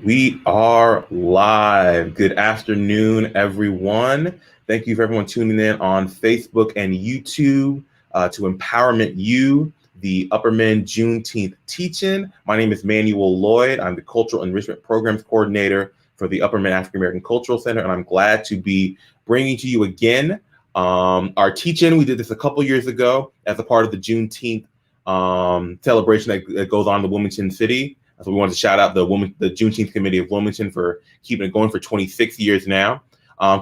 We are live. Good afternoon, everyone. Thank you for everyone tuning in on Facebook and YouTube to Empowerment U, the Upperman Juneteenth teaching. My name is Manuel Lloyd. I'm the Cultural Enrichment Programs Coordinator for the Upperman African American Cultural Center, and I'm glad to be bringing to you again our teaching. We did this a couple years ago as a part of the Juneteenth celebration that goes on in Wilmington City. So we wanted to shout out the Juneteenth Committee of Wilmington for keeping it going for 26 years now.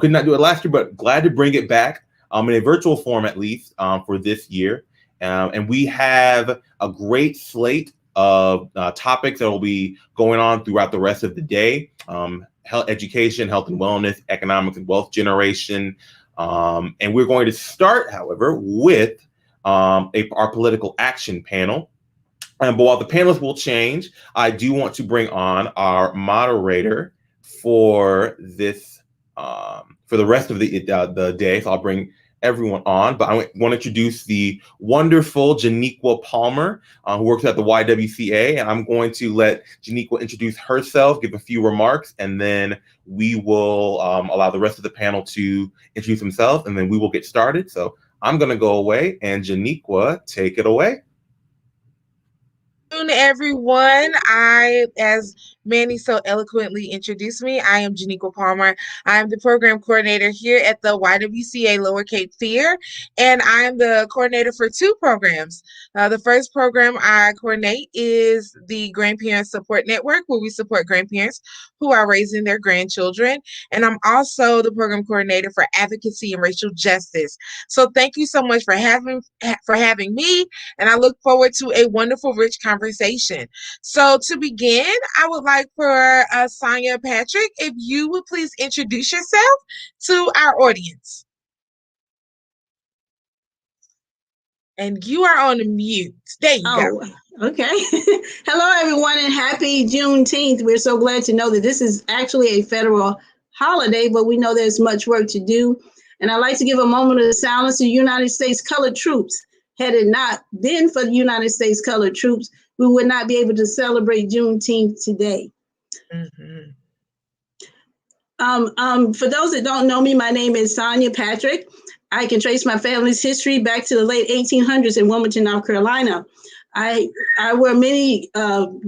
Could not do it last year, but glad to bring it back in a virtual form at least for this year. And we have a great slate of topics that will be going on throughout the rest of the day. Health education, health and wellness, economics and wealth generation. And we're going to start, however, with our political action panel. But while the panelists will change, I do want to bring on our moderator for this for the rest of the day. So I'll bring everyone on, but I want to introduce the wonderful Janiqua Palmer, who works at the YWCA, and I'm going to let Janiqua introduce herself, give a few remarks, and then we will allow the rest of the panel to introduce themselves, and then we will get started. So I'm going to go away, and Janiqua, take it away. Everyone, as Manny so eloquently introduced me, I am Janiqua Palmer. I am the program coordinator here at the YWCA Lower Cape Fear, and I am the coordinator for two programs. The first program I coordinate is the Grandparent Support Network, where we support grandparents who are raising their grandchildren, and I'm also the program coordinator for advocacy and racial justice. So thank you so much for having me, and I look forward to a wonderful, rich conversation. So to begin, I would like for Sonia Patrick, if you would please introduce yourself to our audience. And you are on mute. There you go. Okay. Hello, everyone, and happy Juneteenth. We're so glad to know that this is actually a federal holiday, but we know there's much work to do. And I'd like to give a moment of silence to United States colored troops. Had it not been for the United States colored troops, we would not be able to celebrate Juneteenth today. Mm-hmm. For those that don't know me, my name is Sonia Patrick. I can trace my family's history back to the late 1800s in Wilmington, North Carolina. I wear many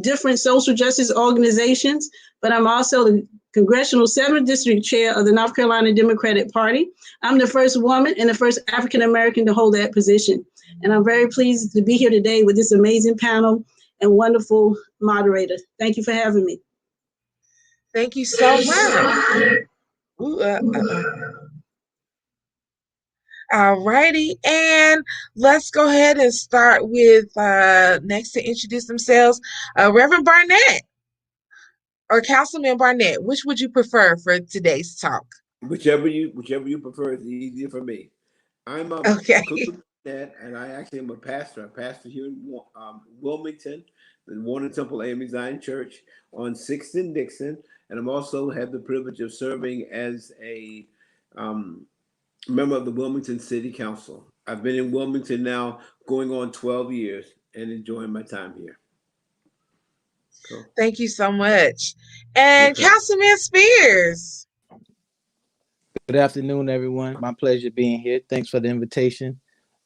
different social justice organizations, but I'm also the Congressional 7th District Chair of the North Carolina Democratic Party. I'm the first woman and the first African American to hold that position. And I'm very pleased to be here today with this amazing panel and wonderful moderator. Thank you for having me. Thank you so much. All righty, and let's go ahead and start with next to introduce themselves, Reverend Barnett or Councilman Barnett. Which would you prefer for today's talk? Whichever you prefer is easier for me. I'm okay. Barnett, and I actually am a pastor. I pastor here in Wilmington, the Warner Temple AME Zion Church on 6th and Dixon, and I'm also have the privilege of serving as a member of the Wilmington City Council. I've been in Wilmington now going on 12 years and enjoying my time here. Cool. Thank you so much. And Councilman Spears. Good afternoon, everyone. My pleasure being here. Thanks for the invitation.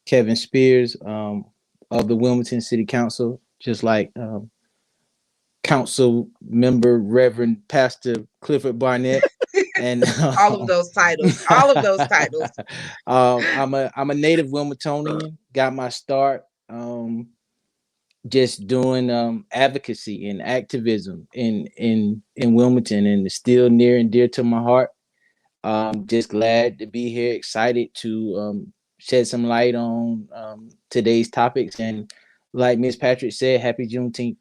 Kevin Spears of the Wilmington City Council, just like Council Member Reverend Pastor Clifford Barnett. And all of those titles. I'm a native Wilmingtonian. Got my start just doing advocacy and activism in Wilmington, and it's still near and dear to my heart. Just glad to be here, excited to shed some light on today's topics, and like Ms. Patrick said, happy Juneteenth.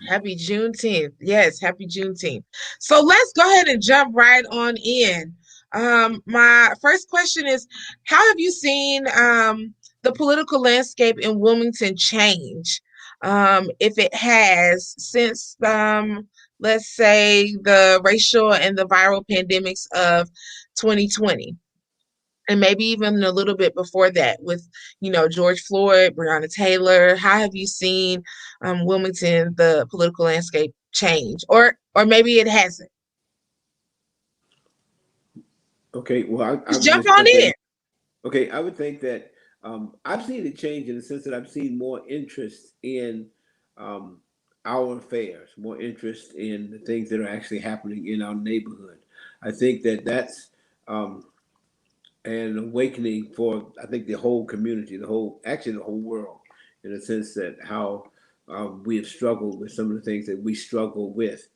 Happy Juneteenth. Yes, happy Juneteenth. So let's go ahead and jump right on in. My first question is, how have you seen the political landscape in Wilmington change? If it has, since, let's say, the racial and the viral pandemics of 2020. And maybe even a little bit before that with, George Floyd, Breonna Taylor. How have you seen Wilmington, the political landscape change, or maybe it hasn't? Okay, well, I Just would jump just on jump in. in. Okay, I would think that I've seen a change in the sense that I've seen more interest in um, our affairs, more interest in the things that are actually happening in our neighborhood. I think that that's um, an awakening for, I think, the whole community, actually the whole world, in a sense that how we have struggled with some of the things that we struggle with.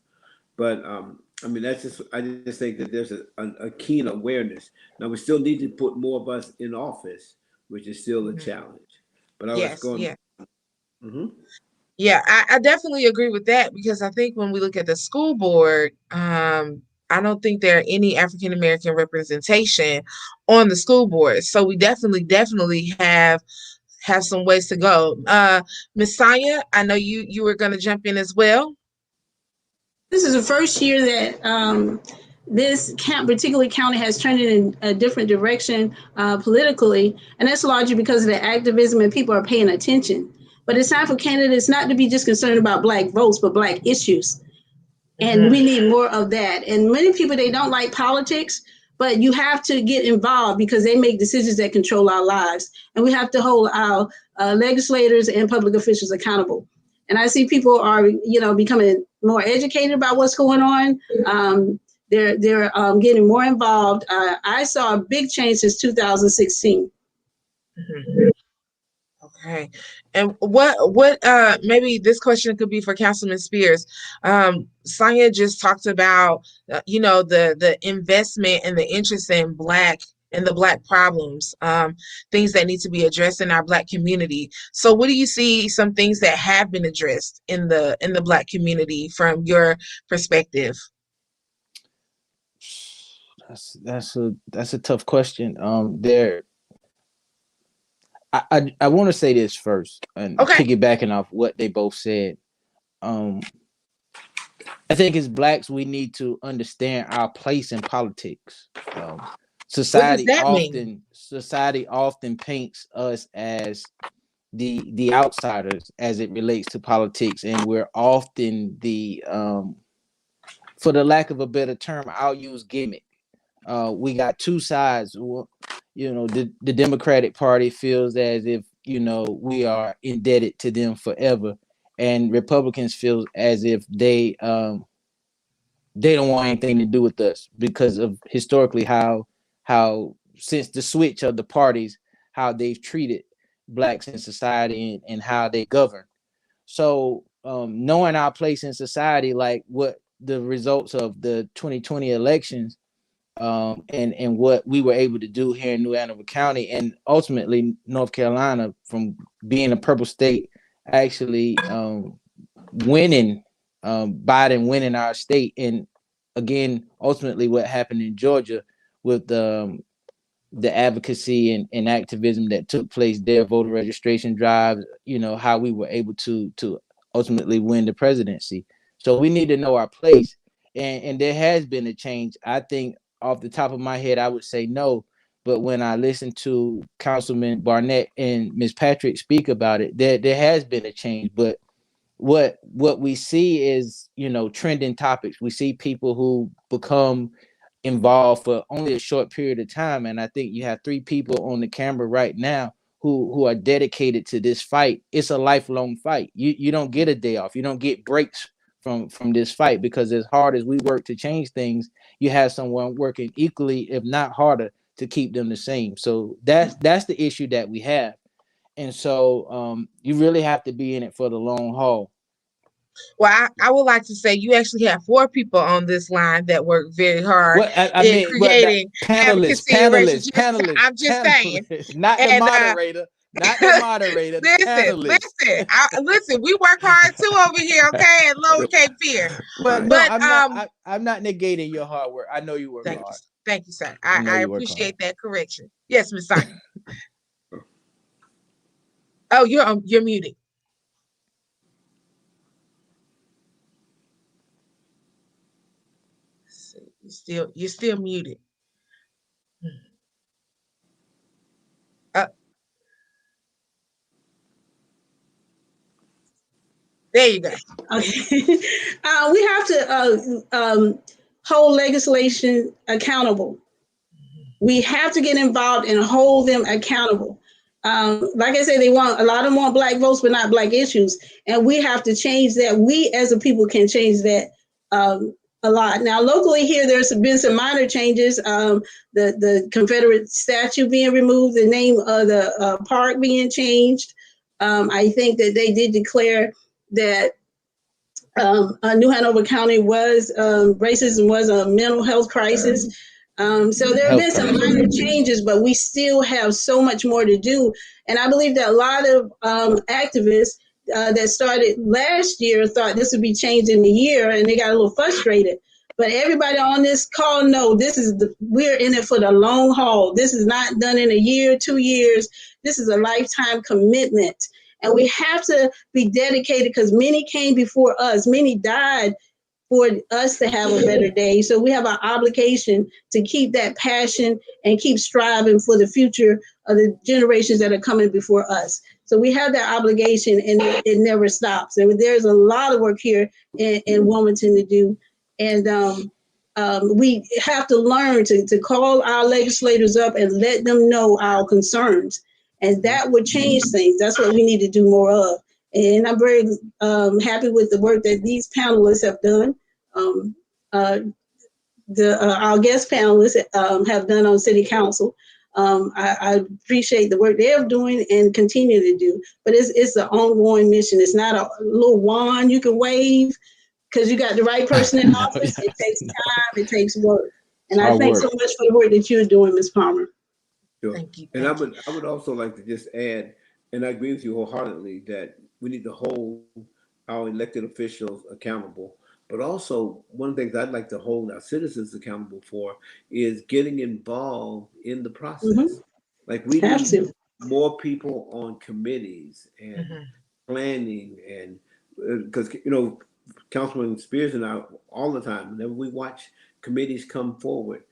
But I mean, I just think that there's a keen awareness. Now, we still need to put more of us in office, which is still a Mhm. challenge. But I was Yes, going, yeah. hmm Yeah, I definitely agree with that, because I think when we look at the school board, I don't think there are any African American representation on the school board. So we definitely have some ways to go. Miss Sonia, I know you were going to jump in as well. This is the first year that this particular county has turned in a different direction politically, and that's largely because of the activism and people are paying attention. But it's time for candidates not to be just concerned about Black votes, but Black issues. And we Mhm. need more of that. And many people, they don't like politics, but you have to get involved because they make decisions that control our lives. And we have to hold our legislators and public officials accountable. And I see people are, becoming more educated about what's going on. They're getting more involved. I saw a big change since 2016. Mhm. Okay. And what maybe this question could be for Councilman Spears. Sonia just talked about the investment and the interest in the Black problems, things that need to be addressed in our Black community. So what do you see some things that have been addressed in the Black community from your perspective? That's a tough question. I want to say this first, and Okay. piggybacking off what they both said. Um, I think as Blacks, we need to understand our place in politics. What does that mean? Society often paints us as the outsiders as it relates to politics, and we're often the for the lack of a better term, I'll use gimmick. We got two sides. The Democratic Party feels as if we are indebted to them forever, and Republicans feel as if they don't want anything to do with us because of historically how since the switch of the parties, how they've treated Blacks in society and how they govern. So knowing our place in society, like what the results of the 2020 elections, and what we were able to do here in New Hanover County and ultimately North Carolina, from being a purple state, actually winning, Biden winning our state, and again, ultimately what happened in Georgia with the advocacy and activism that took place there, voter registration drives, how we were able to ultimately win the presidency. So we need to know our place. And there has been a change. I think off the top of my head, I would say no. But when I listen to Councilman Barnett and Ms. Patrick speak about it, there has been a change. But what we see is, trending topics. We see people who become involved for only a short period of time, and I think you have three people on the camera right now who are dedicated to this fight. It's a lifelong fight. You don't get a day off. You don't get breaks from this fight, because as hard as we work to change things, you have someone working equally, if not harder, to keep them the same. So that's the issue that we have. And so you really have to be in it for the long haul. Well, I would like to say you actually have four people on this line that work very hard What I in mean, but creating advocacy and I'm just saying. not the And moderator, not the moderator, the panelists. listen, we work hard too over here, okay, at Lower Cape Fear. Well, no, But I'm not negating your hard work. I know you work hard. Thank you, sir. I know I you work hard. appreciate that correction. Yes, Miss Sonia. Oh, you're muted. You're still muted. Uh, There you go. Okay. We have to hold legislation accountable. We have to get involved and hold them accountable. Like I said, a lot of them want black votes, but not black issues. And we have to change that. We as a people can change that a lot. Now, locally here, there's been some minor changes. The Confederate statue being removed, the name of the park being changed. I think that they did declare that New Hanover County was racism was a mental health crisis. So there have been some minor changes, but we still have so much more to do. And I believe that a lot of activists that started last year thought this would be changed in a year, and they got a little frustrated. But everybody on this call know we're in it for the long haul. This is not done in a year, 2 years. This is a lifetime commitment. And we have to be dedicated because many came before us. Many died for us to have a better day. So we have an obligation to keep that passion and keep striving for the future of the generations that are coming before us. So we have that obligation, and it never stops. And there's a lot of work here in Wilmington to do. And we have to learn to call our legislators up and let them know our concerns. And that would change things. That's what we need to do more of. And I'm very happy with the work that these panelists have done. Our guest panelists have done on City Council. I appreciate the work they're doing and continue to do. But it's an ongoing mission. It's not a little wand you can wave because you got the right person in office. It takes time. It takes work. And I thank so much for the work that you're doing, Ms. Palmer. Sure. Thank you. And I would also like to just add, and I agree with you wholeheartedly, that we need to hold our elected officials accountable. But also, one of the things I'd like to hold our citizens accountable for is getting involved in the process. Mm-hmm. Like we need more people on committees and planning, and because Councilman Spears and I all the time, whenever we watch committees come forward,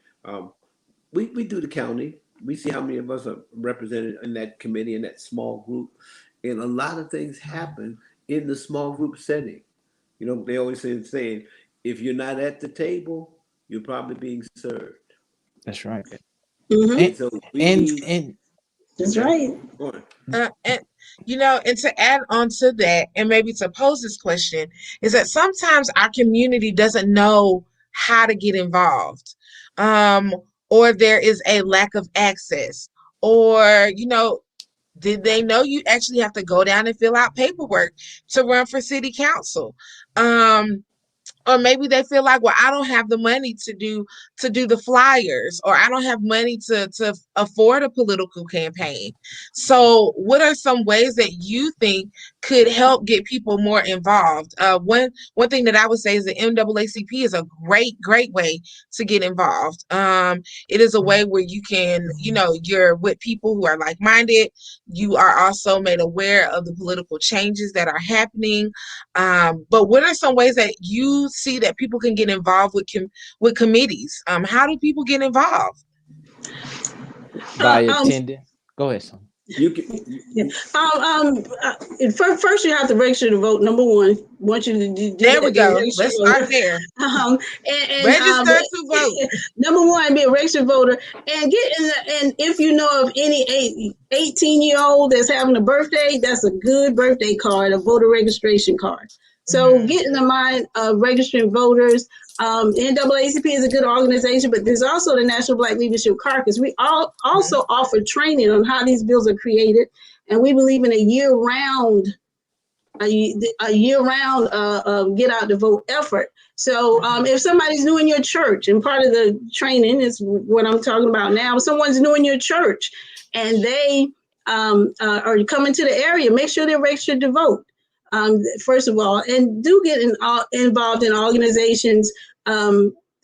we do the county. We see how many of us are represented in that committee, in that small group. And a lot of things happen in the small group setting. They always saying, if you're not at the table, you're probably being served. That's right. Mm-hmm. And so that's right. And to add on to that, and maybe to pose this question, is that sometimes our community doesn't know how to get involved. Or there is a lack of access, or, did they know you actually have to go down and fill out paperwork to run for city council? Or maybe they feel like, well, I don't have the money to do the flyers, or I don't have money to afford a political campaign. So what are some ways that you think could help get people more involved? One thing that I would say is the NAACP is a great way to get involved. It is a way where you can, you're with people who are like-minded. You are also made aware of the political changes that are happening. But what are some ways that you see that people can get involved with committees? How do people get involved? By attending. Go ahead, son. First, you have to register to vote. Number one, want you to do there. We go. Let's start there. Register to vote. Number one, be a registered voter, and and if you know of any 18-year-old that's having a birthday, that's a good birthday card, a voter registration card. So get in the mind of registering voters. NAACP is a good organization, but there's also the National Black Leadership Caucus. We also offer training on how these bills are created, and we believe in a year-round get out the vote effort. So if somebody's new in your church, and part of the training is what I'm talking about now, if someone's new in your church and they are coming to the area, make sure they're registered to vote. First of all, and do get involved in organizations.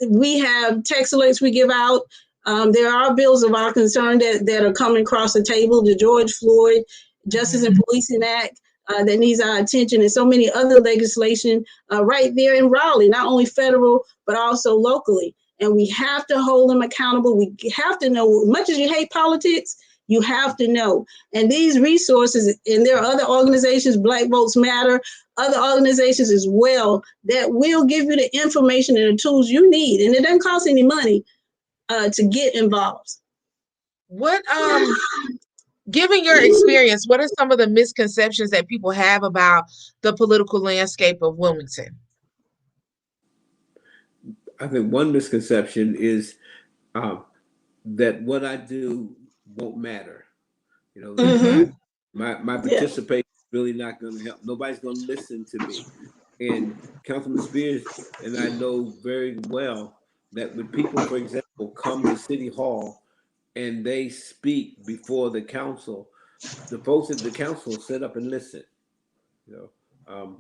We have text alerts we give out. There are bills of our concern that are coming across the table, the George Floyd Justice and Policing Act that needs our attention, and so many other legislation right there in Raleigh, not only federal, but also locally. And we have to hold them accountable. We have to know, as much as you hate politics, you have to know. And these resources, and there are other organizations, Black Votes Matter, other organizations as well that will give you the information and the tools you need. And it doesn't cost any money to get involved. What given your experience, what are some of the misconceptions that people have about the political landscape of Wilmington? I think one misconception is that what I do won't matter. You know, Mm-hmm. my participation is really not going to help. Nobody's going to listen to me. And Councilman Spears and I know very well that when people, for example, come to City Hall and they speak before the council, the folks at the council sit up and listen. You know,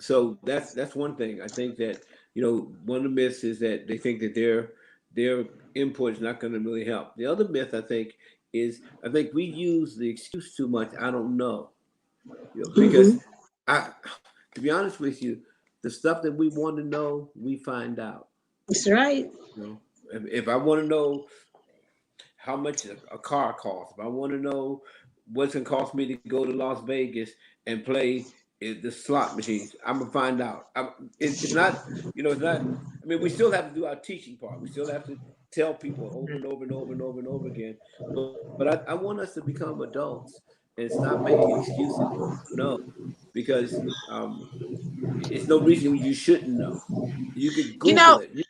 so that's one thing. I think that, you know, one of the myths is that they think that their input is not going to really help. The other myth, I think, is I think we use the excuse too much. I don't know, you know, because to be honest with you, the stuff that we want to know, we find out. That's right. You know, if I want to know how much a car costs, if I want to know what's it cost me to go to Las Vegas and play the slot machines, I'm gonna find out. It's not, you know, it's not. I mean, we still have to do our teaching part. We still have to tell people over and over and over and over and over again. But I want us to become adults and stop making excuses. No, because it's no reason you shouldn't know. You could You Google know, it.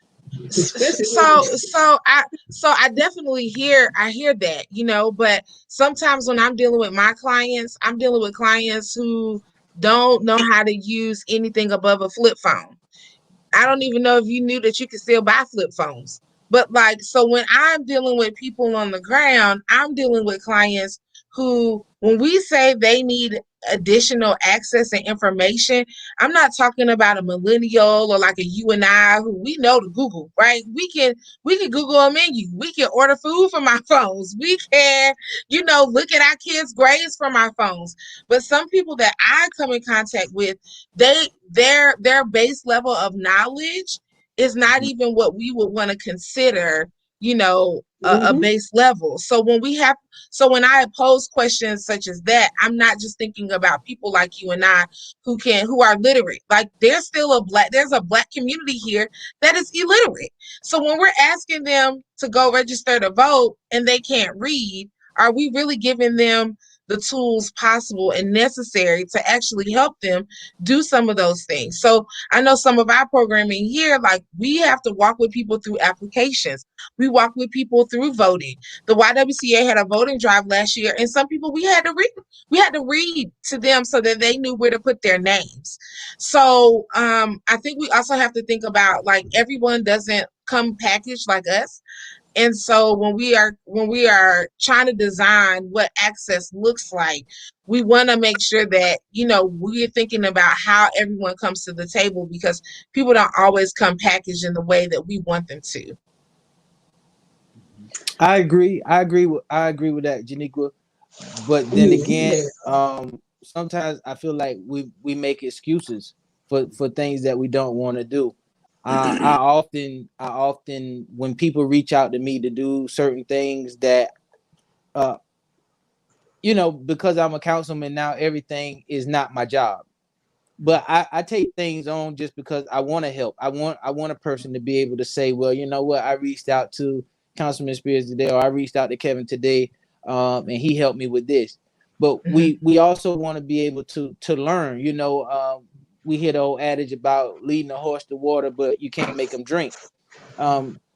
so I definitely hear that, you know, but sometimes when I'm dealing with my clients, I'm dealing with clients who don't know how to use anything above a flip phone. I don't even know if you knew that you could still buy flip phones. But like, so when I'm dealing with people on the ground, I'm dealing with clients who, when we say they need additional access and information, I'm not talking about a millennial or like a you and I who we know to Google, right? We can Google a menu. We can order food from our phones. We can, you know, look at our kids' grades from our phones. But some people that I come in contact with, their base level of knowledge is not even what we would want to consider, you know, a base level. So when I pose questions such as that, I'm not just thinking about people like you and I who are literate. Like there's a black community here that is illiterate. So when we're asking them to go register to vote and they can't read, are we really giving them the tools possible and necessary to actually help them do some of those things? So I know some of our programming here, like we have to walk with people through applications. We walk with people through voting. The YWCA had a voting drive last year, and some people we had to read to them so that they knew where to put their names. So I think we also have to think about, like, everyone doesn't come packaged like us. And so when we are trying to design what access looks like, we want to make sure that, you know, we're thinking about how everyone comes to the table, because people don't always come packaged in the way that we want them to. I agree with that, Janiqua. But then again, sometimes I feel like we make excuses for things that we don't want to do. I often when people reach out to me to do certain things that you know, because I'm a councilman now, everything is not my job. But I take things on just because I want to help. I want a person to be able to say, well, you know what, I reached out to Councilman Spears today, or I reached out to Kevin today, and he helped me with this. But we also want to be able to learn. You know, we hear the old adage about leading a horse to water, but you can't make them drink.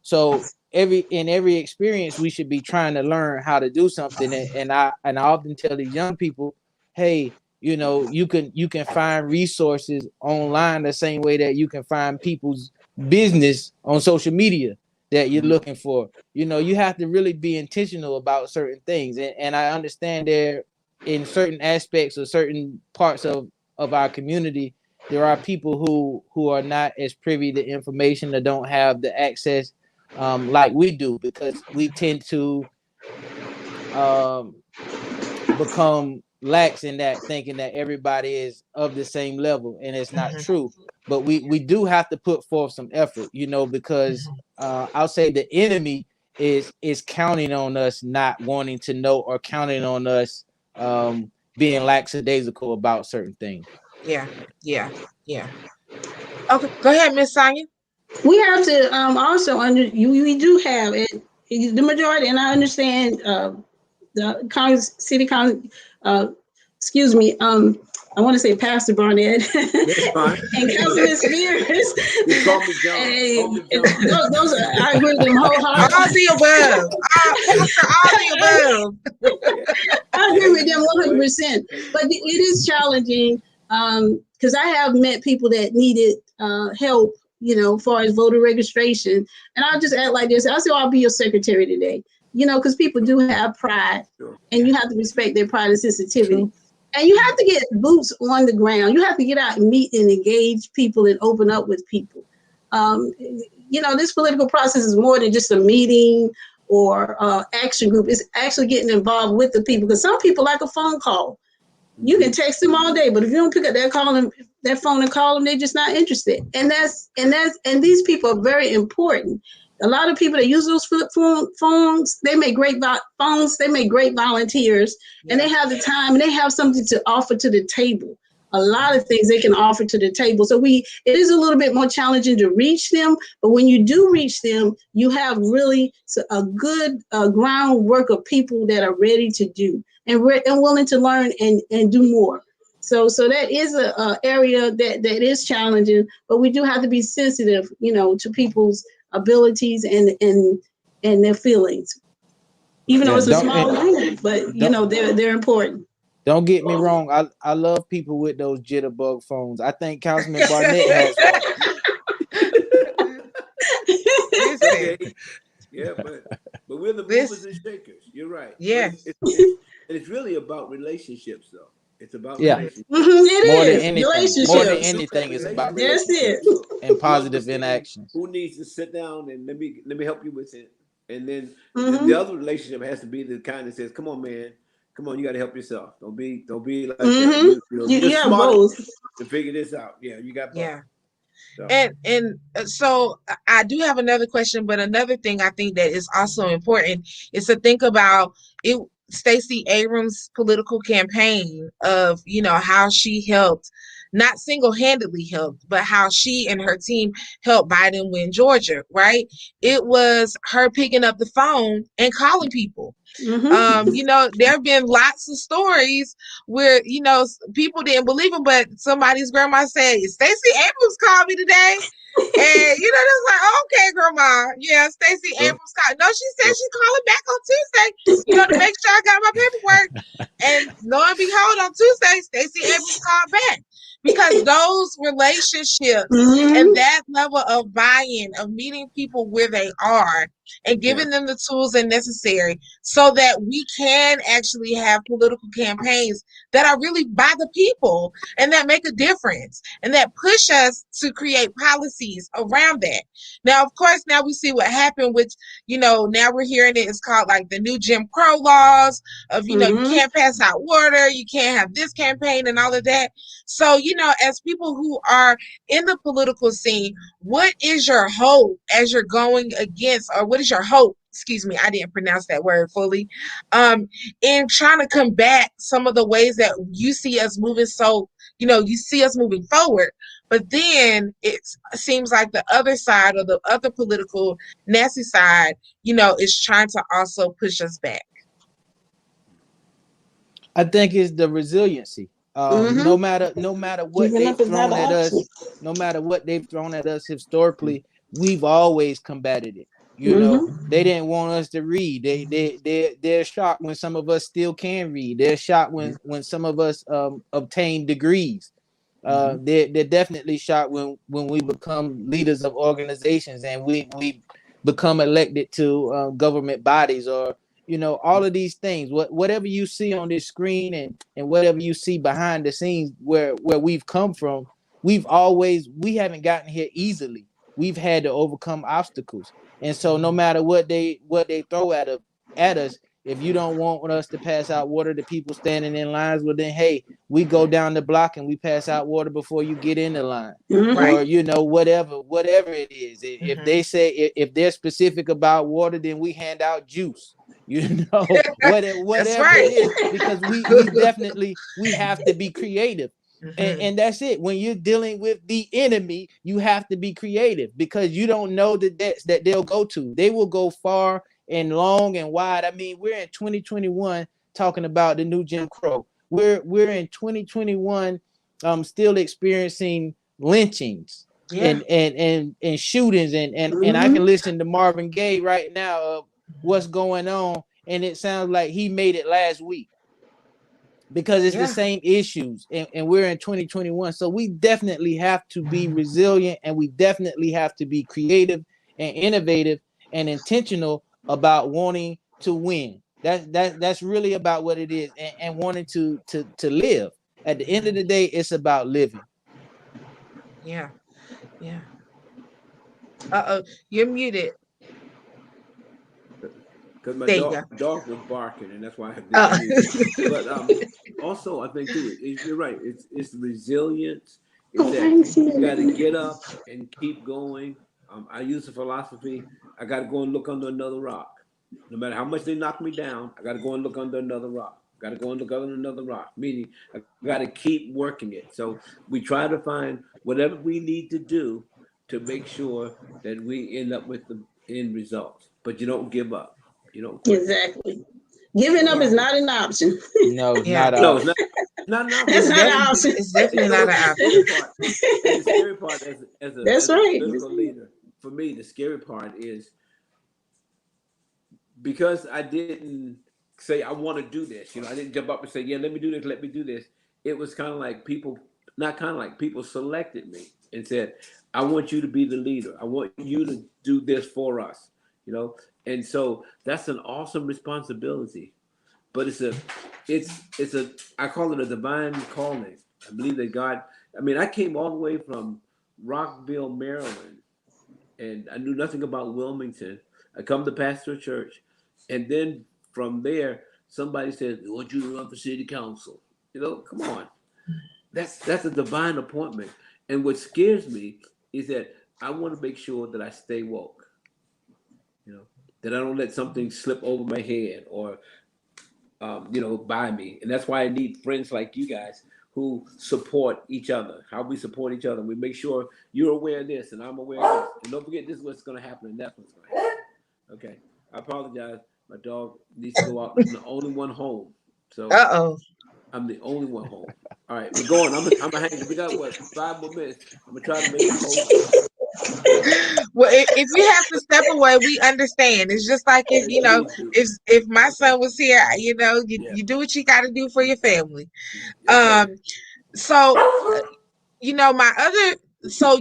So in every experience, we should be trying to learn how to do something. And I often tell these young people, hey, you know, you can find resources online the same way that you can find people's business on social media that you're looking for. You know, you have to really be intentional about certain things. And I understand there in certain aspects or certain parts of our community, there are people who are not as privy to information or don't have the access like we do, because we tend to become lax in that, thinking that everybody is of the same level, and it's not true. But we do have to put forth some effort, you know, because I'll say the enemy is counting on us not wanting to know, or counting on us being lackadaisical about certain things. Yeah. Yeah. Yeah. Okay, go ahead, Miss Sonia. We have to also we do have it, the majority, and I understand the Congress, city Congress, uh, excuse me, I want to say Pastor Barnett That's fine. and Councilman Spears. Just call me John. Call me John. Those are, I agree with them All wholeheartedly. the above. Pastor, all the above. I agree with them 100%. But it is challenging because I have met people that needed help, as far as voter registration. And I'll just act like this. I say, I'll be your secretary today, because people do have pride, and you have to respect their pride and sensitivity. And you have to get boots on the ground. You have to get out and meet and engage people and open up with people. This political process is more than just a meeting or action group. It's actually getting involved with the people, because some people like a phone call. You can text them all day, but if you don't pick up that phone and call them, they're just not interested. And these people are very important. A lot of people that use those flip phones, they make great phones. They make great volunteers, and they have the time, and they have something to offer to the table. A lot of things they can offer to the table. So it is a little bit more challenging to reach them, but when you do reach them, you have really a good groundwork of people that are ready to do and willing to learn and do more. So that is a area that is challenging, but we do have to be sensitive, to people's abilities and their feelings. Even though it's a small group, but they're important. Don't get me wrong. I love people with those jitterbug phones. I think Councilman Barnett has one. Yeah, but we're the movers and shakers. You're right. Yeah. It's really about relationships, though. It's about relationships. More than anything, it's about relationships. That's it. And positive interactions. Who needs to sit down and let me help you with it. And then the other relationship has to be the kind that says, "Come on, man. Come on, you got to help yourself. Don't be like that. You're smart to figure this out. Yeah, you got both." Yeah. So I do have another question, but another thing I think that is also important is to think about it. Stacey Abrams' political campaign of, how she helped, not single-handedly helped, but how she and her team helped Biden win Georgia, right? It was her picking up the phone and calling people. There have been lots of stories where, people didn't believe them, but somebody's grandma said, Stacey Abrams called me today. And, they was like, okay, grandma. Yeah, Stacey Abrams called. No, she said she's calling back on Tuesday, to make sure I got my paperwork. And lo and behold, on Tuesday, Stacey Abrams called back. Because those relationships and that level of buy-in, of meeting people where they are and giving them the tools and necessary so that we can actually have political campaigns that are really by the people and that make a difference and that push us to create policies around that. Now, of course, now we see what happened with, now we're hearing it's called like the new Jim Crow laws of, you can't pass out water, you can't have this campaign and all of that. So, as people who are in the political scene, what is your hope as you're going against, or what is your hope? Excuse me, I didn't pronounce that word fully. In trying to combat some of the ways that you see us moving. So, you see us moving forward, but then it seems like the other side or the other political nasty side, is trying to also push us back. I think it's the resiliency. No matter what they've thrown at us, no matter what they've thrown at us historically, we've always combated it. They didn't want us to read. They're shocked when some of us still can read. They're shocked when some of us obtain degrees. They're definitely shocked when we become leaders of organizations and we become elected to government bodies, or all of these things. Whatever you see on this screen and whatever you see behind the scenes where we've come from, we haven't gotten here easily. We've had to overcome obstacles. And so no matter what they throw at us, if you don't want us to pass out water to people standing in lines, well then, hey, we go down the block and we pass out water before you get in the line. Or, whatever it is. If they say, if they're specific about water, then we hand out juice. Whatever right. it is, because we have to be creative. And that's it. When you're dealing with the enemy, you have to be creative, because you don't know the depths that they'll go to. They will go far and long and wide. I mean, we're in 2021 talking about the new Jim Crow. We're in 2021 still experiencing lynchings and shootings, and I can listen to Marvin Gaye right now of what's going on, and it sounds like he made it last week, because it's the same issues, and we're in 2021. So we definitely have to be resilient, and we definitely have to be creative and innovative and intentional about wanting to win. That's really about what it is, and wanting to live. At the end of the day, it's about living. Yeah. You're muted. Because my There you dog was barking, and that's why I had go. this. But also, I think too, you're right. It's the resilience. Is that you got to get up and keep going. I use the philosophy: I got to go and look under another rock. No matter how much they knock me down, I got to go and look under another rock. Got to go and look under another rock. Meaning, I got to keep working it. So we try to find whatever we need to do to make sure that we end up with the end result. But you don't give up. You know, exactly. Giving up is not an option. No, it's not. No, it's not an option. That's not an option. It's definitely not an option. And the scary part, as a political leader, for me, the scary part is because I didn't say I want to do this. You know, I didn't jump up and say, "Yeah, let me do this. Let me do this." It was kind of like people, not kind of like people selected me and said, "I want you to be the leader. I want you to do this for us." You know. And so that's an awesome responsibility, but it's a, I call it a divine calling. I believe that God, I mean, I came all the way from Rockville, Maryland, and I knew nothing about Wilmington. I come to pastor a church, and then from there, somebody said, "We want you to run for city council." You know, come on. That's a divine appointment. And what scares me is that I want to make sure that I stay woke. You know, that I don't let something slip over my head or, by me. And that's why I need friends like you guys who support each other, how we support each other. We make sure you're aware of this and I'm aware of this. And don't forget, this is what's going to happen and that's what's going to happen. Okay. I apologize. My dog needs to go out. I'm the only one home. So I'm the only one home. All right, we're going. I'm gonna hang. We got 5 more minutes. I'm gonna try to make it hold. Well, if you have to step away, we understand. It's just like if my son was here, you do what you got to do for your family. So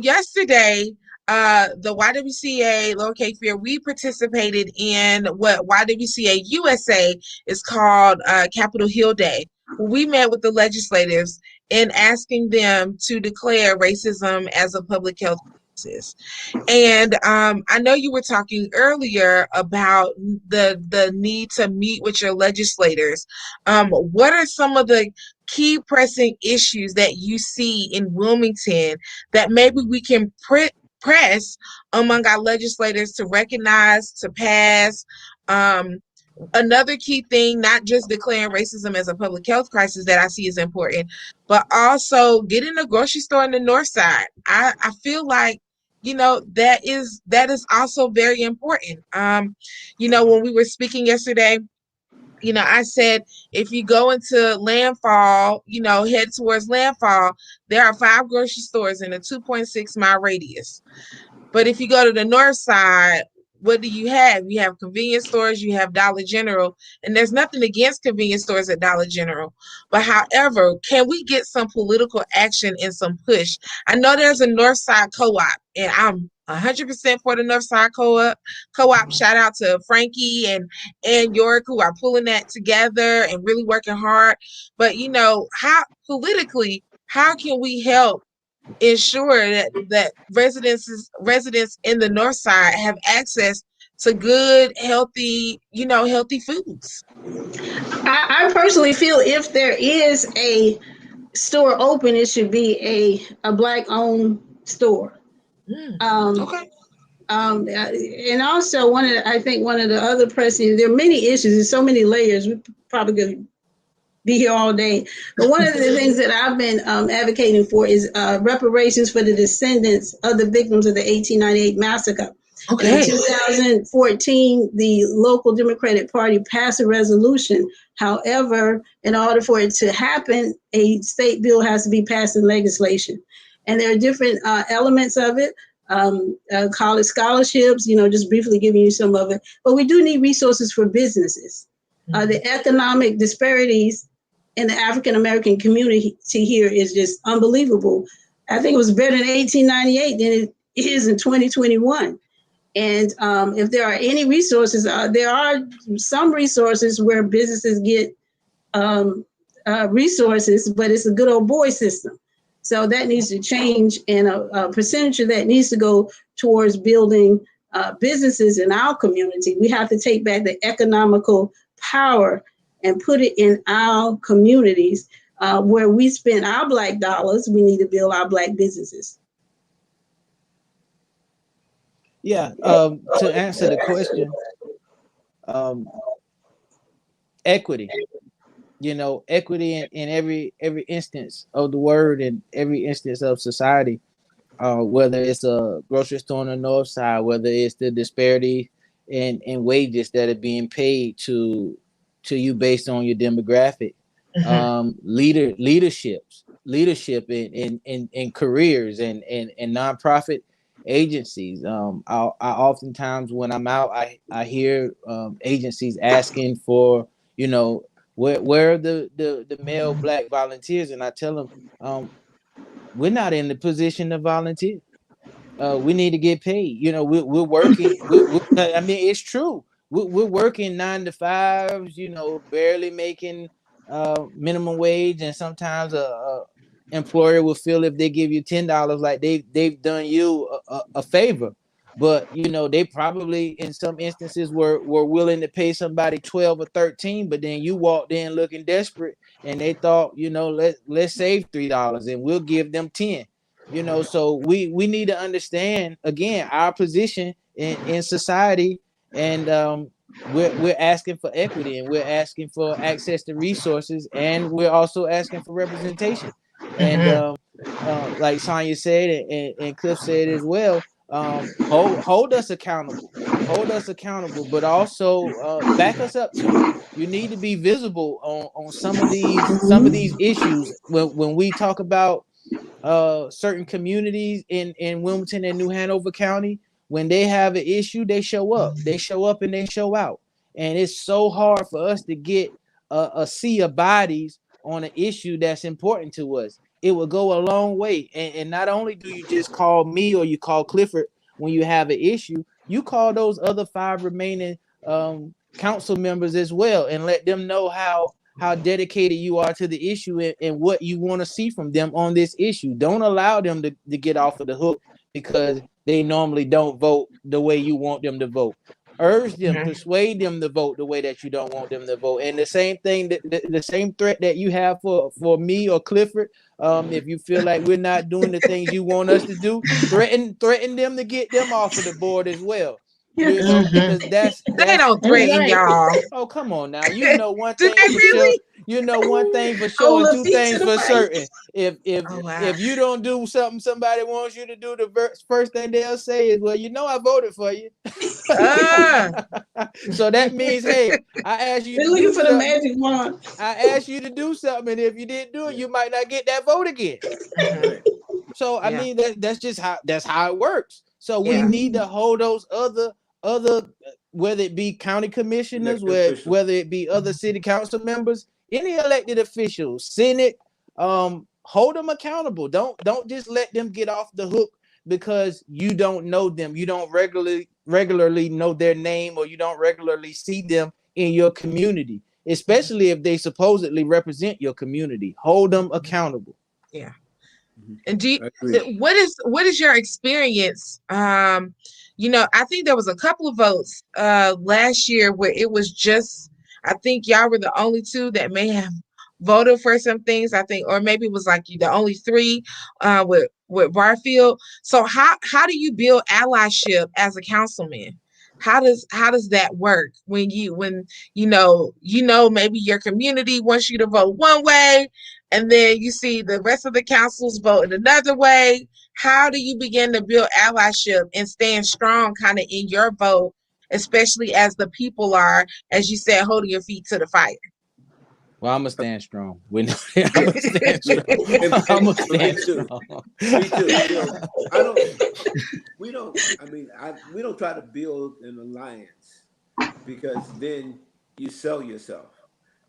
yesterday, the YWCA Lower Cape Fear, we participated in what YWCA USA is called Capitol Hill Day. We met with the legislators in asking them to declare racism as a public health crisis. And I know you were talking earlier about the need to meet with your legislators. What are some of the key pressing issues that you see in Wilmington that maybe we can press among our legislators to recognize, to pass? Another key thing, not just declaring racism as a public health crisis that I see is important, but also getting a grocery store in the North Side. I feel like that is also very important. When we were speaking yesterday, I said if you go into Landfall, head towards Landfall, there are 5 grocery stores in a 2.6 mile radius. But if you go to the North Side, what do you have? You have convenience stores, you have Dollar General, and there's nothing against convenience stores at Dollar General. But however, can we get some political action and some push? I know there's a North Side co-op, and I'm 100% for the North Side co-op. Shout out to Frankie and York, who are pulling that together and really working hard. But how can we help ensure that residents in the North Side have access to good, healthy foods? I personally feel if there is a store open, it should be a Black-owned store. Okay. And also I think one of the other pressing, there are many issues, there's so many layers. We probably could be here all day. But one of the things that I've been advocating for is reparations for the descendants of the victims of the 1898 massacre. Okay. In 2014, the local Democratic Party passed a resolution. However, in order for it to happen, a state bill has to be passed in legislation. And there are different elements of it. College scholarships, just briefly giving you some of it. But we do need resources for businesses. The economic disparities in the African American community here is just unbelievable. I think it was better in 1898 than it is in 2021. And if there are any resources, there are some resources where businesses get resources, but it's a good old boy system. So that needs to change, and a percentage of that needs to go towards building businesses in our community. We have to take back the economical power and put it in our communities where we spend our Black dollars. We need to build our Black businesses. Yeah, to answer the question, equity. Equity in every instance of the word and every instance of society. Whether it's a grocery store on the north side, whether it's the disparity in wages that are being paid to you based on your demographic, leadership in careers and nonprofit agencies. I oftentimes when I'm out, I hear agencies asking for, where are the male Black volunteers, and I tell them, we're not in the position to volunteer. We need to get paid. We're working. I mean, it's true. We're working 9 to 5s. Barely making minimum wage, and sometimes a employer will feel if they give you $10, like they've done you a favor. But they probably in some instances were willing to pay somebody 12 or 13, but then you walked in looking desperate, and they thought, let's save $3 and we'll give them 10. So we need to understand again our position in society, and we're asking for equity, and we're asking for access to resources, and we're also asking for representation. And like Sonia said, and Cliff said as well, hold us accountable, but also back us up too. You need to be visible on some of these issues when we talk about certain communities in Wilmington and New Hanover County. When they have an issue, they show up and they show out. And it's so hard for us to get a sea of bodies on an issue that's important to us. It will go a long way. And not only do you just call me or you call Clifford when you have an issue, you call those other 5 remaining council members as well, and let them know how dedicated you are to the issue and what you want to see from them on this issue. Don't allow them to get off of the hook because they normally don't vote the way you want them to vote. Urge them, persuade them to vote the way that you don't want them to vote. And the same thing, the same threat that you have for me or Clifford, if you feel like we're not doing the things you want us to do, threaten them to get them off of the board as well. Because that's they don't threaten y'all. Oh, come on now. One thing for sure. One thing for sure, and 2 things for certain. If you don't do something somebody wants you to do, the first thing they'll say is, well, I voted for you. So that means, hey, I asked you to do for the magic wand. I asked you to do something, and if you didn't do it, you might not get that vote again. So I mean that's just how it works. So we need to hold those other whether it be county commissioners, whether it be other city council members, any elected officials, Senate, hold them accountable. Don't just let them get off the hook because you don't know them. You don't regularly know their name, or you don't regularly see them in your community, especially if they supposedly represent your community. Hold them accountable. Yeah. And what is your experience? I think there was a couple of votes last year where it was just, I think y'all were the only 2 that may have voted for some things, I think, or maybe it was like the only 3 with Barfield. So how do you build allyship as a councilman? how does that work when maybe your community wants you to vote one way, and then you see the rest of the councils vote in another way? How do you begin to build allyship and stand strong kind of in your vote, especially as the people are, as you said, holding your feet to the fire? Well, I'm gonna stand strong. I'm gonna stand strong. I'm gonna stand strong. Me too. I don't. We don't. I mean, we don't try to build an alliance because then you sell yourself.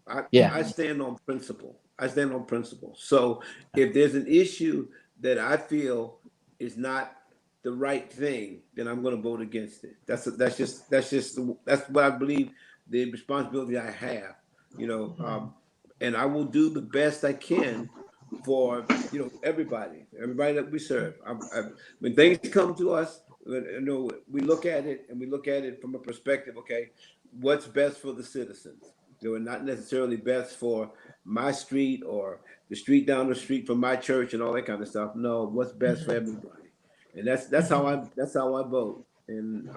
I stand on principle. I stand on principle. So if there's an issue that I feel is not the right thing, then I'm going to vote against it. That's what I believe the responsibility I have. And I will do the best I can for everybody that we serve. When things come to us, we look at it and we look at it from a perspective. Okay, what's best for the citizens? And not necessarily best for my street or the street down the street from my church and all that kind of stuff. No, what's best for everybody, and that's how I vote. And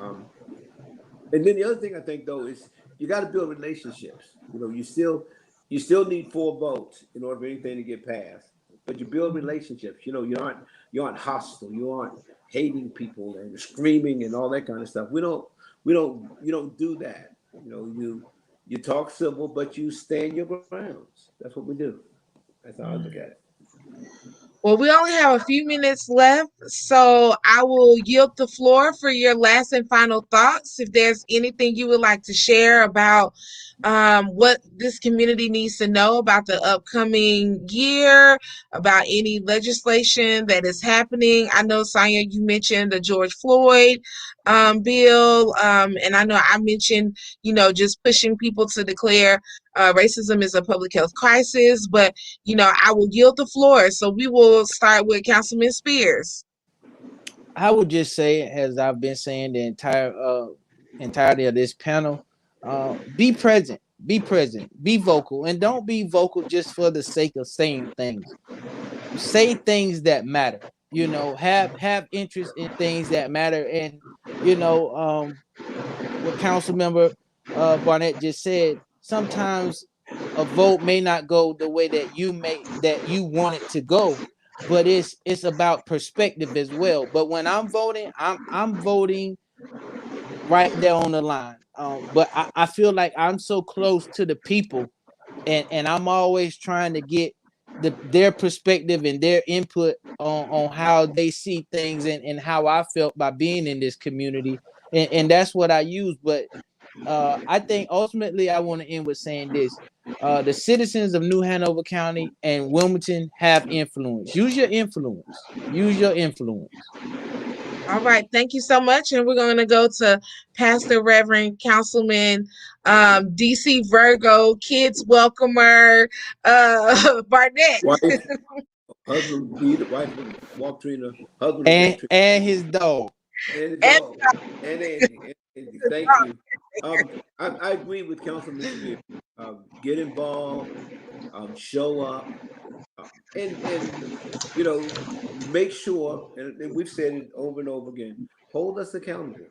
then the other thing I think though is you got to build relationships. You still need 4 votes in order for anything to get passed. But you build relationships. You aren't hostile. You aren't hating people and screaming and all that kind of stuff. You don't do that. You talk civil, but you stand your grounds. That's what we do. That's how I look at it. Well, we only have a few minutes left, so I will yield the floor for your last and final thoughts. If there's anything you would like to share about what this community needs to know about the upcoming year, about any legislation that is happening. I know, Sonia, you mentioned the George Floyd bill, and I know I mentioned, just pushing people to declare racism is a public health crisis, but I will yield the floor. So we will start with Councilman Spears. I would just say, as I've been saying the entirety of this panel, be present, be vocal, and don't be vocal just for the sake of saying things. Say things that matter. Have interest in things that matter, and what Council Member Barnett just said. Sometimes a vote may not go the way that you want it to go, but it's about perspective as well. But when I'm voting, I'm voting right there on the line. But I feel like I'm so close to the people, and I'm always trying to get their perspective and their input on how they see things and how I felt by being in this community. And that's what I use. But I think ultimately I want to end with saying this. The citizens of New Hanover County and Wilmington have influence. Use your influence. All right. Thank you so much. And we're going to go to Pastor Reverend Councilman DC Virgo, Kids Welcomer, Barnett. Husband Peter, wife walk Trina, husband and his dog. And Andy. Thank you. I agree with Councilman Spears. Get involved, show up, and make sure, and we've said it over and over again, hold us accountable.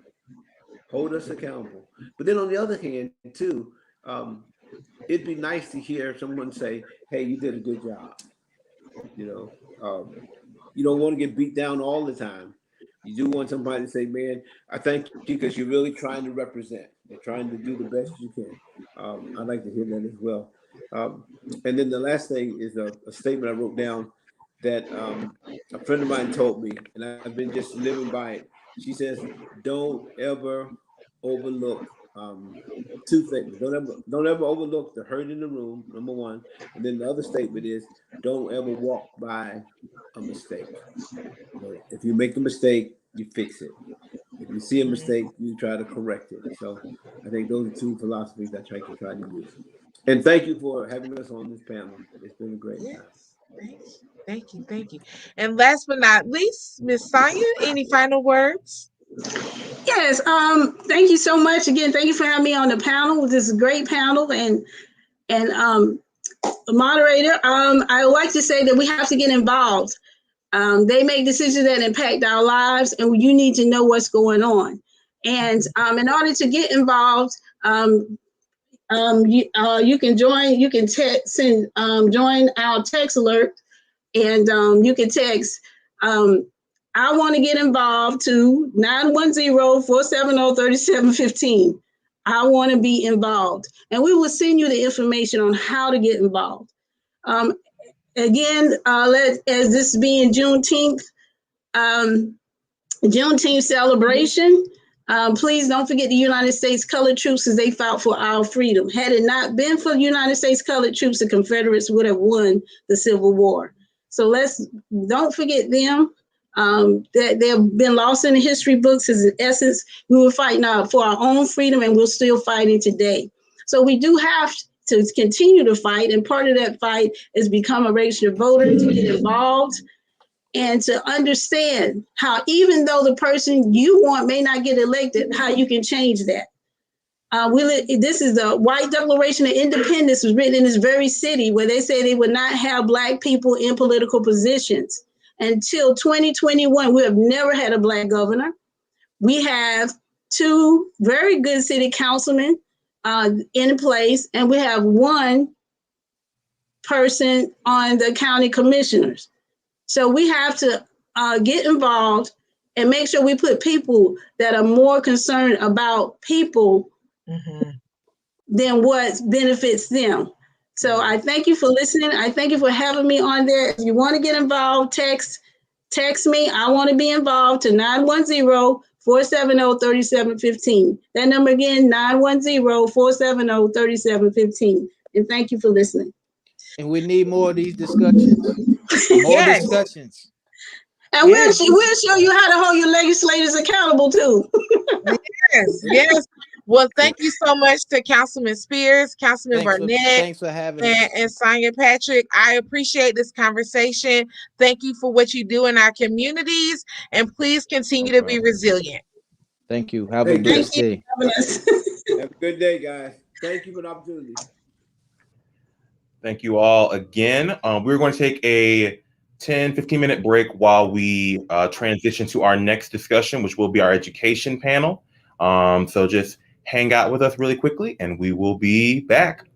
But then on the other hand, too, it'd be nice to hear someone say, "Hey, you did a good job." You don't want to get beat down all the time. You do want somebody to say, "Man, I thank you because you're really trying to represent. You're trying to do the best you can." I'd like to hear that as well. And then the last thing is a statement I wrote down that a friend of mine told me, and I've been just living by it. She says, "Don't ever overlook 2 things. Don't ever overlook the hurt in the room, number 1. And then the other statement is, don't ever walk by a mistake. If you make a mistake, you fix it. If you see a mistake, you try to correct it." So I think those are 2 philosophies I try to use. And thank you for having us on this panel. It's been a great time. Thank you. And last but not least, Miss Sonia, any final words? Yes, thank you so much again. Thank you for having me on the panel. This is a great panel, and the moderator. I would like to say that we have to get involved. They make decisions that impact our lives, and you need to know what's going on. And in order to get involved, you can join. You can send join our text alert, and you can text. I want to get involved to 910-470-3715. I want to be involved, and we will send you the information on how to get involved. Again, as this being Juneteenth. Juneteenth celebration. Please don't forget the United States colored troops as they fought for our freedom. Had it not been for the United States colored troops, the Confederates would have won the Civil War. So don't forget them. That they've been lost in the history books. As in essence, we were fighting for our own freedom, and we're still fighting today. So we do have to continue to fight, and part of that fight is become a registered voter, to get involved, and to understand how, even though the person you want may not get elected, how you can change that. This is the White Declaration of Independence, was written in this very city where they say they would not have Black people in political positions. Until 2021, we have never had a Black governor. We have 2 very good city councilmen in place, and we have 1 person on the county commissioners. So we have to get involved and make sure we put people that are more concerned about people than what benefits them. So I thank you for listening. I thank you for having me on there. If you want to get involved, text me. I want to be involved to 910-470-3715. That number again, 910-470-3715. And thank you for listening. And we need more of these discussions. More discussions. And we'll show you how to hold your legislators accountable too. Yes. Well, thank you so much to Councilman Spears, Councilman Burnett. Thanks for having us. And Sonia Patrick. I appreciate this conversation. Thank you for what you do in our communities, and please continue to be resilient. Thank you. Have a blessed day. Have a good day, guys. Thank you for the opportunity. Thank you all again. We're going to take a 10-15 minute break while we transition to our next discussion, which will be our education panel. So just hang out with us really quickly, and we will be back.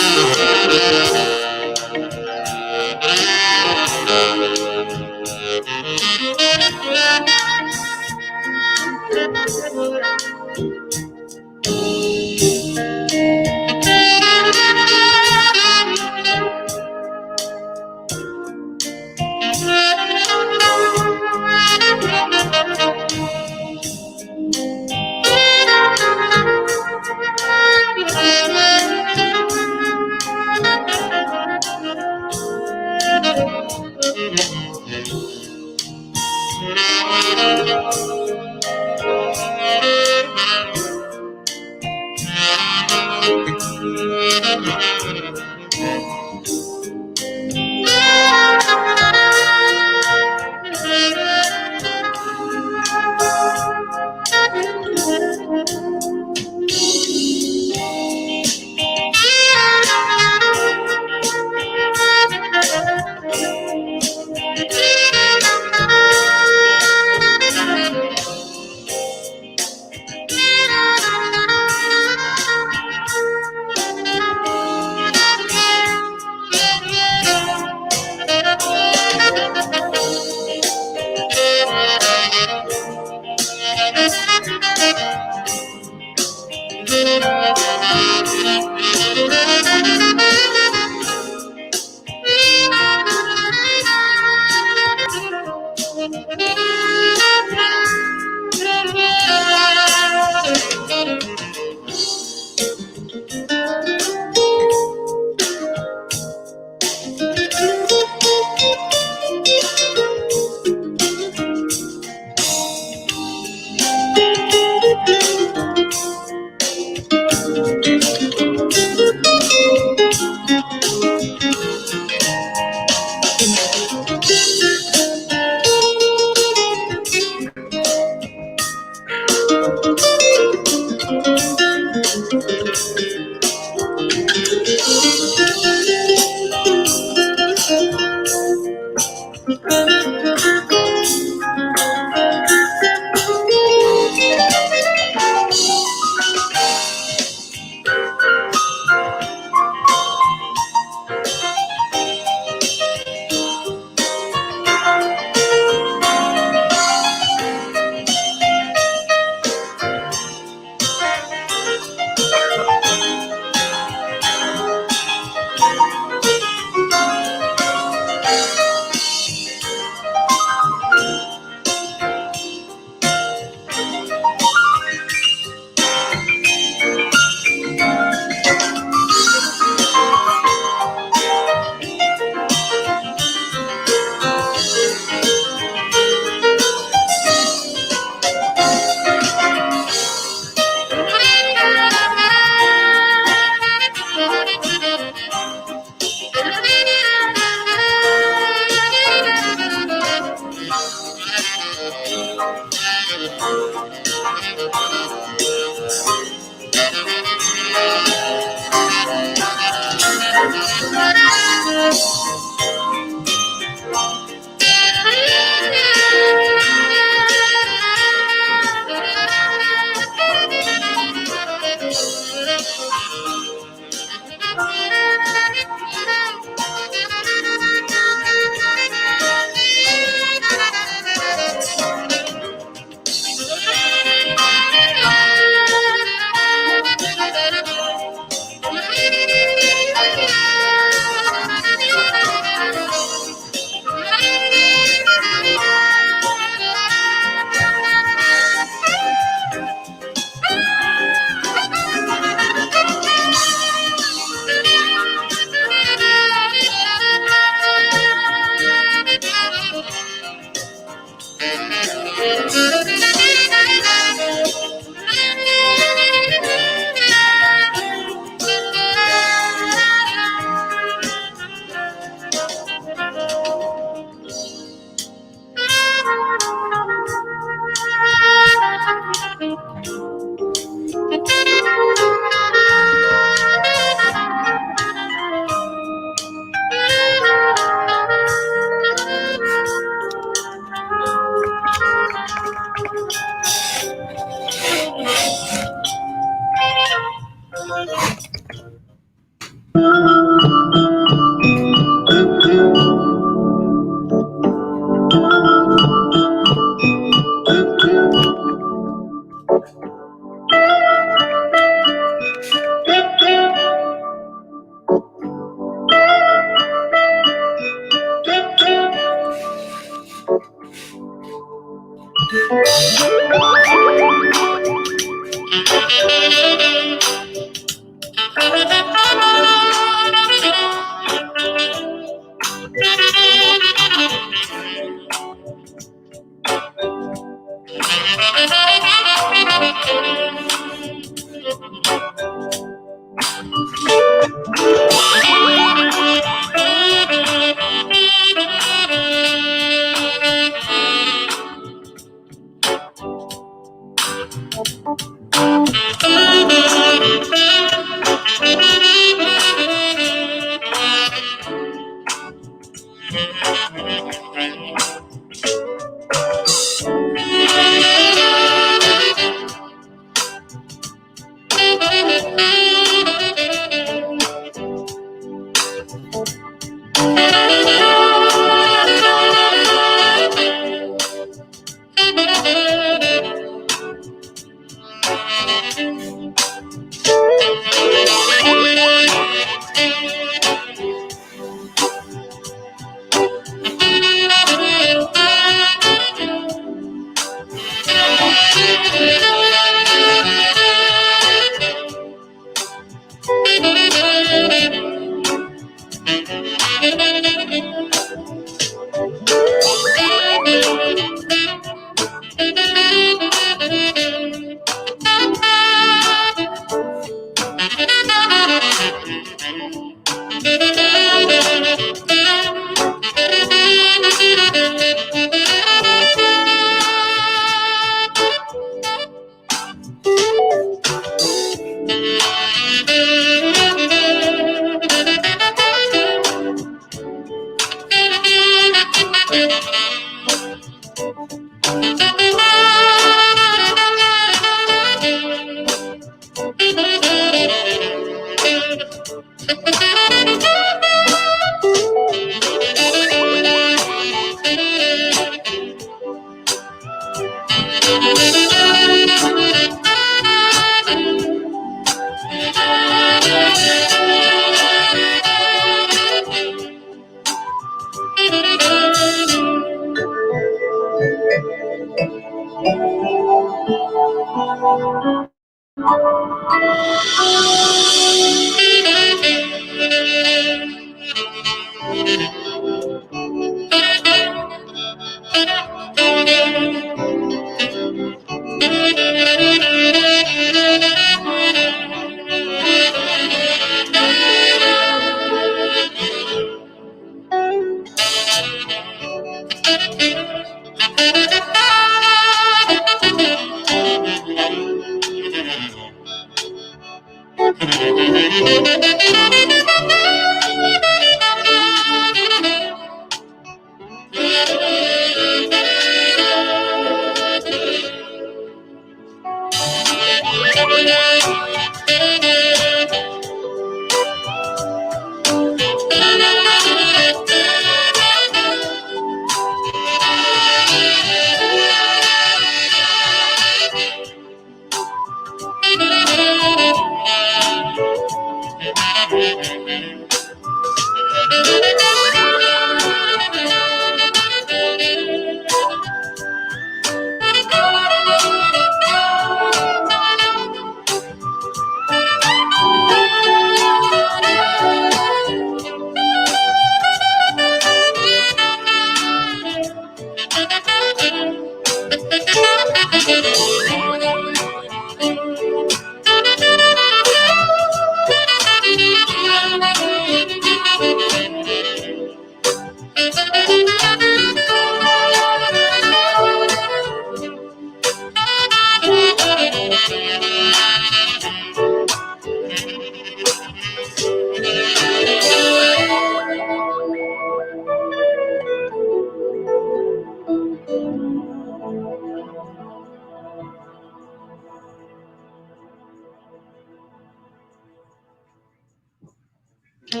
All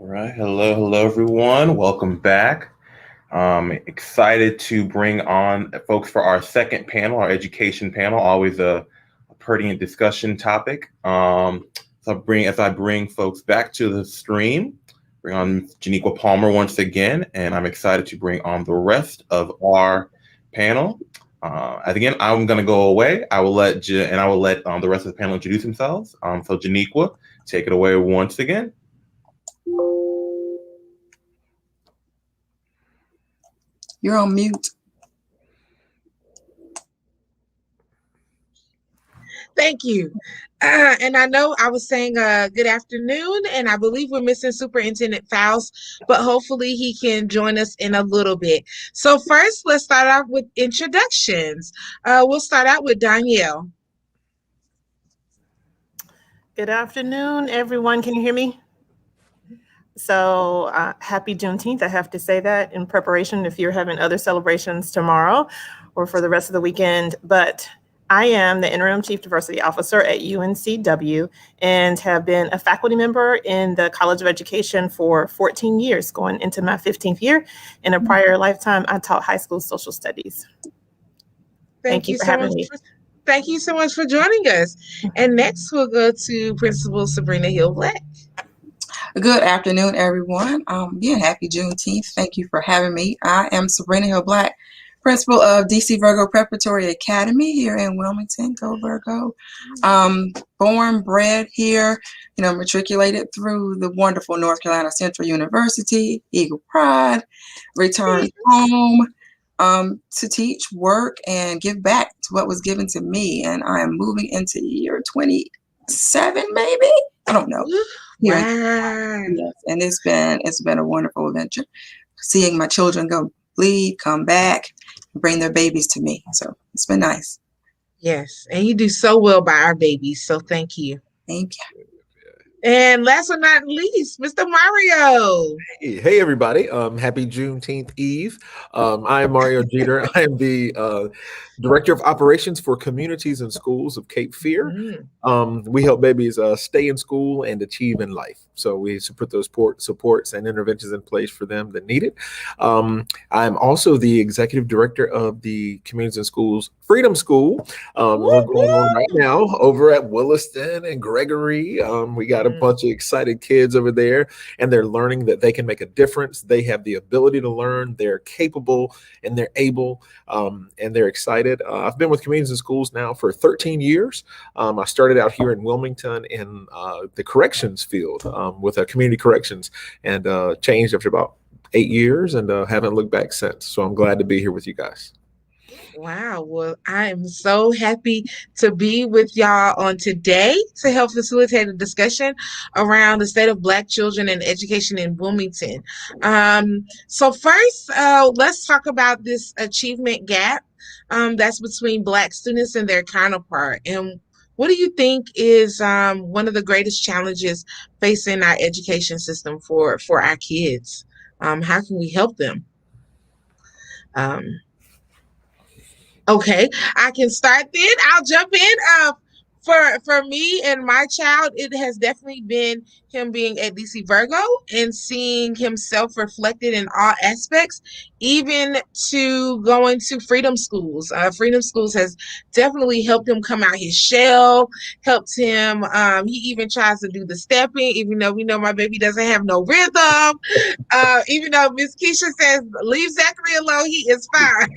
right. Hello, everyone. Welcome back. Excited to bring on folks for our second panel, our education panel. Always a pertinent discussion topic. As I bring folks back to the stream, bring on Janiqua Palmer once again, and I'm excited to bring on the rest of our panel. As again, I'm going to go away. I will let the rest of the panel introduce themselves. So Janiqua, take it away once again. You're on mute. Thank you. And I know I was saying good afternoon, and I believe we're missing Superintendent Faust, but hopefully he can join us in a little bit. So first, let's start off with introductions. We'll start out with Danielle. Good afternoon, everyone. Can you hear me? So happy Juneteenth. I have to say that in preparation if you're having other celebrations tomorrow or for the rest of the weekend. But I am the Interim Chief Diversity Officer at UNCW and have been a faculty member in the College of Education for 14 years, going into my 15th year. In a prior lifetime, I taught high school social studies. Thank you for having me. Thank you so much for joining us. And next we'll go to Principal Sabrina Hill-Black. Good afternoon, everyone. Happy Juneteenth. Thank you for having me. I am Sabrina Hill-Black, principal of DC Virgo Preparatory Academy here in Wilmington. Go Virgo. Born, bred here, matriculated through the wonderful North Carolina Central University, Eagle Pride, returned home to teach, work, and give back to what was given to me. And I am moving into year 27, maybe? I don't know. Wow. Yes, and it's been a wonderful adventure. Seeing my children go leave, come back, bring their babies to me. So it's been nice. Yes, and you do so well by our babies. So thank you. Thank you. And last but not least, Mr. Mario. Hey everybody. Happy Juneteenth Eve. I am Mario Jeter. I am the Director of Operations for Communities and Schools of Cape Fear. We help babies stay in school and achieve in life. So we put those supports and interventions in place for them that need it. I'm also the Executive Director of the Communities and Schools Freedom School. We're going on right now over at Williston and Gregory. We got a bunch of excited kids over there, and they're learning that they can make a difference. They have the ability to learn. They're capable and they're able, and they're excited. I've been with Communities and Schools now for 13 years. I started out here in Wilmington in the corrections field with community corrections, and changed after about 8 years, and haven't looked back since. So I'm glad to be here with you guys. Wow. Well, I am so happy to be with y'all on today to help facilitate a discussion around the state of Black children and education in Wilmington. So first, let's talk about this achievement gap that's between Black students and their counterpart. And what do you think is one of the greatest challenges facing our education system for our kids? How can we help them? Okay, I can start then. I'll jump in. For me and my child, it has definitely been him being at DC Virgo and seeing himself reflected in all aspects, even to going to Freedom Schools. Freedom Schools has definitely helped him come out his shell, helped him. He even tries to do the stepping, even though we know my baby doesn't have no rhythm. Even though Miss Keisha says, leave Zachary alone, he is fine.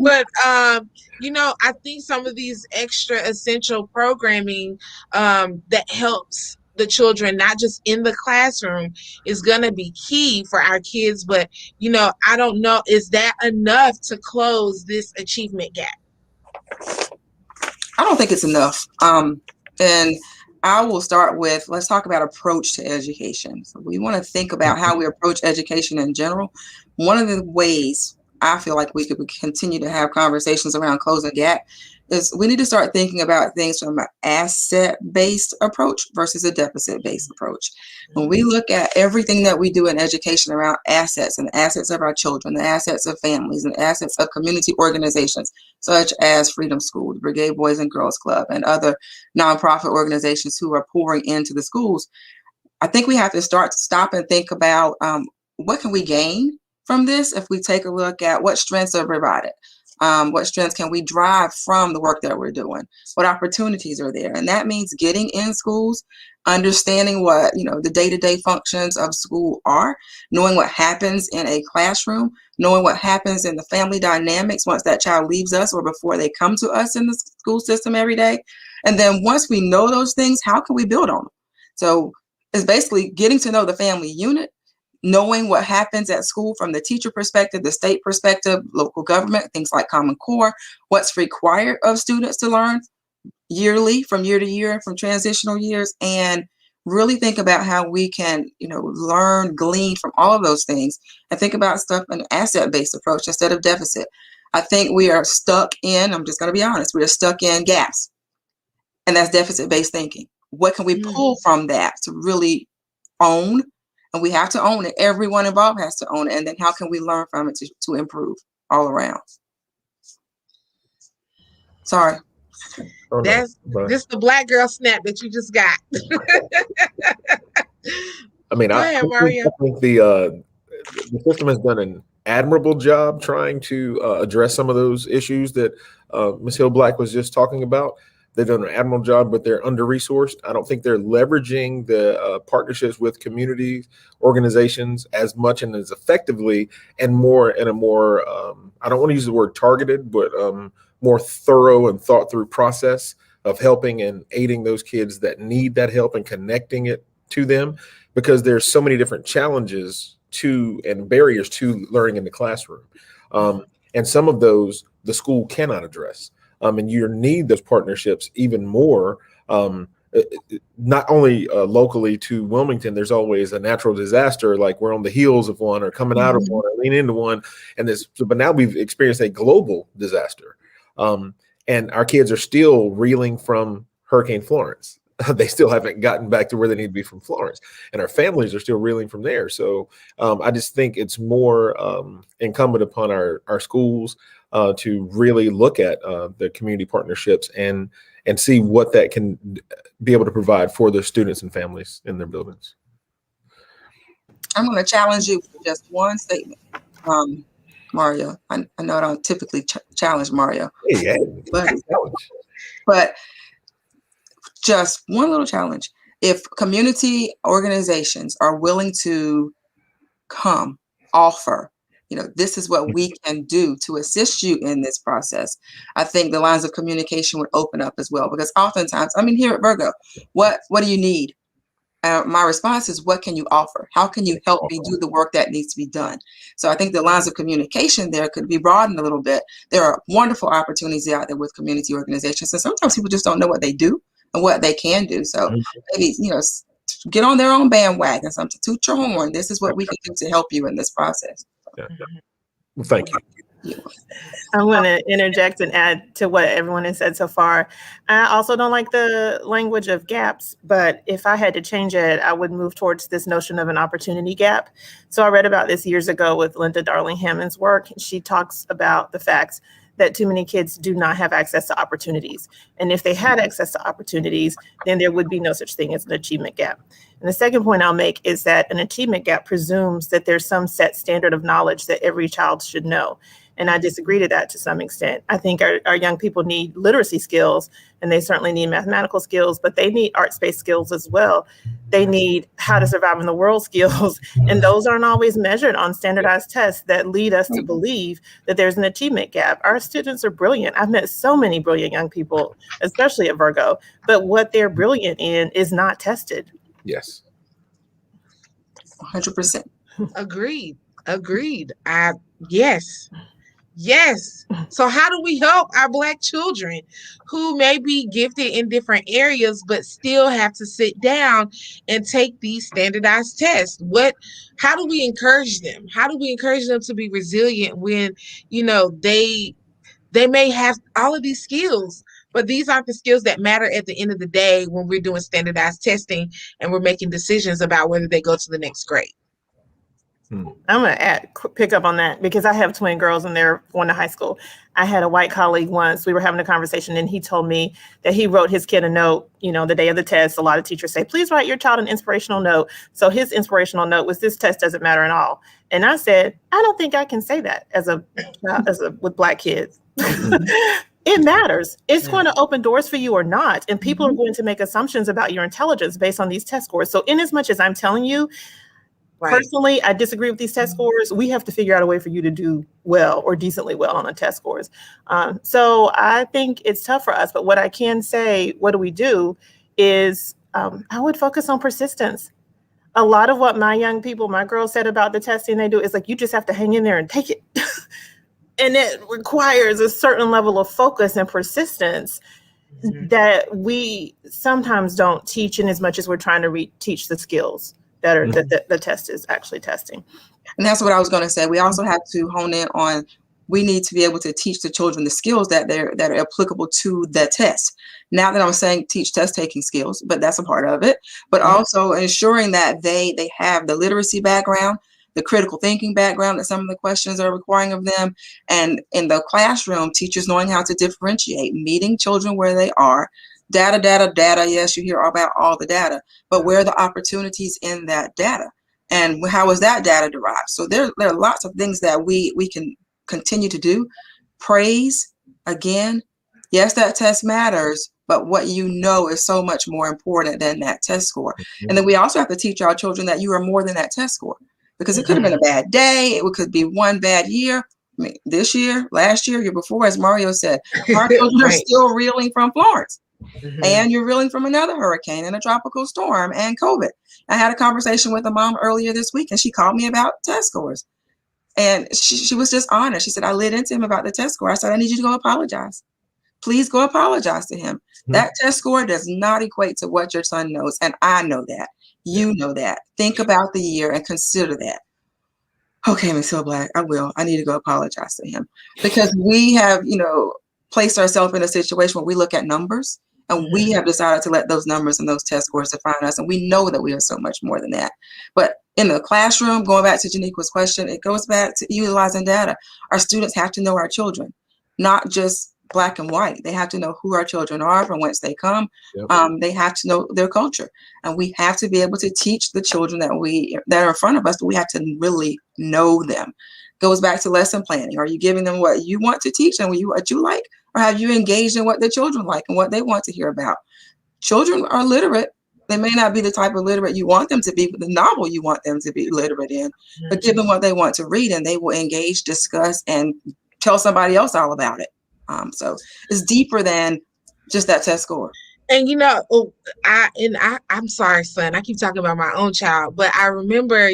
But, I think some of these extra essential programming that helps the children, not just in the classroom, is going to be key for our kids. But, I don't know, is that enough to close this achievement gap? I don't think it's enough. And I will start with, let's talk about approach to education. So we want to think about how we approach education in general. One of the ways I feel like we could continue to have conversations around closing the gap is we need to start thinking about things from an asset-based approach versus a deficit-based approach. When we look at everything that we do in education around assets and the assets of our children, the assets of families, and the assets of community organizations, such as Freedom School, the Brigade Boys and Girls Club, and other nonprofit organizations who are pouring into the schools, I think we have to stop and think about what can we gain from this if we take a look at what strengths are provided. What strengths can we drive from the work that we're doing? What opportunities are there? And that means getting in schools, understanding what, the day-to-day functions of school are, knowing what happens in a classroom, knowing what happens in the family dynamics once that child leaves us or before they come to us in the school system every day. And then once we know those things, how can we build on them? So it's basically getting to know the family unit, knowing what happens at school from the teacher perspective, the state perspective, local government, things like Common Core, what's required of students to learn yearly, from year to year, from transitional years, and really think about how we can, learn, glean from all of those things, and think about stuff in an asset-based approach instead of deficit. I think we are stuck in, I'm just going to be honest, we are stuck in gaps, and that's deficit-based thinking. What can we pull from that to really own? And we have to own it. Everyone involved has to own it. And then how can we learn from it to improve all around? Sorry. This the black girl snap that you just got. I mean, I think the system has done an admirable job trying to address some of those issues that Ms. Hill Black was just talking about. They've done an admirable job, but they're under-resourced. I don't think they're leveraging the partnerships with community organizations as much and as effectively, and more in a more, I don't want to use the word targeted, but more thorough and thought through process of helping and aiding those kids that need that help and connecting it to them, because there's so many different challenges to and barriers to learning in the classroom. And some of those the school cannot address. And you need those partnerships even more, not only locally to Wilmington. There's always a natural disaster, like we're on the heels of one or coming out of one or lean into one. But now we've experienced a global disaster. And our kids are still reeling from Hurricane Florence. They still haven't gotten back to where they need to be from Florence, and our families are still reeling from there. So I just think it's more incumbent upon our schools to really look at the community partnerships and see what that can be able to provide for their students and families in their buildings. I'm going to challenge you with just one statement, Mario. I know I don't typically challenge Mario, but just one little challenge. If community organizations are willing to come, offer, this is what we can do to assist you in this process, I think the lines of communication would open up as well. Because oftentimes, here at Virgo, what do you need? My response is, what can you offer? How can you help me do the work that needs to be done? So I think the lines of communication there could be broadened a little bit. There are wonderful opportunities out there with community organizations. And sometimes people just don't know what they do and what they can do. So maybe, get on their own bandwagon, something, toot your horn. This is what we can do to help you in this process. Yeah. Well, thank you. I'm going to interject and add to what everyone has said so far. I also don't like the language of gaps, but if I had to change it, I would move towards this notion of an opportunity gap. So I read about this years ago with Linda Darling Hammond's work. She talks about the fact that too many kids do not have access to opportunities. And if they had access to opportunities, then there would be no such thing as an achievement gap. And the second point I'll make is that an achievement gap presumes that there's some set standard of knowledge that every child should know. And I disagree to that to some extent. I think our young people need literacy skills, and they certainly need mathematical skills, but they need arts-based skills as well. They need how to survive in the world skills. And those aren't always measured on standardized tests that lead us to believe that there's an achievement gap. Our students are brilliant. I've met so many brilliant young people, especially at Virgo, but what they're brilliant in is not tested. Yes. 100%. Agreed. Yes. So how do we help our Black children who may be gifted in different areas, but still have to sit down and take these standardized tests? How do we encourage them? How do we encourage them to be resilient when, they may have all of these skills, but these aren't the skills that matter at the end of the day when we're doing standardized testing and we're making decisions about whether they go to the next grade? I'm going to pick up on that because I have twin girls and they're going to high school. I had a white colleague once, we were having a conversation and he told me that he wrote his kid a note, the day of the test. A lot of teachers say, please write your child an inspirational note. So his inspirational note was, this test doesn't matter at all. And I said, I don't think I can say that with Black kids. It matters. It's going to open doors for you or not. And people are going to make assumptions about your intelligence based on these test scores. So in as much as I'm telling you, personally, I disagree with these test scores. We have to figure out a way for you to do well or decently well on the test scores. So I think it's tough for us. But what I can say, what do we do is I would focus on persistence. A lot of what my young people, my girls said about the testing they do is like, you just have to hang in there and take it. And it requires a certain level of focus and persistence that we sometimes don't teach in as much as we're trying to teach the skills that are that the test is actually testing. And that's what I was going to say. We also have to hone in on, we need to be able to teach the children the skills that are applicable to the test. Now that I'm saying teach test taking skills, but that's a part of it, but also ensuring that they have the literacy background, the critical thinking background that some of the questions are requiring of them. And in the classroom, teachers knowing how to differentiate, meeting children where they are. Data. Yes, you hear about all the data, but where are the opportunities in that data? And how is that data derived? So there are lots of things that we can continue to do. Praise, again, yes, that test matters, but what you know is so much more important than that test score. And then we also have to teach our children that you are more than that test score, because it could have been a bad day. It could be one bad year. I mean, this year, last year, year before, as Mario said, our children are still reeling from Florence. And you're reeling from another hurricane and a tropical storm and COVID. I had a conversation with a mom earlier this week and she called me about test scores. And she was just honest. She said, I lit into him about the test score. I said, I need you to go apologize. Please go apologize to him. That test score does not equate to what your son knows. And I know that. You know that. Think about the year and consider that. Okay, Ms. Hill Black, I will. I need to go apologize to him. Because we have, placed ourselves in a situation where we look at numbers. And we have decided to let those numbers and those test scores define us. And we know that we are so much more than that. But in the classroom, going back to Janiqua's question, it goes back to utilizing data. Our students have to know our children, not just Black and white. They have to know who our children are, from whence they come. They have to know their culture. And we have to be able to teach the children that are in front of us, but we have to really know them. Goes back to lesson planning. Are you giving them what you want to teach them, what you like? Or have you engaged in what the children like and what they want to hear about? Children are literate. They may not be the type of literate you want them to be, but the novel you want them to be literate in. But give them what they want to read and they will engage, discuss, and tell somebody else all about it. So it's deeper than just that test score. And I'm sorry, son, I keep talking about my own child, but I remember,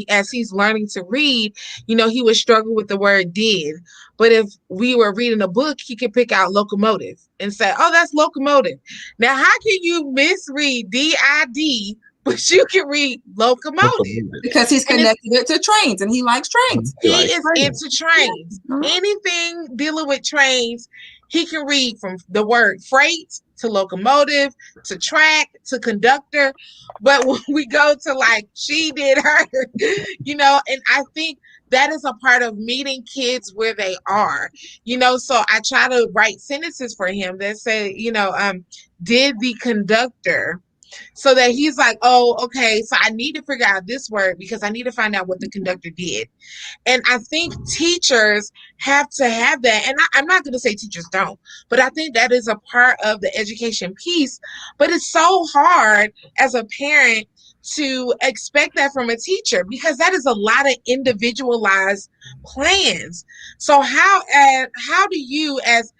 as he's learning to read, he would struggle with the word did. But if we were reading a book, he could pick out locomotive and say, oh, that's locomotive. Now, how can you misread DID, but you can read locomotive? Because he's connected it to trains and he likes trains. He is into trains. Anything dealing with trains, he can read from the word freight to locomotive to track to conductor. But when we go to like she did her, and I think that is a part of meeting kids where they are, so I try to write sentences for him that say, did the conductor, so that he's like, oh, okay, so I need to figure out this word because I need to find out what the conductor did. And I think teachers have to have that. And I'm not going to say teachers don't, but I think that is a part of the education piece. But it's so hard as a parent to expect that from a teacher because that is a lot of individualized plans. So how do you, as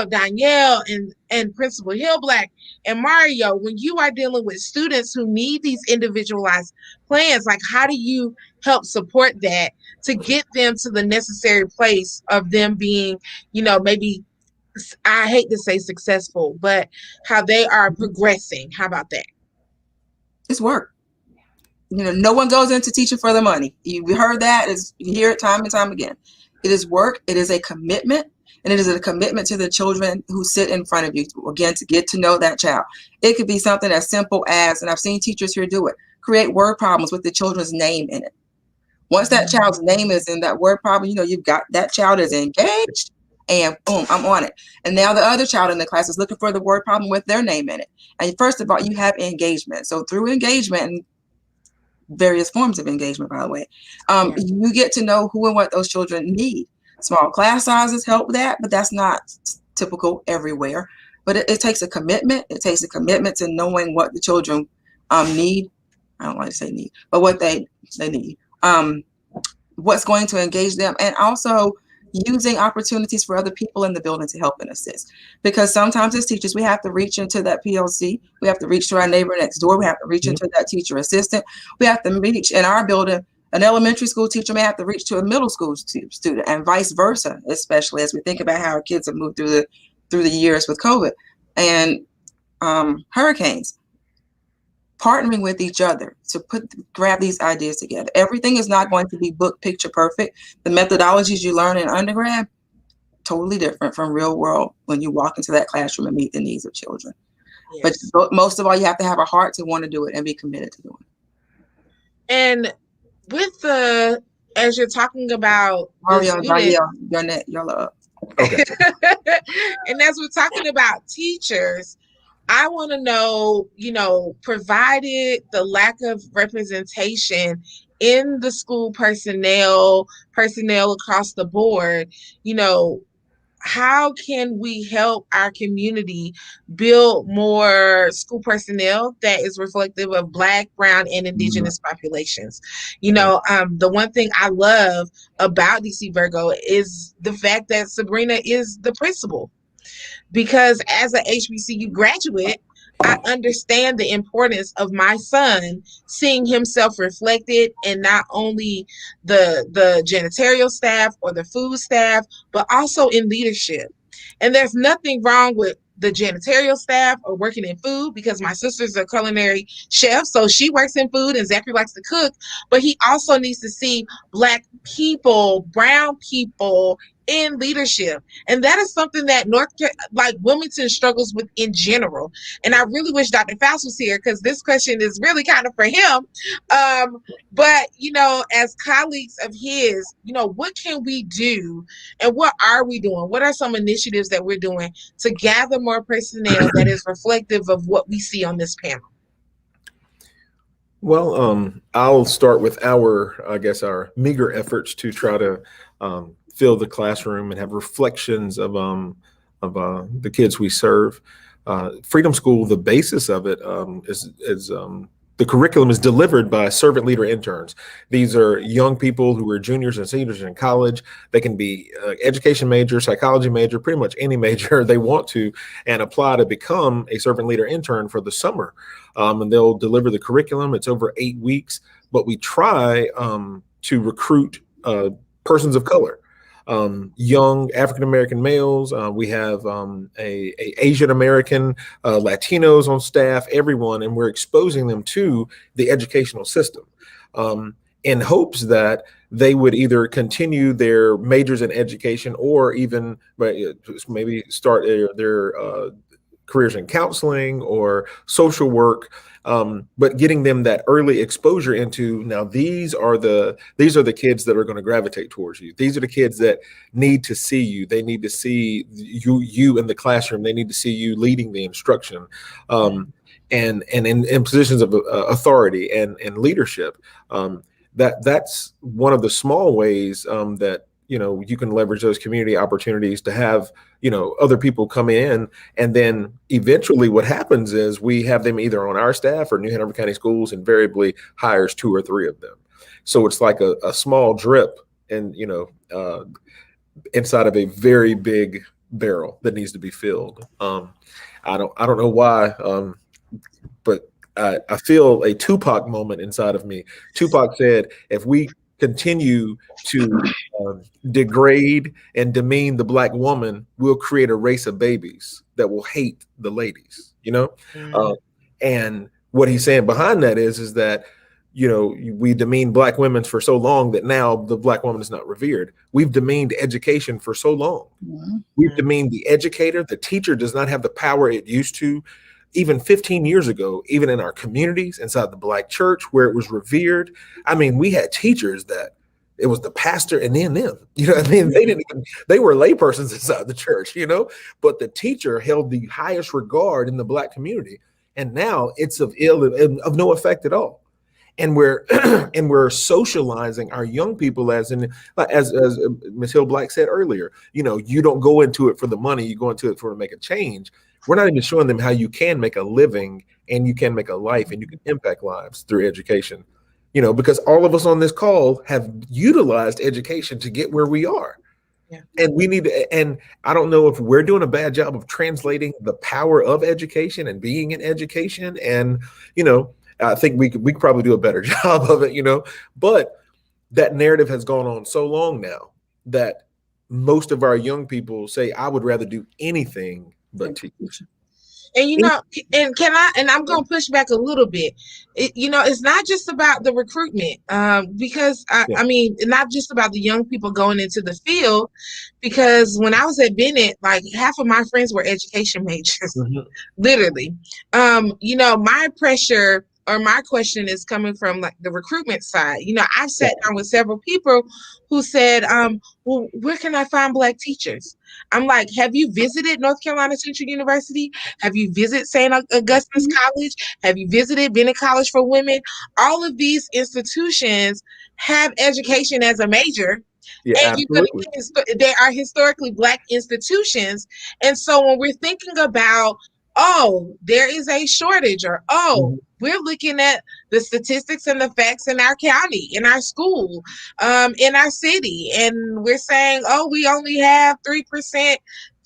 Danielle and Principal Hillblack and Mario, when you are dealing with students who need these individualized plans, like how do you help support that to get them to the necessary place of them being, maybe, I hate to say successful, but how they are progressing? How about that? It's work. No one goes into teaching for the money. You heard that, you hear it time and time again. It is work. It is a commitment. And it is a commitment to the children who sit in front of you, again, to get to know that child. It could be something as simple as, and I've seen teachers here do it, create word problems with the children's name in it. Once that child's name is in that word problem, you've got that child is engaged, and boom, I'm on it. And now the other child in the class is looking for the word problem with their name in it. And first of all, you have engagement. So through engagement, and various forms of engagement, by the way, you get to know who and what those children need. Small class sizes help that, but that's not typical everywhere. But it takes a commitment. It takes a commitment to knowing what the children need. I don't like to say need, but what they need. What's going to engage them, and also using opportunities for other people in the building to help and assist. Because sometimes as teachers, we have to reach into that PLC. We have to reach to our neighbor next door. We have to reach into that teacher assistant. We have to reach in our building. An elementary school teacher may have to reach to a middle school student, and vice versa, especially as we think about how our kids have moved through the years with COVID and hurricanes. Partnering with each other to grab these ideas together. Everything is not going to be book picture perfect. The methodologies you learn in undergrad, totally different from real world when you walk into that classroom and meet the needs of children. Yes. But most of all, you have to have a heart to want to do it and be committed to doing it. And as you're talking about Mario, y'all up. Okay. And as we're talking about teachers, I want to know, provided the lack of representation in the school personnel across the board, how can we help our community build more school personnel that is reflective of Black, Brown, and Indigenous populations? The one thing I love about DC Virgo is the fact that Sabrina is the principal. Because as an HBCU graduate, I understand the importance of my son seeing himself reflected in not only the janitorial staff or the food staff, but also in leadership. And there's nothing wrong with the janitorial staff or working in food, because my sister's a culinary chef, so she works in food and Zachary likes to cook, but he also needs to see Black people, brown people in leadership. And that is something that Wilmington struggles with in general. And I really wish Dr. Faust was here, because this question is really kind of for him. But, as colleagues of his, what can we do and what are we doing? What are some initiatives that we're doing to gather more personnel that is reflective of what we see on this panel? Well, I'll start with our meager efforts to try to fill the classroom and have reflections of the kids we serve. Freedom School, the basis of it is the curriculum is delivered by servant leader interns. These are young people who are juniors and seniors in college. They can be education major, psychology major, pretty much any major they want to, and apply to become a servant leader intern for the summer. And they'll deliver the curriculum. It's over 8 weeks, but we try to recruit persons of color. Young African-American males. We have a Asian American, Latinos on staff, everyone, and we're exposing them to the educational system in hopes that they would either continue their majors in education or even maybe start their careers in counseling or social work, but getting them that early exposure into, now these are the kids that are going to gravitate towards you. These are the kids that need to see you. They need to see you in the classroom. They need to see you leading the instruction, and in positions of authority and leadership. That's one of the small ways that you can leverage those community opportunities to have other people come in, and then eventually what happens is we have them either on our staff, or New Hanover County Schools invariably hires 2 or 3 of them. So it's like a small drip, and inside of a very big barrel that needs to be filled. I don't know why, but I feel a Tupac moment inside of me. Tupac said, if we continue to degrade and demean the Black woman, we'll create a race of babies that will hate the ladies, and what he's saying behind that is that, we demean Black women for so long that now the Black woman is not revered. We've demeaned education for so long. We've demeaned the educator. The teacher does not have the power it used to. Even 15 years ago, even in our communities, inside the Black church where it was revered, I mean, we had teachers that it was the pastor and then them. They were laypersons inside the church, but the teacher held the highest regard in the Black community. And now it's of no effect at all. And we're socializing our young people as Ms. Hill Black said earlier, you don't go into it for the money, you go into it for to make a change. We're not even showing them how you can make a living and you can make a life and you can impact lives through education, because all of us on this call have utilized education to get where we are. Yeah. And we need to, and I don't know if we're doing a bad job of translating the power of education and being in education. And, I think we could probably do a better job of it, but that narrative has gone on so long now that most of our young people say, I would rather do anything but teach. And I'm going to push back a little bit. It's not just about the recruitment, because I mean, not just about the young people going into the field, because when I was at Bennett, like half of my friends were education majors, literally. My pressure or my question is coming from like the recruitment side. I've sat down with several people who said, well, where can I find Black teachers? I'm like, have you visited North Carolina Central University? Have you visited St. Augustine's College? Have you visited Bennett College for Women? All of these institutions have education as a major. Yeah, and absolutely. They are historically Black institutions. And so when we're thinking about, there is a shortage, or we're looking at the statistics and the facts in our county, in our school, in our city, and we're saying, we only have 3%.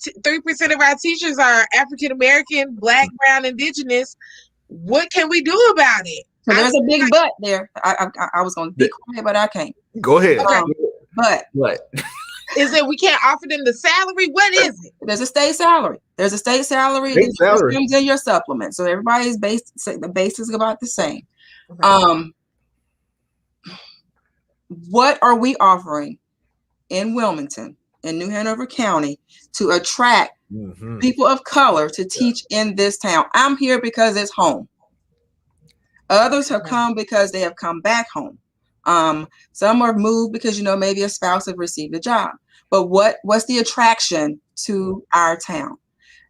3% of our teachers are African American, Black, Brown, Indigenous. What can we do about it? So there's a big but there. I was going to be quiet, but I can't. Go ahead. But what? Is it we can't offer them the salary? What is it? There's a state salary. There's a state salary. State salary. Comes in your supplement. So everybody's the base is about the same. Okay. What are we offering in Wilmington, in New Hanover County, to attract people of color to teach in this town? I'm here because it's home. Others have come because they have come back home. Some are moved because, maybe a spouse have received a job. But what's the attraction to our town?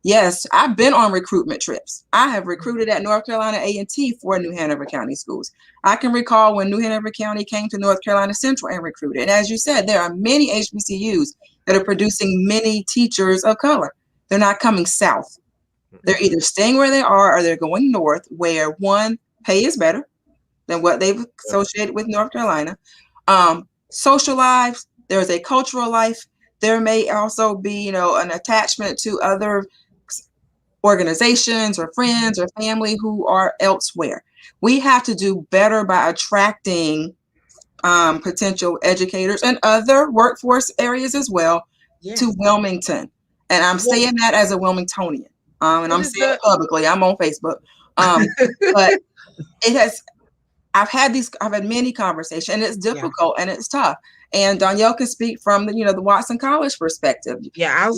Yes, I've been on recruitment trips. I have recruited at North Carolina A&T for New Hanover County Schools. I can recall when New Hanover County came to North Carolina Central and recruited. And as you said, there are many HBCUs that are producing many teachers of color. They're not coming south. They're either staying where they are or they're going north, where one, pay is better than what they've associated with North Carolina. Social lives, there's a cultural life. There may also be, an attachment to other organizations or friends or family who are elsewhere. We have to do better by attracting potential educators and other workforce areas as well to Wilmington. And I'm saying that as a Wilmingtonian. And I'm saying it publicly. I'm on Facebook. But I've had many conversations, and it's difficult and it's tough. And Danielle can speak from the Watson College perspective. Yeah,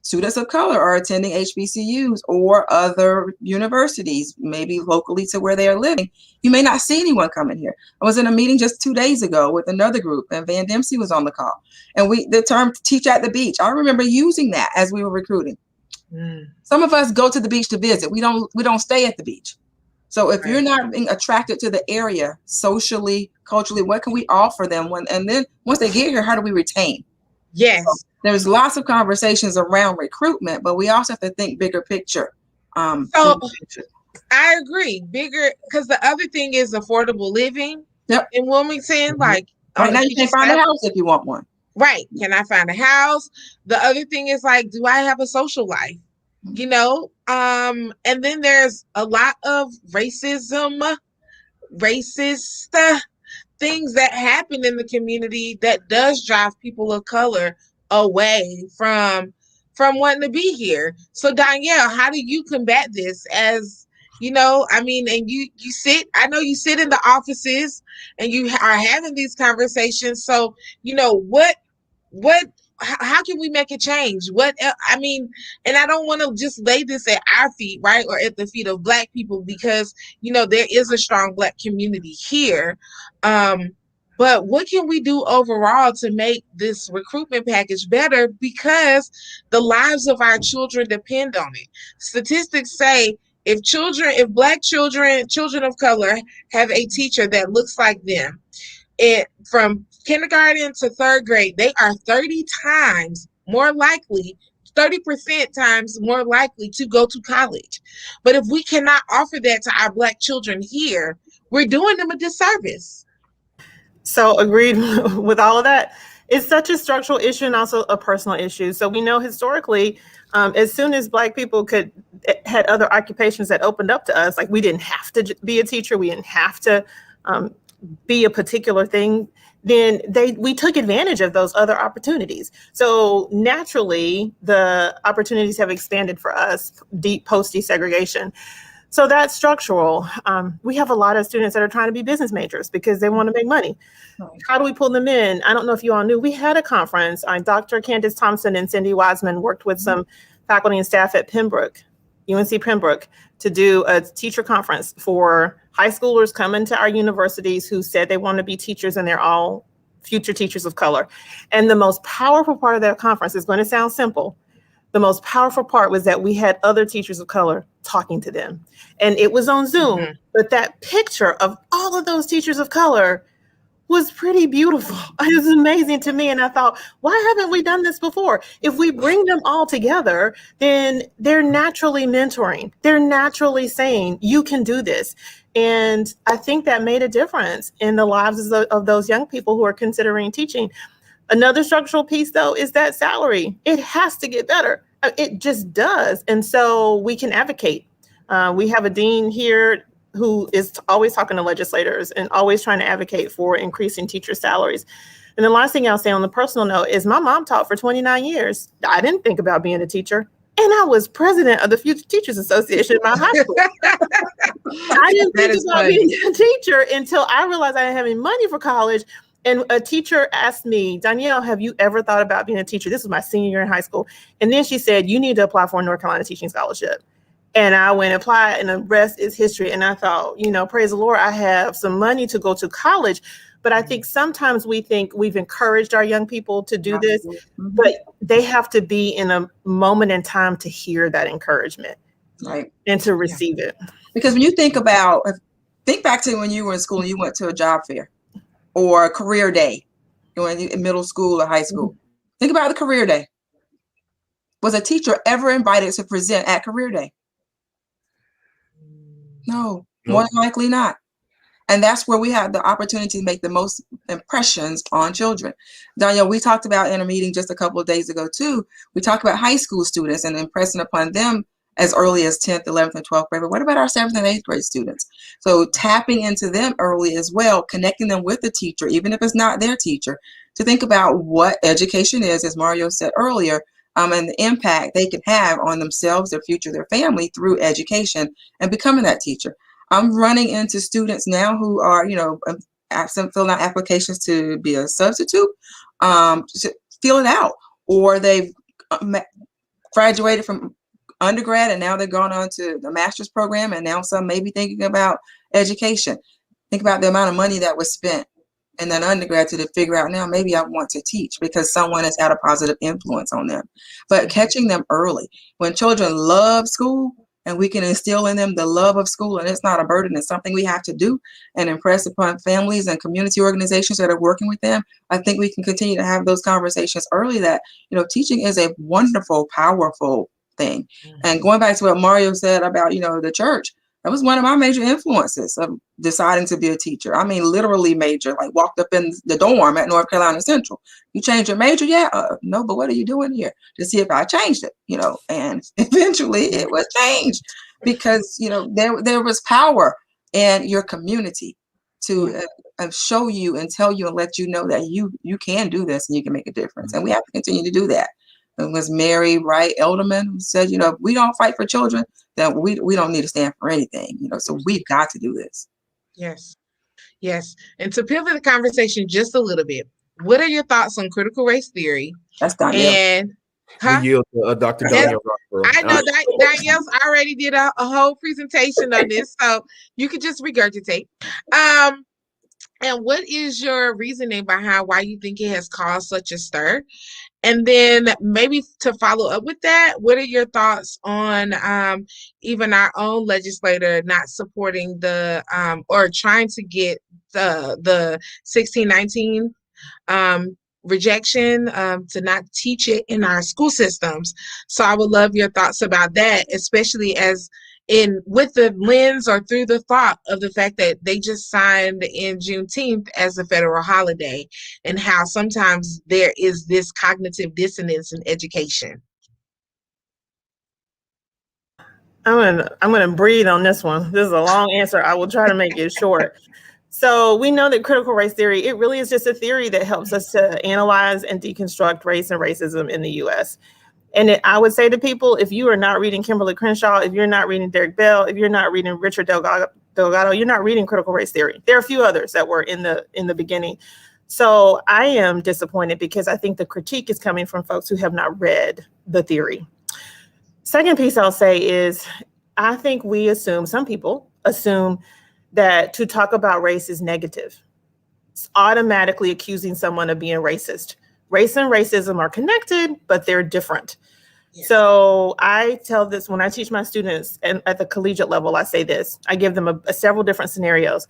students of color are attending HBCUs or other universities, maybe locally to where they are living, you may not see anyone coming here. I was in a meeting just 2 days ago with another group, and Van Dempsey was on the call. And the term teach at the beach, I remember using that as we were recruiting. Some of us go to the beach to visit. We don't stay at the beach. So if you're not being attracted to the area socially, culturally, what can we offer them? And then once they get here, how do we retain? Yes. So there's lots of conversations around recruitment, but we also have to think bigger picture. So I agree, bigger, because the other thing is affordable living in Wilmington. Like right now, you can find a house if you want one. Right. Can I find a house? The other thing is like, do I have a social life? You know, and then there's a lot of racist things that happen in the community that does drive people of color away from wanting to be here. So Danielle, how do you combat this? As you know, I mean, and I know you sit in the offices and you are having these conversations. So, you know, how can we make a change? I mean, and I don't want to just lay this at our feet, right? Or at the feet of Black people, because, you know, there is a strong Black community here. But what can we do overall to make this recruitment package better? Because the lives of our children depend on it. Statistics say if Black children of color have a teacher that looks like them, from kindergarten to third grade, they are 30% times more likely to go to college. But if we cannot offer that to our Black children here, we're doing them a disservice. So agreed with all of that. It's such a structural issue and also a personal issue. So we know historically, as soon as Black people had other occupations that opened up to us, like we didn't have to be a teacher, we didn't have to be a particular thing, then we took advantage of those other opportunities. So naturally, the opportunities have expanded for us post desegregation. So that's structural. We have a lot of students that are trying to be business majors because they want to make money. How do we pull them in? I don't know if you all knew, we had a conference. Dr. Candace Thompson and Cindy Wiseman worked with some faculty and staff at UNC Pembroke, to do a teacher conference for high schoolers coming to our universities who said they want to be teachers and they're all future teachers of color. And the most powerful part of that conference is going to sound simple. The most powerful part was that we had other teachers of color talking to them. And it was on Zoom, but that picture of all of those teachers of color was pretty beautiful. It was amazing to me. And I thought, why haven't we done this before? If we bring them all together, then they're naturally mentoring. They're naturally saying, you can do this. And I think that made a difference in the lives of those young people who are considering teaching. Another structural piece, though, is that salary. It has to get better. It just does. And so we can advocate. We have a dean here who is always talking to legislators and always trying to advocate for increasing teacher salaries. And the last thing I'll say on the personal note is my mom taught for 29 years. I didn't think about being a teacher. And I was president of the Future Teachers Association in my high school. I didn't think about being a teacher until I realized I didn't have any money for college. And a teacher asked me, Danielle, have you ever thought about being a teacher? This was my senior year in high school. And then she said, you need to apply for a North Carolina teaching scholarship. And I went and applied, and the rest is history. And I thought, praise the Lord, I have some money to go to college. But I think sometimes we think we've encouraged our young people to do this, but they have to be in a moment in time to hear that encouragement, right, and to receive it. Because when you think back to when you were in school and you went to a job fair or a career day, in middle school or high school. Think about the career day. Was a teacher ever invited to present at career day? No, more than likely not. And that's where we have the opportunity to make the most impressions on children. Danielle, we talked about in a meeting just a couple of days ago too, we talked about high school students and impressing upon them as early as 10th, 11th, and 12th grade. But what about our 7th and 8th grade students? So tapping into them early as well, connecting them with the teacher, even if it's not their teacher, to think about what education is, as Mario said earlier, and the impact they can have on themselves, their future, their family through education and becoming that teacher. I'm running into students now who are, filling out applications to be a substitute, to fill it out, or they've graduated from undergrad and now they're going on to the master's program, and now some may be thinking about education. Think about the amount of money that was spent in that undergrad to figure out, now maybe I want to teach because someone has had a positive influence on them. But catching them early, when children love school and we can instill in them the love of school, and it's not a burden, it's something we have to do, and impress upon families and community organizations that are working with them, I think we can continue to have those conversations early that, teaching is a wonderful, powerful thing. And going back to what Mario said about, the church, that was one of my major influences of deciding to be a teacher. I mean, literally major, like walked up in the dorm at North Carolina Central. You changed your major? Yeah. No, but what are you doing here? To see if I changed it, and eventually it was changed because, there was power in your community to show you and tell you and let you know that you can do this and you can make a difference. And we have to continue to do that. It was Mary Wright Elderman who said, if we don't fight for children, then we don't need to stand for anything, so we've got to do this. Yes. And to pivot the conversation just a little bit, what are your thoughts on critical race theory? That's Danielle. And we yield to Dr. Danielle Roxborough. I know Danielle's already did a whole presentation on this, so you can just regurgitate. And what is your reasoning behind why you think it has caused such a stir? And then maybe to follow up with that, what are your thoughts on even our own legislator not supporting the or trying to get the 1619 rejection to not teach it in our school systems? So I would love your thoughts about that, especially with the lens or through the thought of the fact that they just signed in Juneteenth as a federal holiday, and how sometimes there is this cognitive dissonance in education. I'm gonna breathe on this one. This is a long answer. I will try to make it short. So we know that critical race theory, it really is just a theory that helps us to analyze and deconstruct race and racism in the U.S. And I would say to people, if you are not reading Kimberly Crenshaw, if you're not reading Derek Bell, if you're not reading Richard Delgado, you're not reading critical race theory. There are a few others that were in the beginning. So I am disappointed because I think the critique is coming from folks who have not read the theory. Second piece I'll say is, I think some people assume that to talk about race is negative. It's automatically accusing someone of being racist. Race and racism are connected, but they're different. Yeah. So I tell this when I teach my students, and at the collegiate level, I say this. I give them several different scenarios.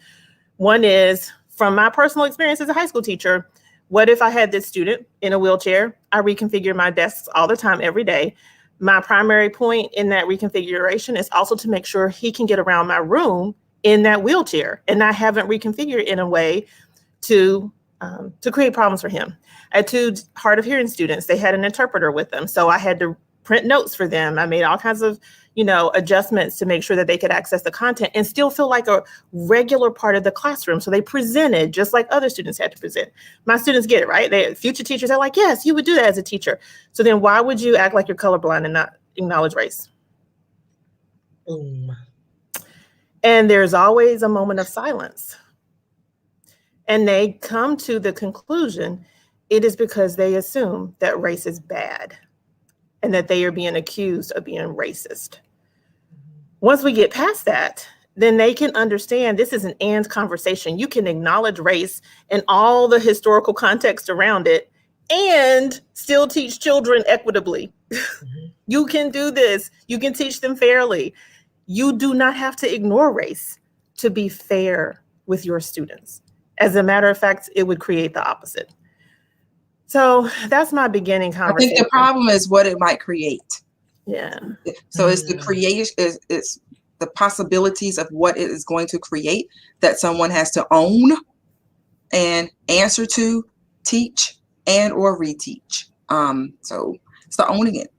One is, from my personal experience as a high school teacher, what if I had this student in a wheelchair? I reconfigure my desks all the time, every day. My primary point in that reconfiguration is also to make sure he can get around my room in that wheelchair, and I haven't reconfigured in a way to create problems for him. I had two hard of hearing students. They had an interpreter with them, so I had to print notes for them. I made all kinds of, adjustments to make sure that they could access the content and still feel like a regular part of the classroom. So they presented just like other students had to present. My students get it, right? Future teachers are like, yes, you would do that as a teacher. So then why would you act like you're colorblind and not acknowledge race? Boom. And there's always a moment of silence. And they come to the conclusion it is because they assume that race is bad and that they are being accused of being racist. Once we get past that, then they can understand this is an and conversation. You can acknowledge race and all the historical context around it and still teach children equitably. Mm-hmm. You can do this. You can teach them fairly. You do not have to ignore race to be fair with your students. As a matter of fact, it would create the opposite. So that's my beginning conversation. I think the problem is what it might create. Yeah. So it's the creation, it's the possibilities of what it is going to create that someone has to own and answer to, teach, and or reteach. So it's the owning it.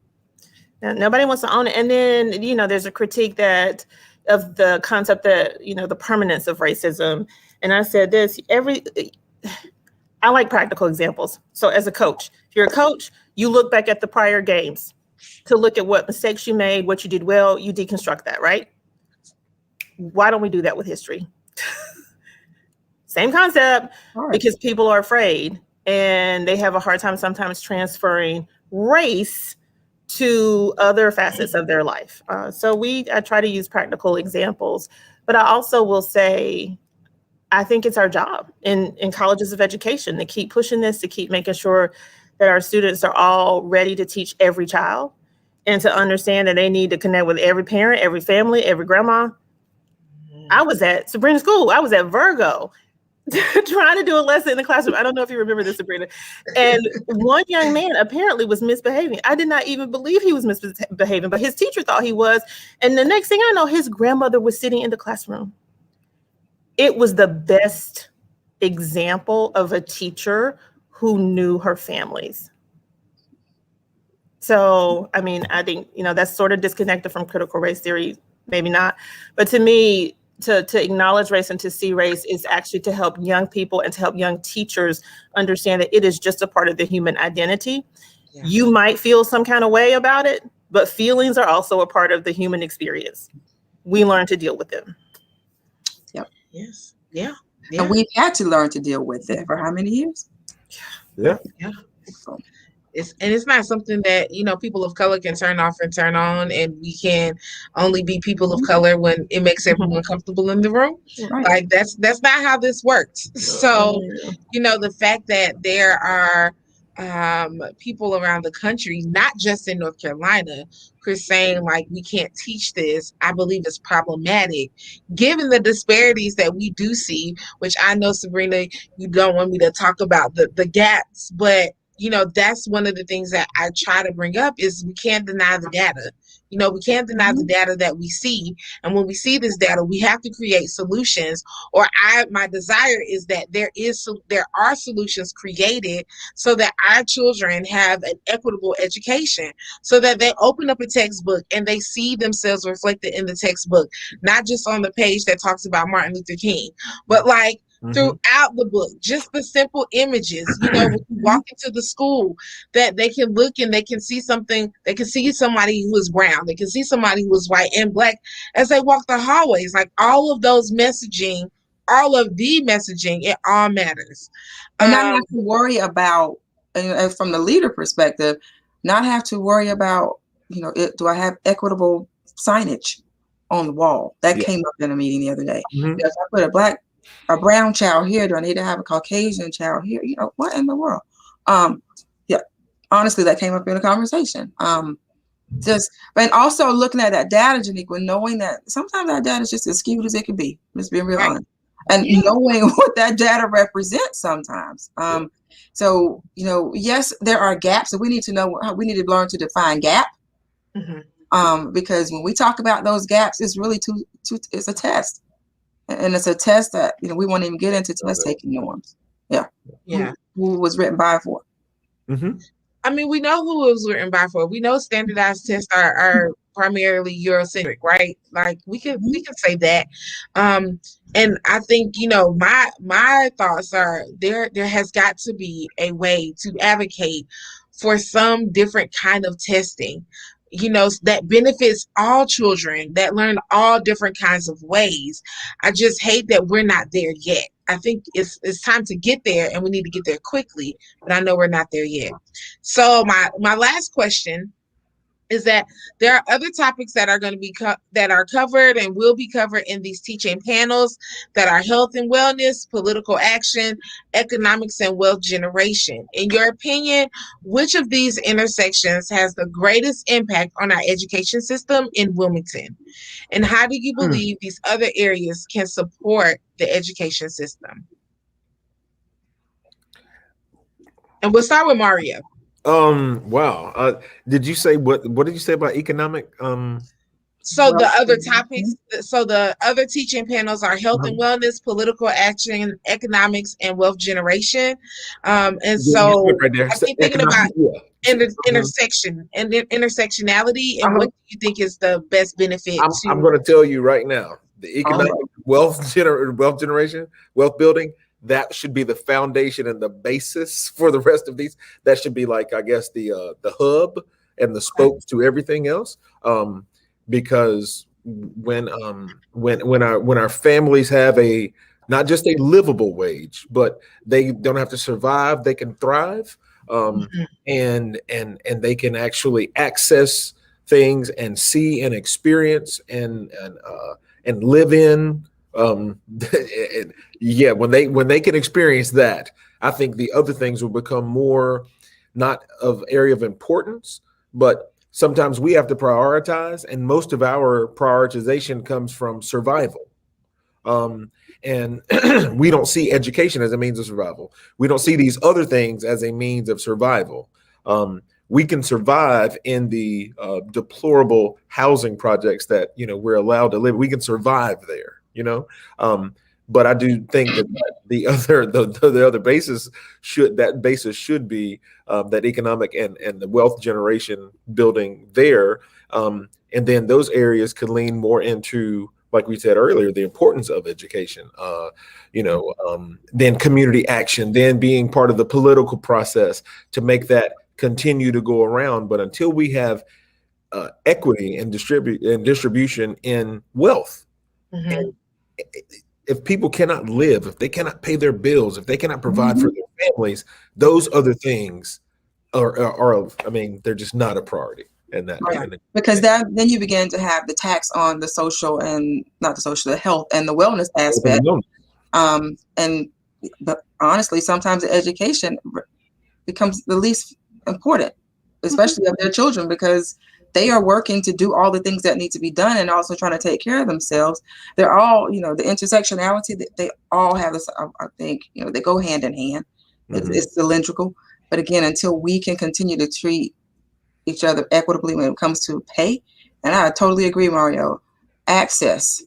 Now, nobody wants to own it. And then, there's a critique of the concept that, the permanence of racism. And I said this, I like practical examples. So as a coach, if you're a coach, you look back at the prior games to look at what mistakes you made, what you did well, you deconstruct that, right? Why don't we do that with history? Same concept, because people are afraid and they have a hard time sometimes transferring race to other facets of their life. So I try to use practical examples, but I also will say, I think it's our job in colleges of education to keep pushing this, to keep making sure that our students are all ready to teach every child and to understand that they need to connect with every parent, every family, every grandma. I was at Sabrina School. I was at Virgo trying to do a lesson in the classroom. I don't know if you remember this, Sabrina. And one young man apparently was misbehaving. I did not even believe he was misbehaving, but his teacher thought he was. And the next thing I know, his grandmother was sitting in the classroom. It was the best example of a teacher who knew her families. So, I mean, I think, that's sort of disconnected from critical race theory, maybe not. But to me, to acknowledge race and to see race is actually to help young people and to help young teachers understand that it is just a part of the human identity. Yeah. You might feel some kind of way about it, but feelings are also a part of the human experience. We learn to deal with them. Yep. Yes. Yeah. And we've had to learn to deal with it for how many years? Yeah. Yeah. It's not something that, people of color can turn off and turn on, and we can only be people of color when it makes everyone comfortable in the room. Right. Like that's not how this works. So, the fact that there are people around the country, not just in North Carolina, who are saying like we can't teach this, I believe is problematic, given the disparities that we do see, which I know, Sabrina, you don't want me to talk about the gaps, but that's one of the things that I try to bring up is we can't deny the data. We can't deny the data that we see. And when we see this data, we have to create solutions, or my desire is that there are solutions created so that our children have an equitable education, so that they open up a textbook and they see themselves reflected in the textbook, not just on the page that talks about Martin Luther King, but like throughout the book, just the simple images, when you walk into the school, that they can look and they can see something, they can see somebody who is brown, they can see somebody who is white and black as they walk the hallways. Like all of those messaging, all of the messaging, it all matters. And not have to worry about, from the leader perspective, not have to worry about, do I have equitable signage on the wall? That came up in a meeting the other day. If I put a brown child here, do I need to have a Caucasian child here? What in the world? Honestly, that came up in a conversation. And also looking at that data, Janiqua, knowing that sometimes that data is just as skewed as it can be. Just being real honest. And knowing what that data represents sometimes. So, yes, there are gaps, and we need to know how we need to learn to define gap. Because when we talk about those gaps, it's really it's a test. And it's a test that, we won't even get into test taking norms. Yeah. Who was written by for? I mean, we know who it was written by for. We know standardized tests are primarily Eurocentric, right? Like we can say that. And I think, my thoughts are there has got to be a way to advocate for some different kind of testing, that benefits all children, that learn all different kinds of ways. I just hate that we're not there yet. I think it's time to get there, and we need to get there quickly, but I know we're not there yet. So my last question is that there are other topics that are going to be that are covered and will be covered in these teaching panels that are health and wellness, political action, economics, and wealth generation. In your opinion, which of these intersections has the greatest impact on our education system in Wilmington? And how do you believe these other areas can support the education system? And we'll start with Mario. Wow. Did you say what did you say about economic? So the other topics, so the other teaching panels are health and wellness, political action, economics, and wealth generation. And so right there. I keep thinking about intersection and intersectionality, and what do you think is the best benefit? I'm going to tell you right now, the economic wealth generation, wealth building, that should be the foundation and the basis for the rest of these. That should be like, I guess, the hub and the spokes to everything else. Because when our families have not just a livable wage, but they don't have to survive, they can thrive. and they can actually access things and see and experience and live in. Yeah, when they can experience that, I think the other things will become more not of area of importance, but sometimes we have to prioritize, and most of our prioritization comes from survival. And we don't see education as a means of survival. We don't see these other things as a means of survival. We can survive in the deplorable housing projects that we're allowed to live. We can survive there. But I do think that the other basis should be that economic and the wealth generation building there, and then those areas could lean more into, like we said earlier, the importance of education, then community action, then being part of the political process to make that continue to go around. But until we have equity and distribution in wealth, and if people cannot live, if they cannot pay their bills, if they cannot provide for their families, those other things are I mean, they're just not a priority. And that, because then you begin to have the tax on the social and not the social, the health and the wellness aspect. But honestly, sometimes the education becomes the least important, especially of their children, because they are working to do all the things that need to be done and also trying to take care of themselves. They're all, the intersectionality that they all have this, I think, they go hand in hand. It's cylindrical. But again, until we can continue to treat each other equitably when it comes to pay, and I totally agree, Mario, access.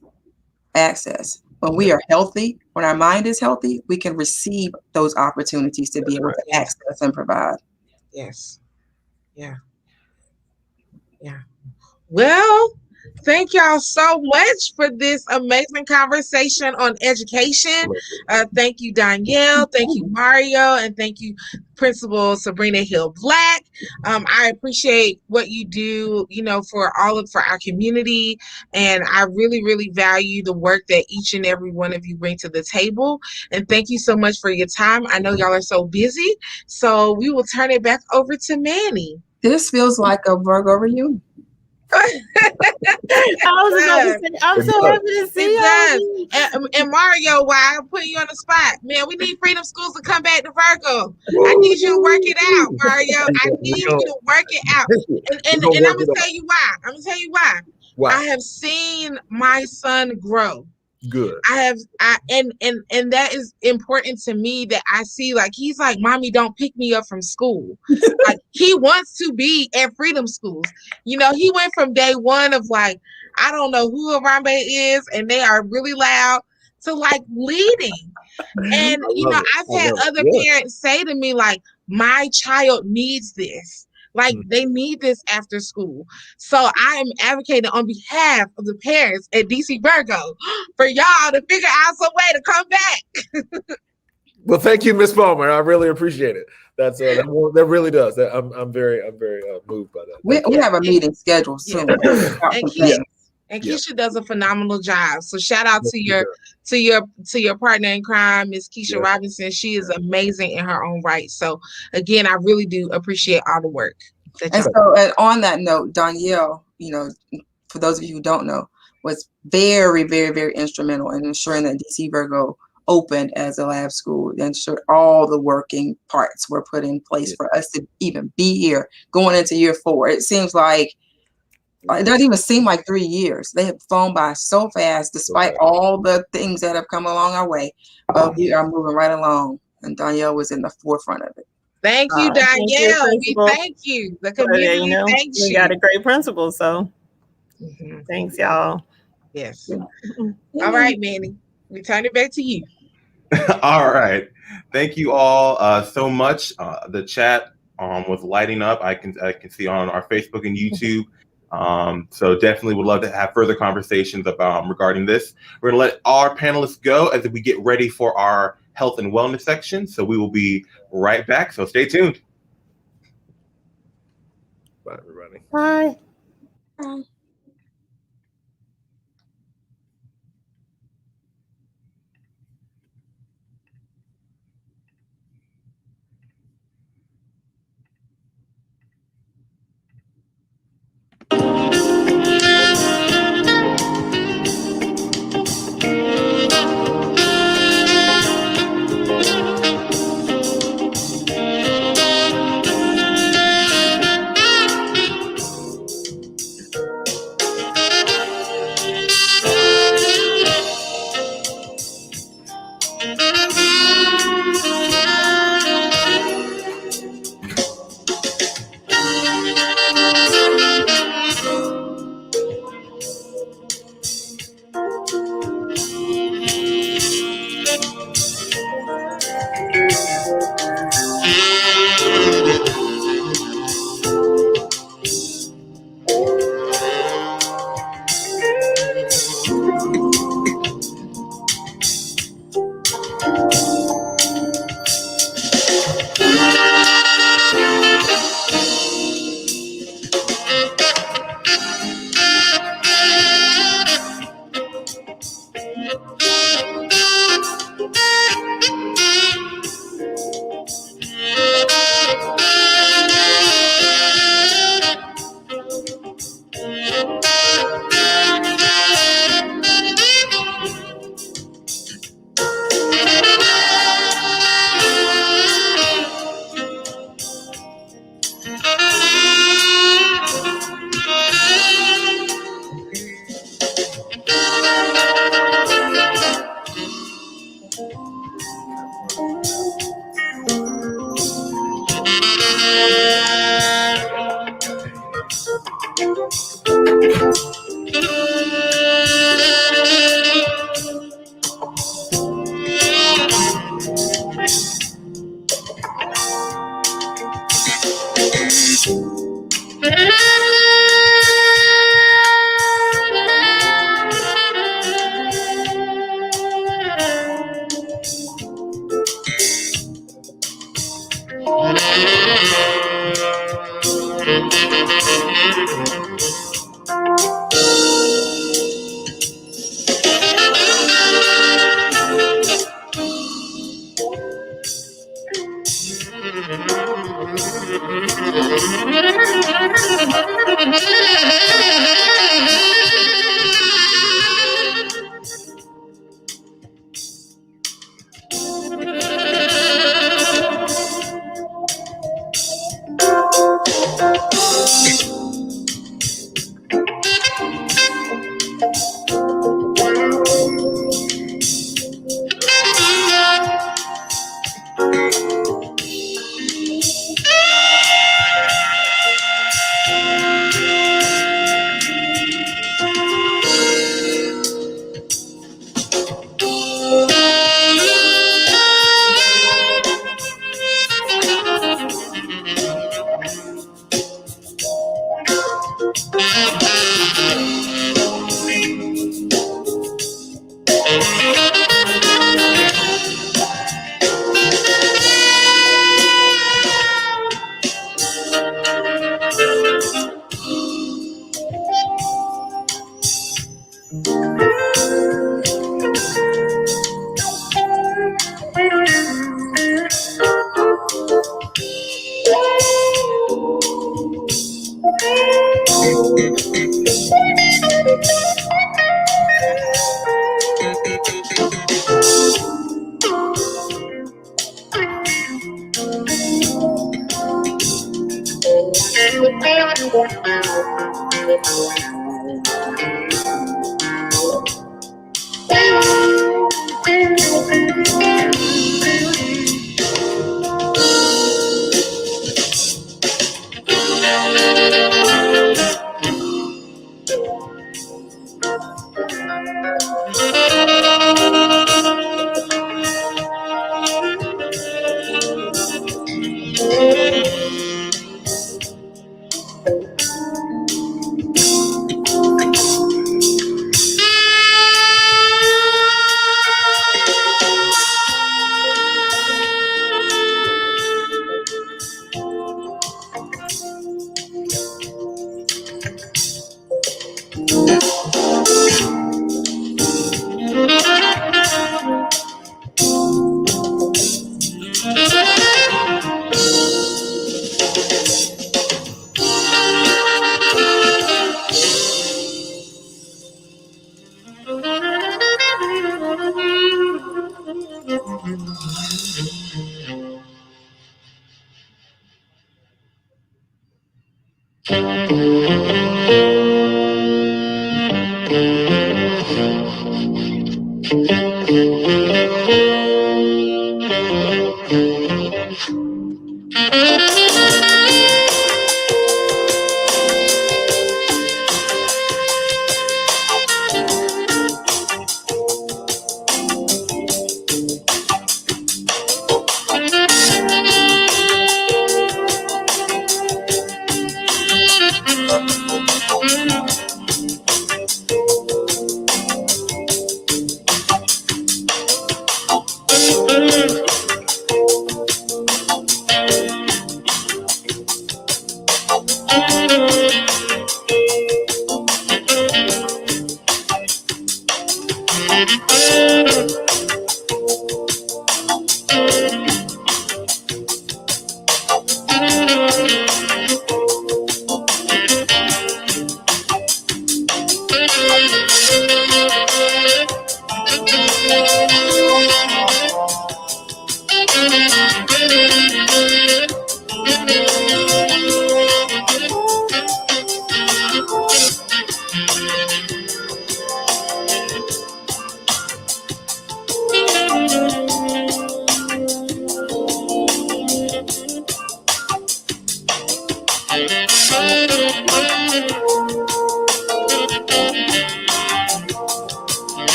When we are healthy, when our mind is healthy, we can receive those opportunities to be able to access and provide. Yes. Yeah. Well, thank y'all so much for this amazing conversation on education. Thank you, Danielle. Thank you, Mario. And thank you, Principal Sabrina Hill Black. I appreciate what you do, for our community. And I really, really value the work that each and every one of you bring to the table. And thank you so much for your time. I know y'all are so busy. So we will turn it back over to Manny. This feels like a Virgo reunion. I was about to say, I'm so happy to see you. And Mario, why I'm putting you on the spot, man? We need Freedom Schools to come back to Virgo. I need you to work it out, Mario. I need you to work it out. And I'm gonna tell you why. Wow. I have seen my son grow. Good. And that is important to me, that I see, like, he's like, Mommy, don't pick me up from school. Like, he wants to be at Freedom Schools. He went from day one of, like, I don't know who Arambe is, and they are really loud, to like leading. And I've had other parents say to me, like, my child needs this. Like, they need this after school. So I am advocating on behalf of the parents at DC Virgo for y'all to figure out some way to come back. Well, thank you, Ms. Palmer. I really appreciate it. That really does. I'm very moved by that. We have a meeting scheduled soon. And Keisha does a phenomenal job. So shout out to your partner in crime, Ms. Keisha Robinson. She is amazing in her own right. So again, I really do appreciate all the work. And on that note, Danielle, for those of you who don't know, was very, very, very instrumental in ensuring that DC Virgo opened as a lab school, ensured all the working parts were put in place for us to even be here going into year 4. It seems like it doesn't even seem like 3 years. They have flown by so fast, despite all the things that have come along our way. But we are moving right along, and Danielle was in the forefront of it. Thank you, Danielle. We thank you. The community thanks you. We got a great principal, so thanks, y'all. Yes. All right, Manny. We turn it back to you. All right. Thank you all so much. The chat was lighting up. I can see on our Facebook and YouTube. So definitely would love to have further conversations about regarding this. We're going to let our panelists go as we get ready for our health and wellness section. So we will be right back. So stay tuned. Bye, everybody. Bye. Bye.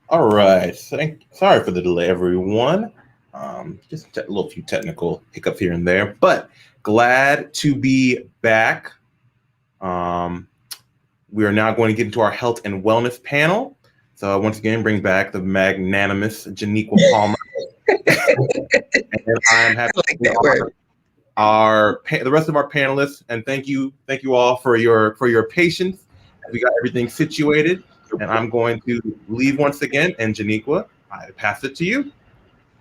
All right. Sorry for the delay, everyone. Just a little few technical hiccups here and there, but glad to be back. We are now going to get into our health and wellness panel. So once again, bring back the magnanimous Janiqua Palmer. And I'm happy like that word. The rest of our panelists, and thank you all for your patience as we got everything situated. And I'm going to leave once again, and Janiqua, I pass it to you.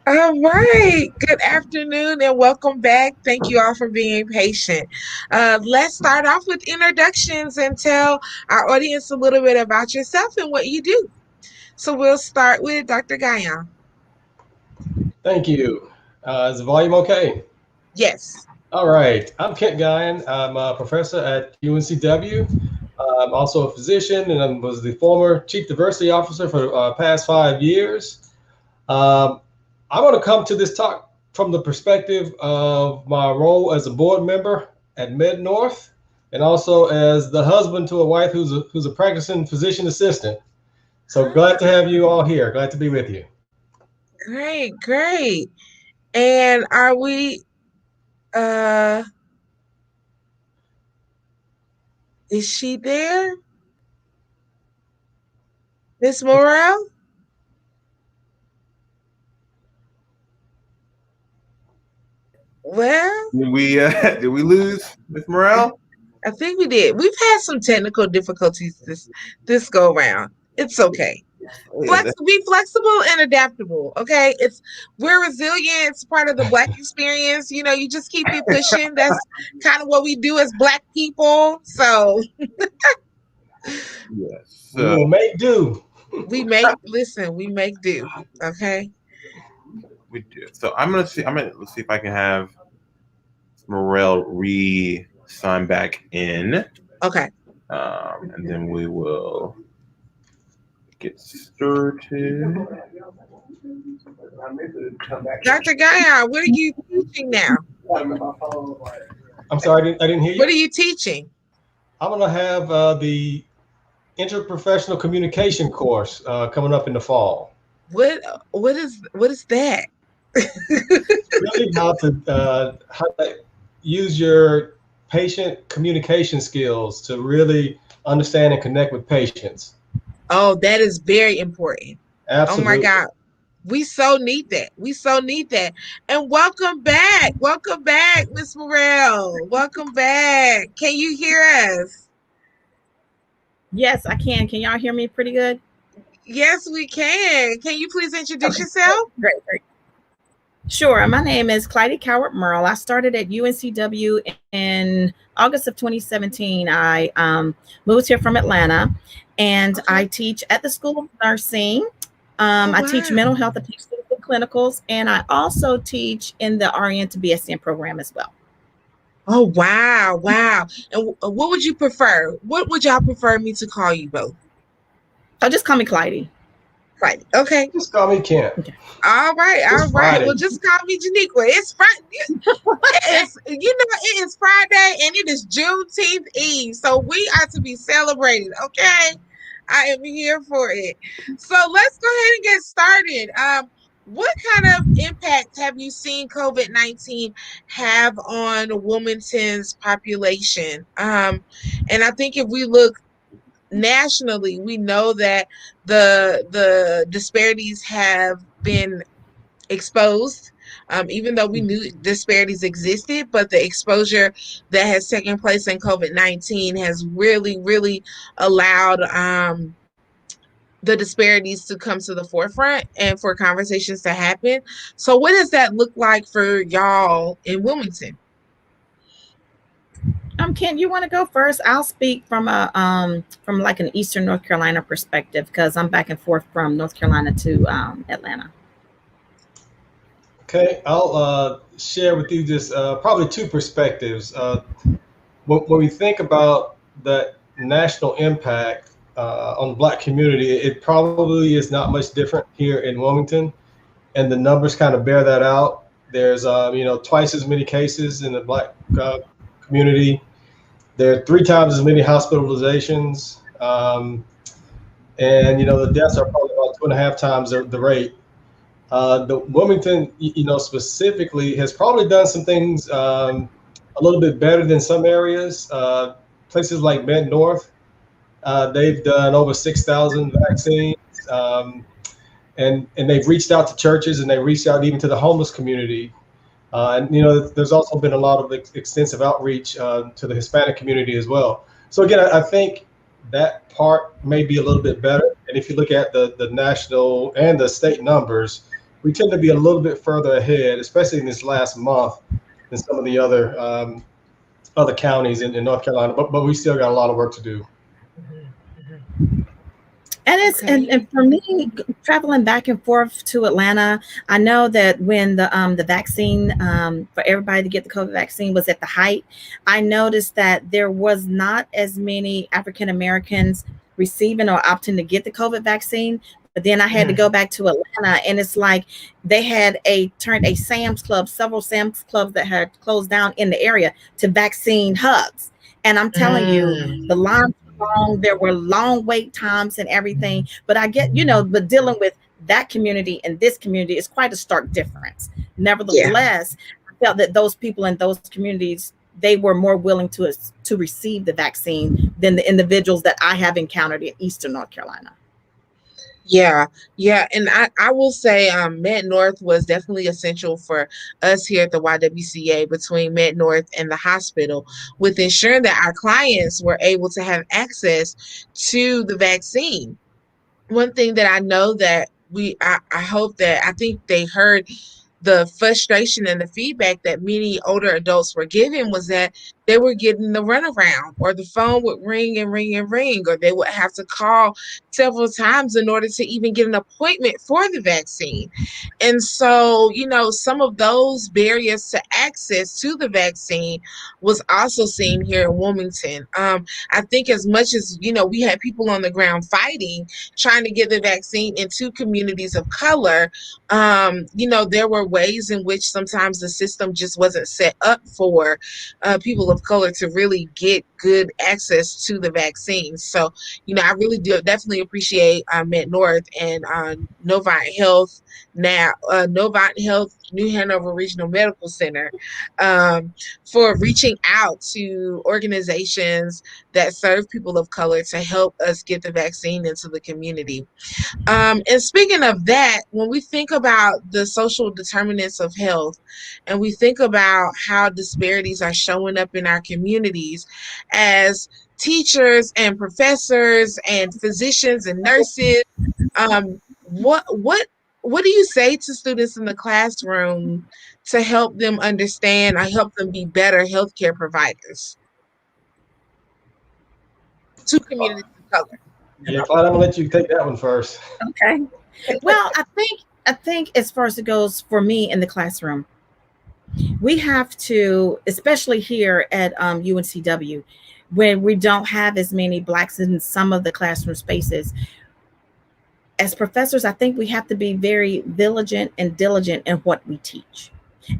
All right. Good afternoon and welcome back. Thank you all for being patient. Let's start off with introductions and tell our audience a little bit about yourself and what you do. So we'll start with Dr. Gayan. Thank you. Is the volume okay? Yes. All right. I'm Kent Guyan. I'm a professor at UNCW. I'm also a physician, and I was the former chief diversity officer for the past 5 years. I want to come to this talk from the perspective of my role as a board member at Med North, and also as the husband to a wife who's a practicing physician assistant. So glad to have you all here. Glad to be with you. Great. And are we is she there? Miss Morel? Well, Did we lose Miss Morel? I think we did. We've had some technical difficulties this go around. It's okay. Be flexible and adaptable. Okay, we're resilient. It's part of the Black experience. You just keep it pushing. That's kind of what we do as Black people. So yes, we will make do. We make do. Okay. We do. So let's see if I can have Morel re-sign back in. Okay. And then we will get started. Dr. Gaia, what are you teaching now? I'm sorry, I didn't hear you. What are you teaching? I'm going to have the interprofessional communication course coming up in the fall. What is that? Really how to use your patient communication skills to really understand and connect with patients. Oh, that is very important. Absolutely. Oh my God. We so need that. And welcome back, Miss Morel. Welcome back. Can you hear us? Yes, I can. Can y'all hear me pretty good? Yes, we can. Can you please introduce yourself? Great. Sure. My name is Clyde Cowart Merle. I started at UNCW in August of 2017. I moved here from Atlanta, and I teach at the School of Nursing. I teach mental health, I teach clinicals, and I also teach in the RN to BSN program as well. Oh, wow. And what would you prefer? What would y'all prefer me to call you both? Oh, just call me Clyde. Clyde. Okay. Just call me Kent. Okay. All right. Friday. Well, just call me Janiqua. It's Friday. It is Friday and it is Juneteenth Eve. So we are to be celebrated. Okay. I am here for it. So let's go ahead and get started. What kind of impact have you seen COVID-19 have on Wilmington's population? And I think if we look nationally, we know that the disparities have been exposed. Even though we knew disparities existed, but the exposure that has taken place in COVID-19 has really, really allowed the disparities to come to the forefront and for conversations to happen. So what does that look like for y'all in Wilmington? Ken, you want to go first? I'll speak from from like an Eastern North Carolina perspective because I'm back and forth from North Carolina to Atlanta. Okay, I'll share with you just probably two perspectives. When we think about that national impact on the Black community, it probably is not much different here in Wilmington, and the numbers kind of bear that out. There's twice as many cases in the Black community. There are 3 times as many hospitalizations, and the deaths are probably about 2.5 times the rate. The Wilmington, specifically, has probably done some things a little bit better than some areas. Places like Med North, they've done over 6,000 vaccines, and they've reached out to churches, and they reached out even to the homeless community. There's also been a lot of extensive outreach to the Hispanic community as well. So again, I think that part may be a little bit better. And if you look at the national and the state numbers, we tend to be a little bit further ahead, especially in this last month, than some of the other counties in North Carolina. But we still got a lot of work to do. And it's and for me, traveling back and forth to Atlanta, I know that when the vaccine for everybody to get the COVID vaccine was at the height, I noticed that there was not as many African Americans receiving or opting to get the COVID vaccine. But then I had to go back to Atlanta, and it's like they had turned a Sam's Club, several Sam's Clubs that had closed down in the area to vaccine hubs. And I'm telling you, the lines were long, there were long wait times and everything. But I get, but dealing with that community and this community is quite a stark difference. Nevertheless, I felt that those people in those communities, they were more willing to receive the vaccine than the individuals that I have encountered in Eastern North Carolina. Yeah. And I will say Med North was definitely essential for us here at the YWCA, between Med North and the hospital, with ensuring that our clients were able to have access to the vaccine. One thing that I know that I hope that I think they heard the frustration and the feedback that many older adults were giving was that they were getting the runaround, or the phone would ring and ring and ring, or they would have to call several times in order to even get an appointment for the vaccine. And so, some of those barriers to access to the vaccine was also seen here in Wilmington. I think as much as, we had people on the ground fighting, trying to get the vaccine into communities of color, there were ways in which sometimes the system just wasn't set up for people of color to really get good access to the vaccine. So, I really do definitely appreciate Met North and Novant Health, New Hanover Regional Medical Center, for reaching out to organizations that serve people of color to help us get the vaccine into the community. And speaking of that, when we think about the social determinants of health, and we think about how disparities are showing up in our communities, as teachers and professors and physicians and nurses, what do you say to students in the classroom to help them understand or help them be better healthcare providers to communities of color? Yeah, Clyde, I'm gonna let you take that one first. Okay. Well, I think as far as it goes for me in the classroom, we have to, especially here at UNCW, when we don't have as many Blacks in some of the classroom spaces, as professors, I think we have to be very vigilant and diligent in what we teach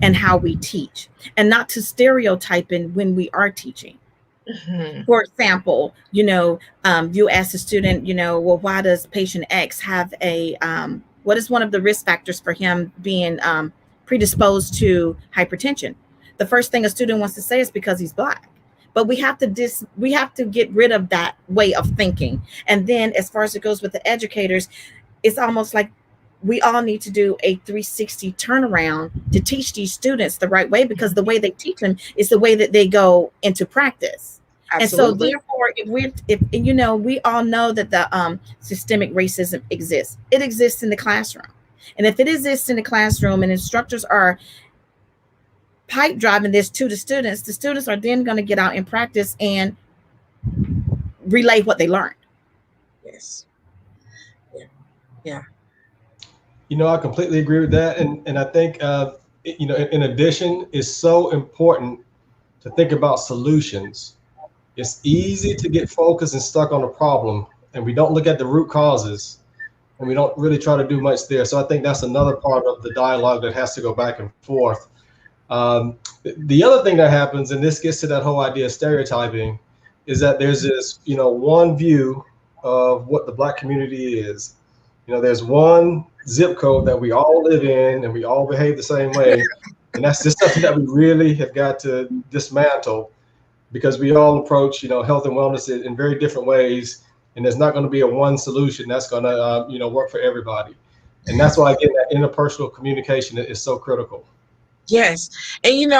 and how we teach, and not to stereotype in when we are teaching. For example, you ask the student, well, why does patient X have what is one of the risk factors for him being predisposed to hypertension? The first thing a student wants to say is because he's Black. But we have to get rid of that way of thinking. And then as far as it goes with the educators, it's almost like we all need to do a 360 turnaround to teach these students the right way, because the way they teach them is the way that they go into practice. Absolutely. And so therefore, we all know that the systemic racism exists. It exists in the classroom. And if it exists in the classroom and instructors are pipe driving this to the students are then going to get out in practice and relay what they learned. Yes. Yeah. I completely agree with that. And I think, in addition, it's so important to think about solutions. It's easy to get focused and stuck on a problem, and we don't look at the root causes, and we don't really try to do much there. So I think that's another part of the dialogue that has to go back and forth. The other thing that happens, and this gets to that whole idea of stereotyping, is that there's this, one view of what the Black community is. There's one zip code that we all live in and we all behave the same way. And that's just something that we really have got to dismantle, because we all approach, health and wellness in very different ways. And there's not going to be a one solution that's going to, work for everybody. And that's why, again, that interpersonal communication is so critical. Yes. And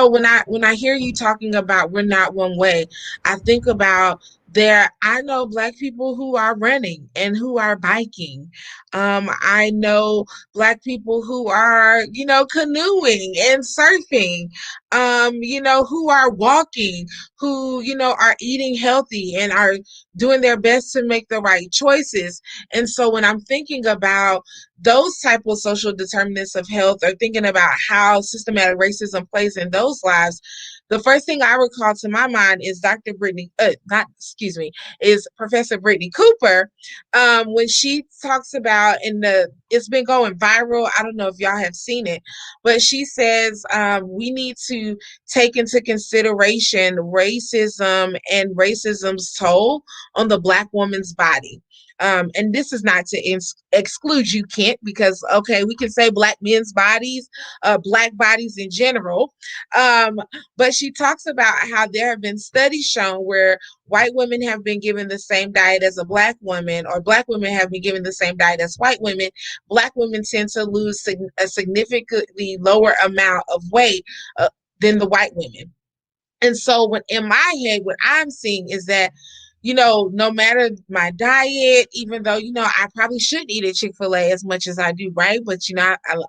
when I hear you talking about we're not one way, I think about I know Black people who are running and who are biking. I know Black people who are, canoeing and surfing, who are walking, who, are eating healthy and are doing their best to make the right choices. And so when I'm thinking about those type of social determinants of health, or thinking about how systematic racism plays in those lives, the first thing I recall to my mind is is Professor Brittany Cooper, when she talks about it's been going viral. I don't know if y'all have seen it, but she says we need to take into consideration racism and racism's toll on the Black woman's body. And this is not to exclude you, Kent, because, okay, we can say Black men's bodies, Black bodies in general. But she talks about how there have been studies shown where white women have been given the same diet as a Black woman, or Black women have been given the same diet as white women. Black women tend to lose a significantly lower amount of weight than the white women. And so in my head, what I'm seeing is that, no matter my diet, even though, I probably shouldn't eat at Chick-fil-A as much as I do, right? But,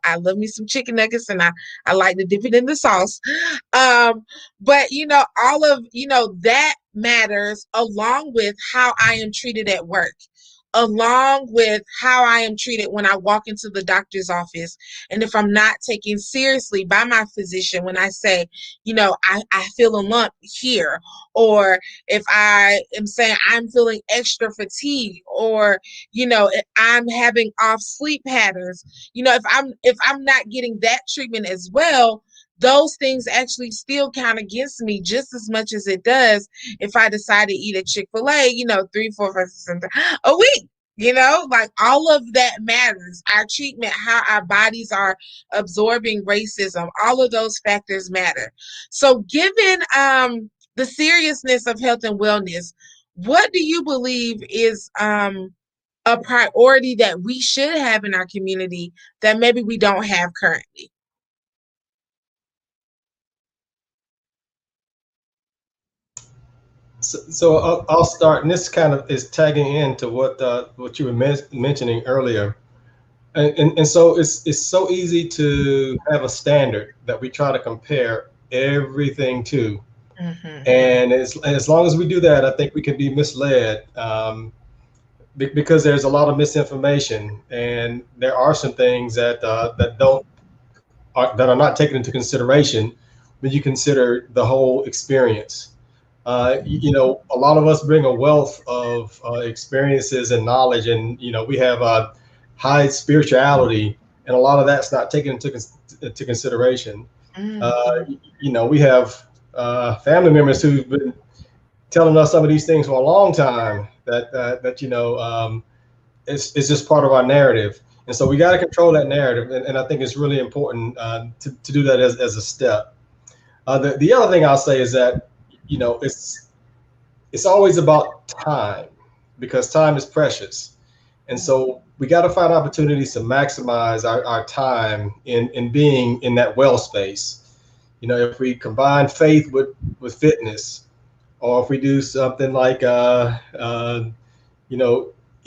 I love me some chicken nuggets, and I like to dip it in the sauce. But, all of, that matters, along with how I am treated at work, along with how I am treated when I walk into the doctor's office. And if I'm not taken seriously by my physician when I say, I feel a lump here, or if I am saying I'm feeling extra fatigue, or, if I'm having off sleep patterns, if I'm not getting that treatment as well, those things actually still count against me just as much as it does if I decide to eat at Chick-fil-A, 3, 4, 5, 6, 7 a week. Like all of that matters. Our treatment, how our bodies are absorbing racism, all of those factors matter. So given the seriousness of health and wellness, what do you believe is a priority that we should have in our community that maybe we don't have currently? So I'll start, and this kind of is tagging into what you were mentioning earlier, and so it's so easy to have a standard that we try to compare everything to, and as long as we do that, I think we can be misled, because there's a lot of misinformation, and there are some things that are not taken into consideration when you consider the whole experience. A lot of us bring a wealth of experiences and knowledge, and we have high spirituality, and a lot of that's not taken into consideration. We have family members who've been telling us some of these things for a long time that it's just part of our narrative. And so we got to control that narrative. And I think it's really important to do that as a step. The other thing I'll say is that, it's always about time, because time is precious. And so we got to find opportunities to maximize our time in being in that well space. If we combine faith with fitness, or if we do something like,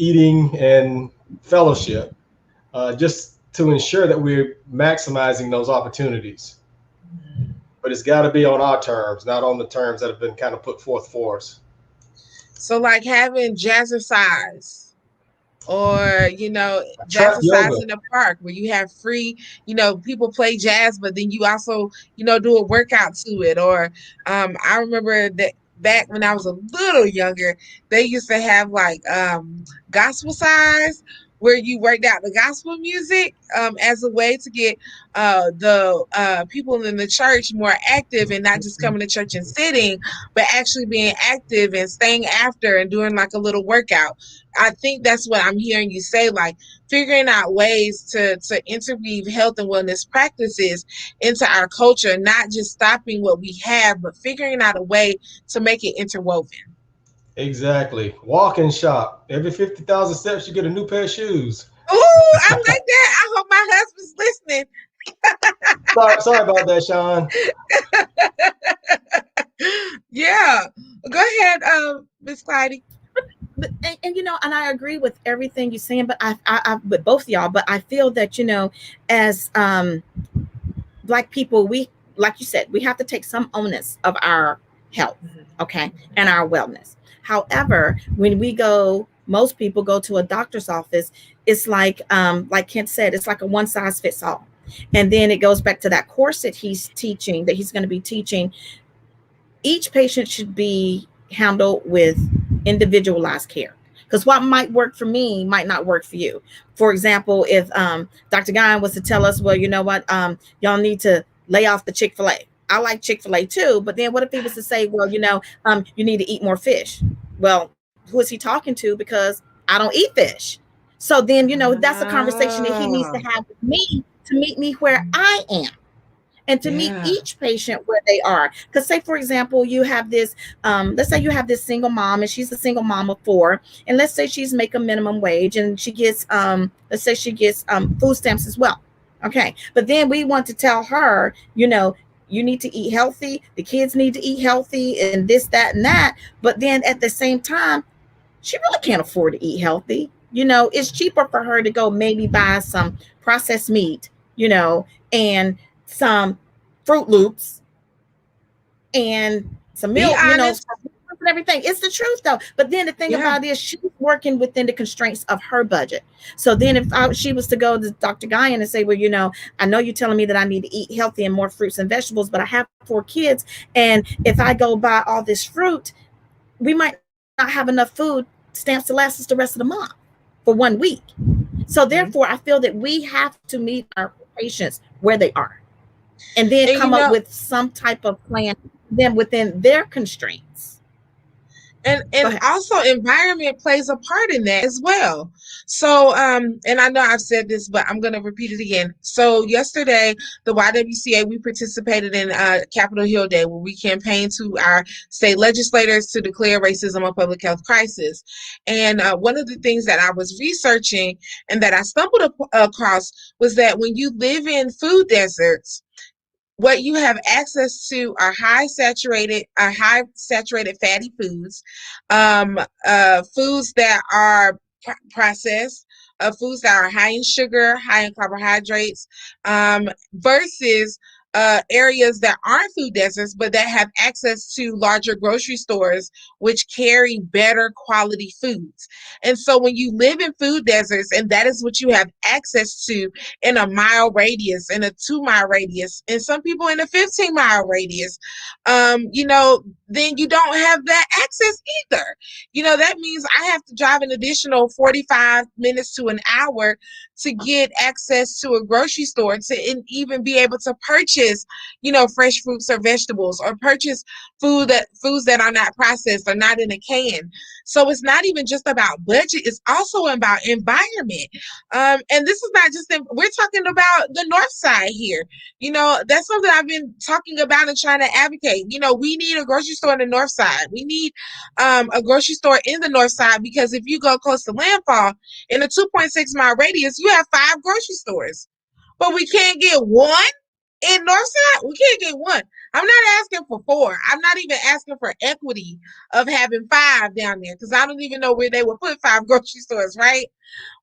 eating and fellowship, just to ensure that we're maximizing those opportunities. But it's got to be on our terms, not on the terms that have been kind of put forth for us. So like having jazzercise, or Trap jazzercise yoga. in the park where you have free, people play jazz, but then you also do a workout to it. Or I remember that back when I was a little younger, they used to have like gospel size, where you worked out the gospel music as a way to get the people in the church more active, and not just coming to church and sitting, but actually being active and staying after and doing like a little workout. I think that's what I'm hearing you say, like figuring out ways to interweave health and wellness practices into our culture, not just stopping what we have, but figuring out a way to make it interwoven. Exactly. Walk and shop. Every 50,000 steps, you get a new pair of shoes. Oh, I like that. I hope my husband's listening. Sorry about that, Sean. Yeah. Go ahead, Miss Clyde. But and I agree with everything you're saying, but I with both of y'all, but I feel that as Black people, we, like you said, we have to take some onus of our health, okay, and our wellness. However, when most people go to a doctor's office, it's like Kent said, it's like a one size fits all. And then it goes back to that course that he's going to be teaching. Each patient should be handled with individualized care, because what might work for me might not work for you. For example, if Dr. Guy was to tell us, well, you know what, y'all need to lay off the Chick-fil-A. I like Chick-fil-A too, but then what if he was to say, well, you need to eat more fish? Well, who is he talking to? Because I don't eat fish. So then, that's a conversation that he needs to have with me to meet me where I am, and to meet each patient where they are. Because say, for example, you have this, let's say you have this single mom, and she's a single mom of 4, and let's say she's making minimum wage, and she gets, let's say she gets food stamps as well. Okay. But then we want to tell her, you need to eat healthy. The kids need to eat healthy, and this, that, and that. But then at the same time, she really can't afford to eat healthy. It's cheaper for her to go maybe buy some processed meat, and some Fruit Loops and some milk, and everything. It's the truth though. But then the thing about it is, she's working within the constraints of her budget. So then if she was to go to Dr. Guyan and say, well, I know you're telling me that I need to eat healthy and more fruits and vegetables, but I have 4 kids. And if I go buy all this fruit, we might not have enough food stamps to last us the rest of the month for 1 week. So therefore, I feel that we have to meet our patients where they are, and then come up with some type of plan then within their constraints. And also environment plays a part in that as well. So, and I know I've said this, but I'm going to repeat it again. So yesterday, the YWCA, we participated in Capitol Hill Day, where we campaigned to our state legislators to declare racism a public health crisis. And one of the things that I was researching and that I stumbled across was that when you live in food deserts, what you have access to are high saturated fatty foods, foods that are processed, foods that are high in sugar, high in carbohydrates, versus areas that aren't food deserts, but that have access to larger grocery stores, which carry better quality foods. And so when you live in food deserts, and that is what you have access to in a mile radius, in a 2-mile radius, and some people in a 15-mile radius, then you don't have that access either. That means I have to drive an additional 45 minutes to an hour to get access to a grocery store to even be able to purchase, fresh fruits or vegetables, or purchase foods that are not processed or not in a can. So it's not even just about budget, it's also about environment. And this is not just, we're talking about the North Side here. That's something I've been talking about and trying to advocate. We need a grocery store in the North Side. We need a grocery store in the North Side, because if you go close to landfall, in a 2.6-mile radius, you have 5 grocery stores. But we can't get one in Northside. We can't get one. I'm not asking for 4. I'm not even asking for equity of having 5 down there, because I don't even know where they would put 5 grocery stores, right?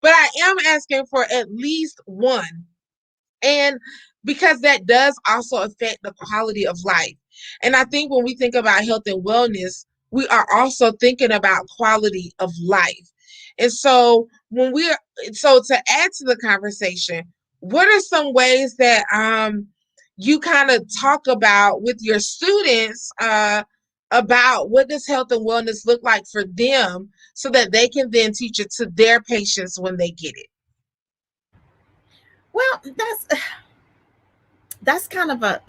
But I am asking for at least one. And because that does also affect the quality of life. And I think when we think about health and wellness, we are also thinking about quality of life. And so to add to the conversation, what are some ways that you kind of talk about with your students about what does health and wellness look like for them, so that they can then teach it to their patients when they get it? Well, that's kind of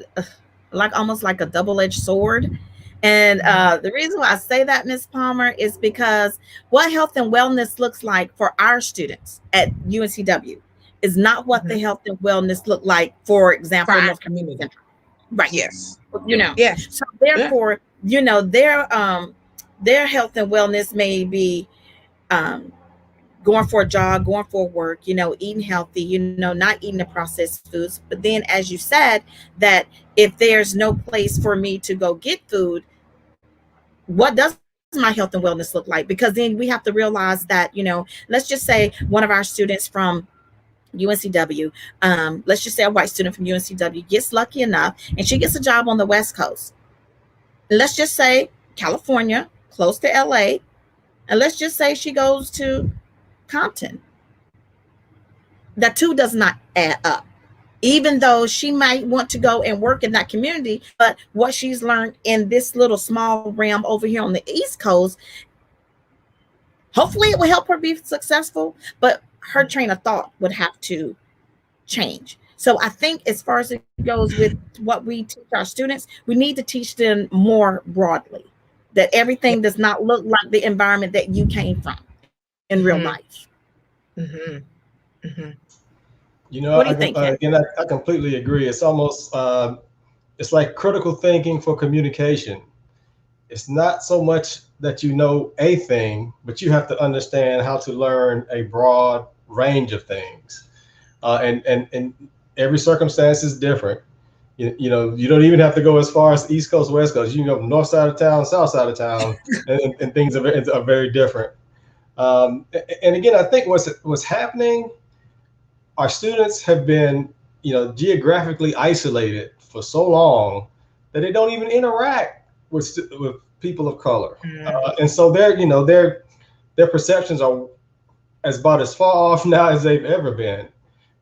almost like a double-edged sword. And the reason why I say that, Ms. Palmer, is because what health and wellness looks like for our students at UNCW is not what the health and wellness look like, for example, for in our community. Right. Yes. Yes. So therefore, their health and wellness may be going for a jog, going for work, eating healthy, not eating the processed foods. But then, as you said, that if there's no place for me to go get food, what does my health and wellness look like? Because then we have to realize that, let's just say one of our students from UNCW, let's just say a white student from UNCW gets lucky enough and she gets a job on the West Coast. Let's just say California, close to LA. And let's just say she goes to Compton. The two does not add up. Even though she might want to go and work in that community, but what she's learned in this little small realm over here on the East Coast, hopefully it will help her be successful, but her train of thought would have to change. So I think as far as it goes with what we teach our students, we need to teach them more broadly, that everything does not look like the environment that you came from in real life. Mm-hmm. Mm-hmm. What do you think? Again, I completely agree. It's almost, it's like critical thinking for communication. It's not so much that you know a thing, but you have to understand how to learn a broad range of things. And every circumstance is different. You don't even have to go as far as East Coast, West Coast. You can go from north side of town, south side of town, and things are very different. And again, I think what's happening, our students have been, geographically isolated for so long that they don't even interact with people of color, and so their perceptions are about as far off now as they've ever been.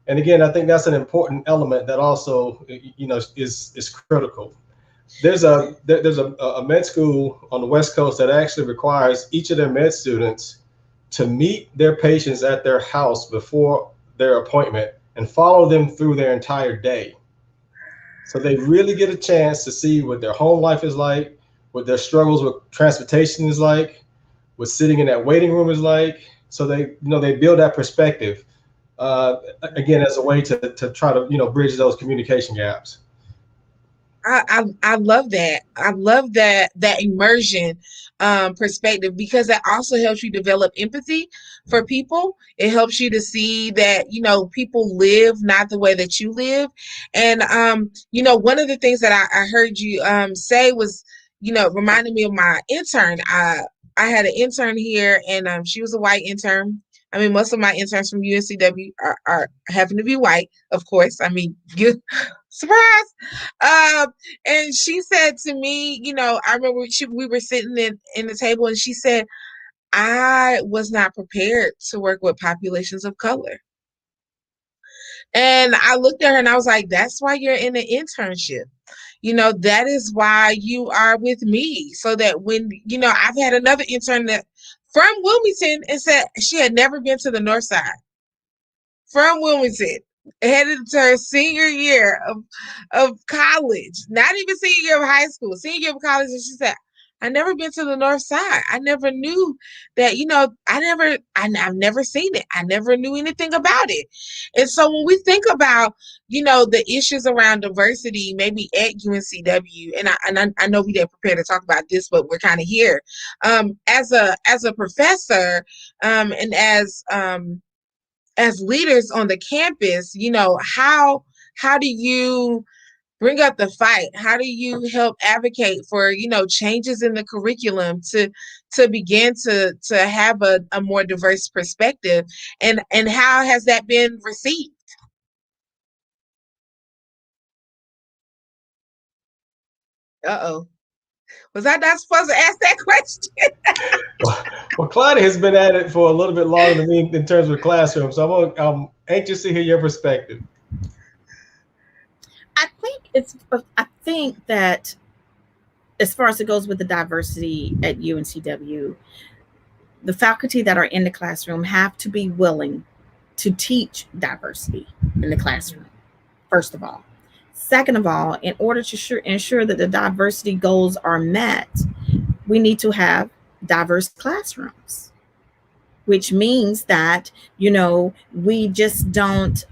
And again, I think that's an important element that also, is critical. There's a med school on the West Coast that actually requires each of their med students to meet their patients at their house before their appointment and follow them through their entire day. So they really get a chance to see what their home life is like, what their struggles with transportation is like, what sitting in that waiting room is like. So they build that perspective, again, as a way to try to, bridge those communication gaps. I love that. I love that immersion perspective, because that also helps you develop empathy for people. It helps you to see that, people live not the way that you live. And, one of the things that I heard you say was, reminded me of my intern. I had an intern here, and she was a white intern. I mean, most of my interns from UNCW are happen to be white, of course. I mean, surprise. And she said to me, I remember we were sitting in the table, and she said, I was not prepared to work with populations of color. And I looked at her and I was like, that's why you're in an internship. That is why you are with me. So that when, I've had another intern that from Wilmington and said she had never been to the North Side. From Wilmington, headed to her senior year of college, not even senior year of high school, senior year of college. And she said, I never been to the North Side. I never knew that, I've never seen it. I never knew anything about it. And so when we think about, the issues around diversity, maybe at UNCW, and I know we didn't prepare to talk about this, but we're kind of here. As a professor, and as leaders on the campus, how do you bring up the fight? How do you help advocate for, changes in the curriculum to begin to have a more diverse perspective? And how has that been received? Uh-oh. Was I not supposed to ask that question? Well, Clyde has been at it for a little bit longer than me in terms of classroom, so I'm anxious to hear your perspective. I think that as far as it goes with the diversity at UNCW, the faculty that are in the classroom have to be willing to teach diversity in the classroom, first of all. Second of all, in order to ensure that the diversity goals are met, we need to have diverse classrooms, which means that, we just don't,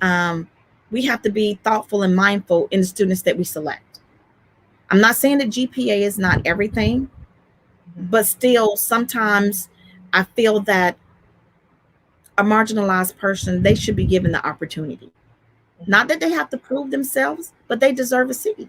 we have to be thoughtful and mindful in the students that we select. I'm not saying that GPA is not everything, but still sometimes I feel that a marginalized person, they should be given the opportunity. Not that they have to prove themselves, but they deserve a seat.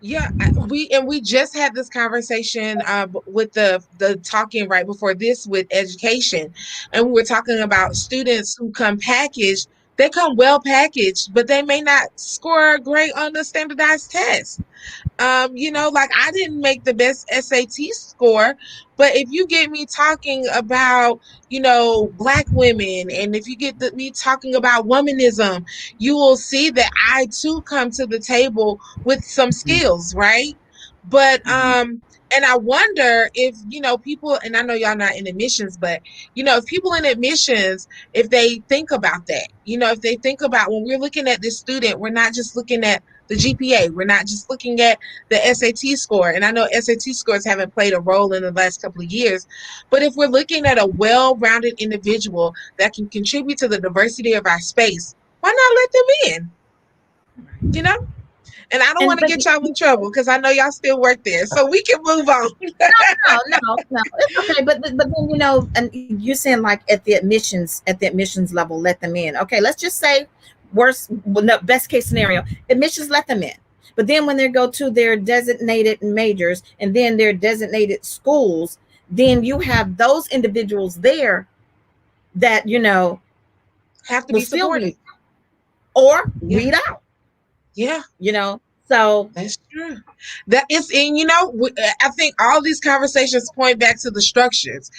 Yeah, we just had this conversation with the talking right before this with education, and we were talking about students who come packaged. They come well packaged, but they may not score great on the standardized test. Like I didn't make the best SAT score, but if you get me talking about, Black women, and if you get me talking about womanism, you will see that I too come to the table with some skills, right? But and I wonder if, people, and I know y'all not in admissions, but if people in admissions, if they think about that, if they think about when we're looking at this student, we're not just looking at the GPA. We're not just looking at the SAT score. And I know SAT scores haven't played a role in the last couple of years, but if we're looking at a well-rounded individual that can contribute to the diversity of our space, why not let them in? And I don't want to get y'all in trouble because I know y'all still work there, so we can move on. No, it's okay. But then and you're saying like at the admissions level, let them in. Okay, let's just say best case scenario, admissions let them in. But then when they go to their designated majors and then their designated schools, then you have those individuals there that have to be supported or weed out. Yeah. So that's true. That is, and I think all these conversations point back to the structures.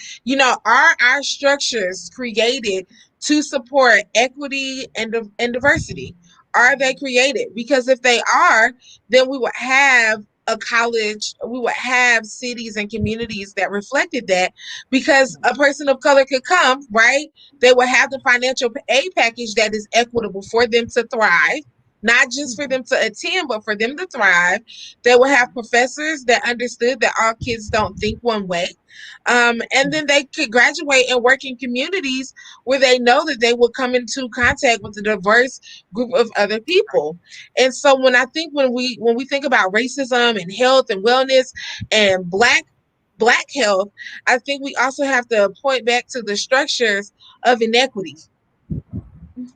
Are our structures created to support equity and diversity? Are they created? Because if they are, then we would have a college, we would have cities and communities that reflected that, because a person of color could come, right? They would have the financial aid package that is equitable for them to thrive. Not just for them to attend, but for them to thrive. They will have professors that understood that all kids don't think one way. And then they could graduate and work in communities where they know that they will come into contact with a diverse group of other people. And so when we think about racism and health and wellness and Black health, I think we also have to point back to the structures of inequity.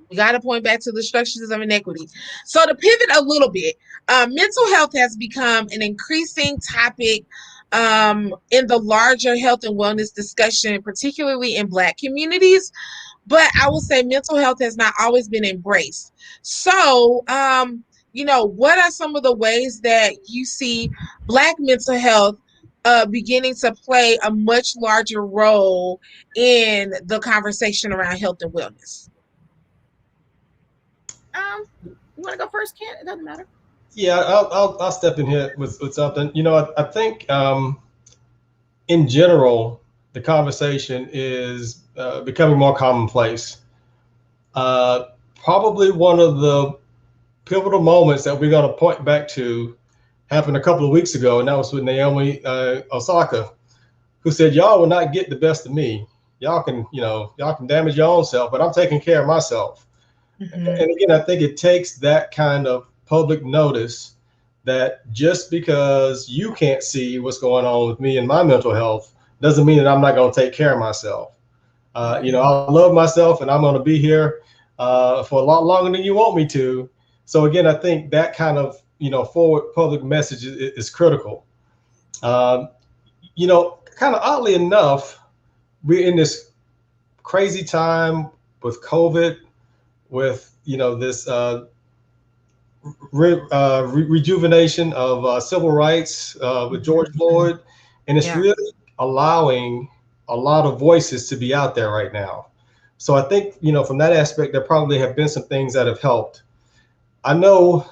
We got to point back to the structures of inequity. So to pivot a little bit, mental health has become an increasing topic in the larger health and wellness discussion, particularly in Black communities. But I will say mental health has not always been embraced. So, what are some of the ways that you see Black mental health beginning to play a much larger role in the conversation around health and wellness? You want to go first, Kent? It doesn't matter. Yeah, I'll step in here with something. You know, I think in general the conversation is becoming more commonplace. Probably one of the pivotal moments that we're going to point back to happened a couple of weeks ago, and that was with Naomi Osaka, who said, "Y'all will not get the best of me. Y'all can, y'all can damage your own self, but I'm taking care of myself." Mhm. And again, I think it takes that kind of public notice that just because you can't see what's going on with me and my mental health doesn't mean that I'm not going to take care of myself. I love myself, and I'm going to be here for a lot longer than you want me to. So again, I think that kind of forward public message is critical. Um, Kind of oddly enough, we're in this crazy time with COVID, with this rejuvenation of civil rights with George Floyd, and it's Yeah. really allowing a lot of voices to be out there right now. So I think from that aspect, there probably have been some things that have helped. I know,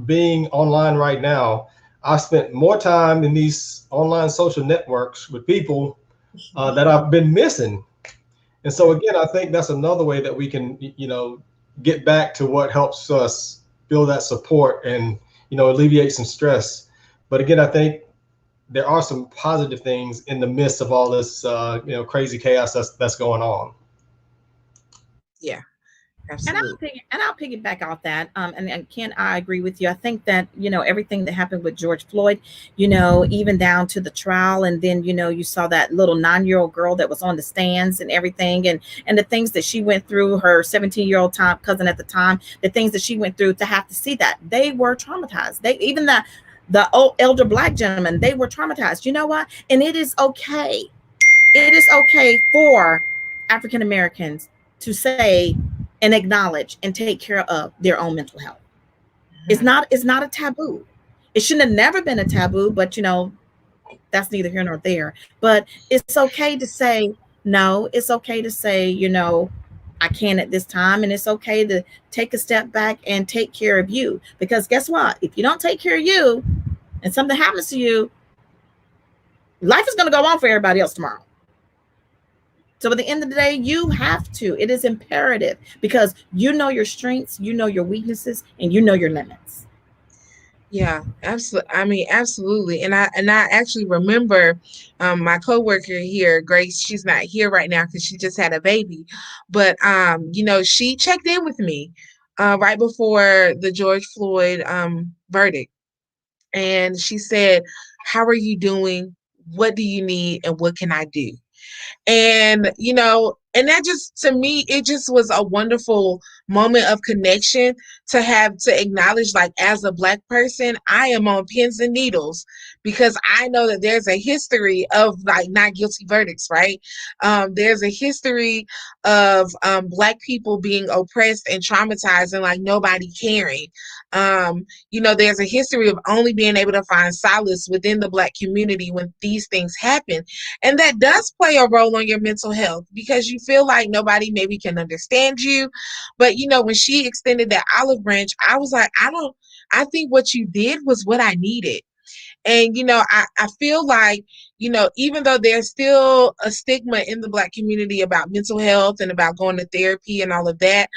being online right now, I spent more time in these online social networks with people that I've been missing. And so again, I think that's another way that we can, get back to what helps us build that support and, alleviate some stress. But again, I think there are some positive things in the midst of all this, crazy chaos that's going on. Yeah. And I'll piggyback off that. And Ken, I agree with you. I think that, everything that happened with George Floyd, even down to the trial. And then, you saw that little 9-year-old girl that was on the stands and everything. And the things that she went through, her 17-year-old cousin at the time, the things that she went through to have to see that. They were traumatized. Even the old elder Black gentleman, they were traumatized. You know what? And it is okay. It is okay for African Americans to say and acknowledge and take care of their own mental health. It's not a taboo. It shouldn't have never been a taboo, but that's neither here nor there. But it's okay to say no. It's okay to say, I can't at this time. And it's okay to take a step back and take care of you. Because guess what? If you don't take care of you and something happens to you, life is going to go on for everybody else tomorrow. So at the end of the day, you have to. It is imperative because you know your strengths, you know your weaknesses, and you know your limits. Yeah, absolutely. I mean, absolutely. And I actually remember my coworker here, Grace. She's not here right now because she just had a baby, but she checked in with me right before the George Floyd verdict, and she said, "How are you doing? What do you need? And what can I do?" And and that just, to me, it just was a wonderful moment of connection to have, to acknowledge, like, as a Black person, I am on pins and needles because I know that there's a history of, like, not guilty verdicts, right? There's a history of Black people being oppressed and traumatized and, like, nobody caring. There's a history of only being able to find solace within the Black community when these things happen. And that does play a role on your mental health because you feel like nobody maybe can understand you. But, when she extended that olive branch, I was like, I think what you did was what I needed. And, I feel like, even though there's still a stigma in the Black community about mental health and about going to therapy and all of that,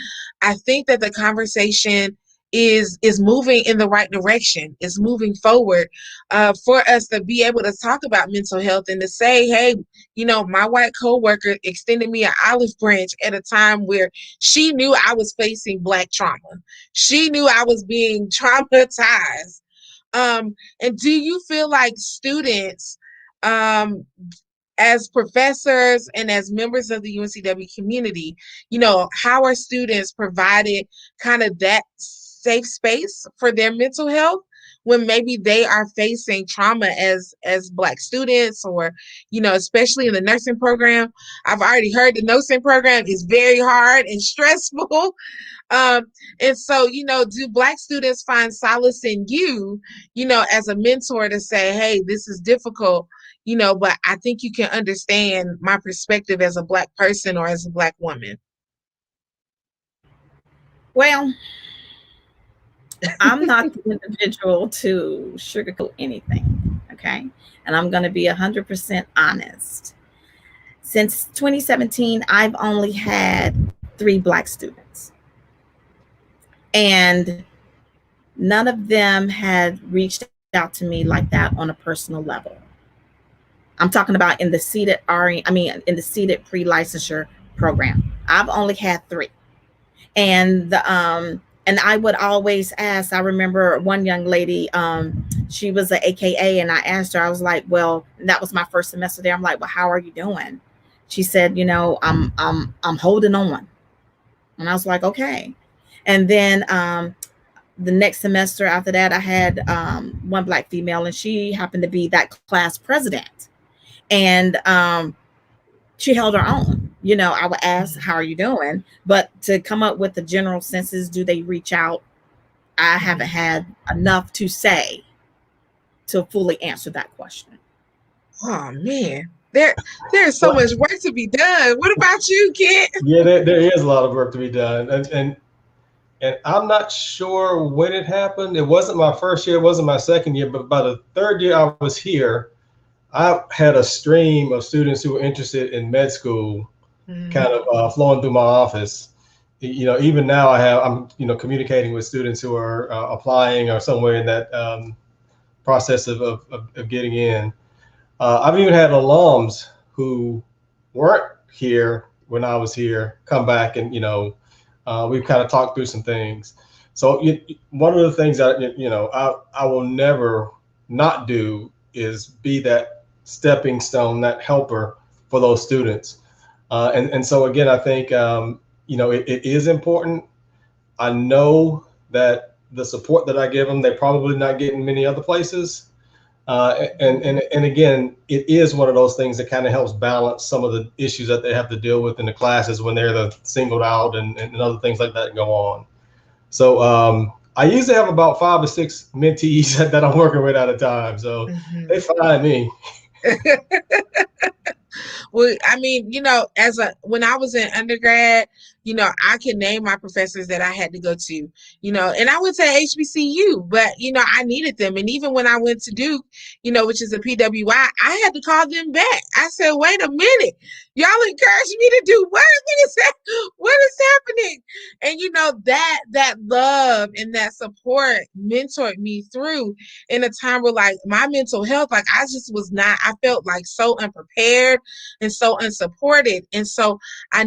I think that the conversation is moving in the right direction. It's moving forward for us to be able to talk about mental health and to say, hey, my white coworker extended me an olive branch at a time where she knew I was facing Black trauma. She knew I was being traumatized. And do you feel like students, as professors and as members of the UNCW community, how are students provided kind of that safe space for their mental health when maybe they are facing trauma as Black students, or especially in the nursing program? I've already heard the nursing program is very hard and stressful. And so, do Black students find solace in you, as a mentor, to say, hey, this is difficult, but I think you can understand my perspective as a Black person or as a Black woman? Well, I'm not the individual to sugarcoat anything, okay? And I'm going to be 100% honest. Since 2017, I've only had 3 Black students, and none of them had reached out to me like that on a personal level. I'm talking about in the seated in the seated pre-licensure program. I've only had 3. And I would always ask. I remember one young lady, she was an AKA, and I asked her, I was like, well, that was my first semester there. I'm like, well, how are you doing? She said, I'm holding on. And I was like, okay. And then the next semester after that, I had one Black female, and she happened to be that class president. And she held her own. I would ask, how are you doing? But to come up with the general census, do they reach out? I haven't had enough to say to fully answer that question. Oh man, there's so much work to be done. What about you, Kent? Yeah, there is a lot of work to be done, and I'm not sure when it happened. It wasn't my first year, it wasn't my second year, but by the 3rd year I was here, I had a stream of students who were interested in med school kind of flowing through my office. Even now I'm communicating with students who are applying or somewhere in that process of getting in. I've even had alums who weren't here when I was here come back, and we've kind of talked through some things. So one of the things that I will never not do is be that stepping stone, that helper for those students. And so again, I think it is important. I know that the support that I give them, they're probably not getting many other places. And again, it is one of those things that kind of helps balance some of the issues that they have to deal with in the classes when they're the singled out and other things like that go on. So I usually have about 5 or 6 mentees that I'm working with at a time. So they find me. Well, I mean, when I was in undergrad, I can name my professors that I had to go to, and I went to HBCU, but, I needed them. And even when I went to Duke, which is a PWI, I had to call them back. I said, wait a minute, y'all encouraged me to do what? What is happening? And, that love and that support mentored me through in a time where, like, my mental health, like, I felt like so unprepared and so unsupported. And so I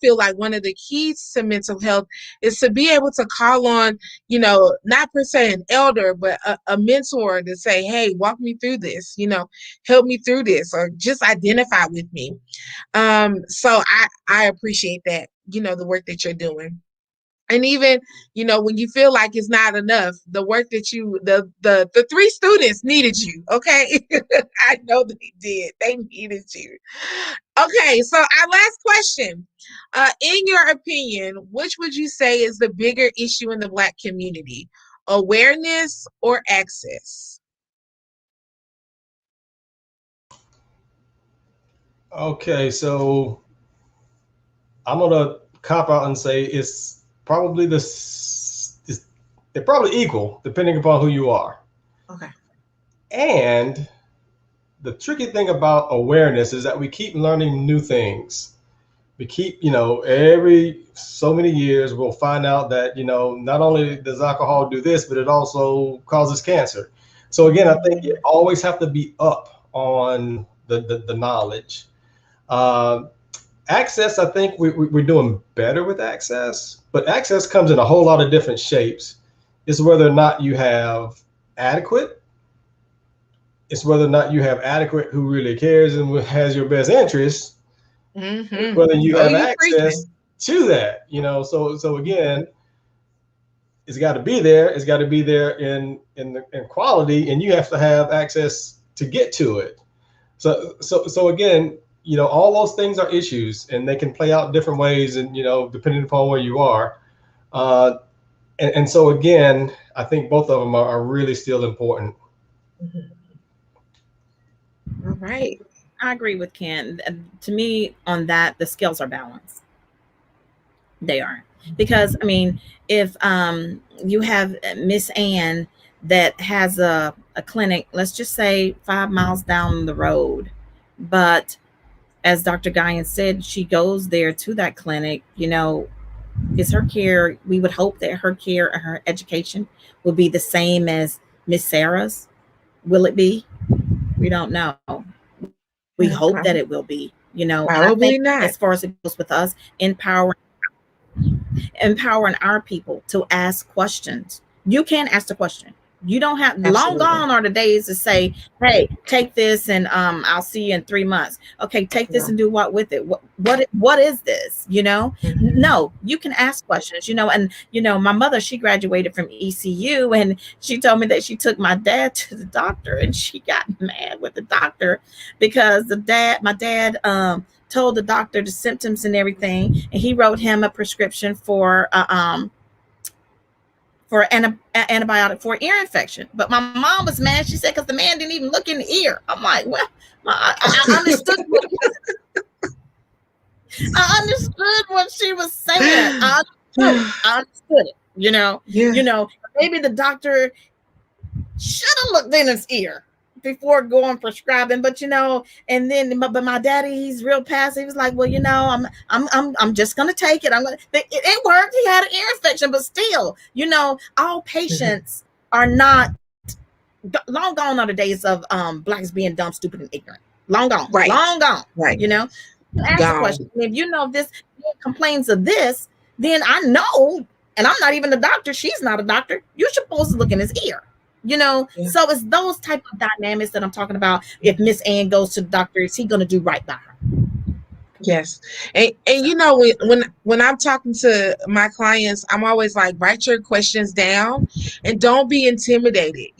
feel like one of the keys to mental health is to be able to call on, not per se an elder, but a mentor to say, hey, walk me through this, help me through this, or just identify with me. So I appreciate that, the work that you're doing. And even, when you feel like it's not enough, the work that the 3 students needed you. Okay. I know they did. They needed you. Okay. So our last question, in your opinion, which would you say is the bigger issue in the Black community, awareness or access? Okay. So I'm going to cop out and say it's probably they're probably equal depending upon who you are. Okay. And the tricky thing about awareness is that we keep learning new things. We keep, every so many years we'll find out that, not only does alcohol do this, but it also causes cancer. So again, I think you always have to be up on the knowledge. Access, I think we're doing better with access, but access comes in a whole lot of different shapes. It's whether or not you have adequate. It's whether or not you have adequate who really cares and has your best interest. Whether you have access to that, So again, it's got to be there. It's got to be there in quality, and you have to have access to get to it. So again, all those things are issues, and they can play out different ways, and depending upon where you are. And so again, I think both of them are really still important. All right. I agree with Ken. To me, on that, the scales are balanced. They are. Because I mean, if you have Miss Ann that has a clinic, let's just say 5 miles down the road, but as Dr. Guyan said, she goes there to that clinic, is her care, we would hope that her care and her education will be the same as Miss Sarah's. Will it be? We don't know. We hope that it will be, and I Probably think not. as far as it goes with us, empowering our people to ask questions. You can ask the question. You don't have long gone are the days to say, hey, take this and I'll see you in 3 months. Okay, take this and do what with it? What is this? No, you can ask questions, and my mother, she graduated from ECU, and she told me that she took my dad to the doctor, and she got mad with the doctor because my dad told the doctor the symptoms and everything, and he wrote him a prescription for antibiotic for ear infection. But my mom was mad. She said, because the man didn't even look in the ear. I'm like, well, I understood I understood what she was saying. I understood it. Maybe the doctor should have looked in his ear before going prescribing, but and then but my daddy, he's real passive. He was like, well, I'm just gonna take it. It worked. He had an ear infection, but still, all patients are not. Long gone are the days of blacks being dumb, stupid, and ignorant. Long gone. Right. Long gone. Right. Ask the question. If this complains of this, then I know, and I'm not even a doctor. She's not a doctor. You're supposed to look in his ear. So it's those type of dynamics that I'm talking about. If Miss Ann goes to the doctor, is he going to do right by her? Yes. And when I'm talking to my clients, I'm always like, write your questions down and don't be intimidated.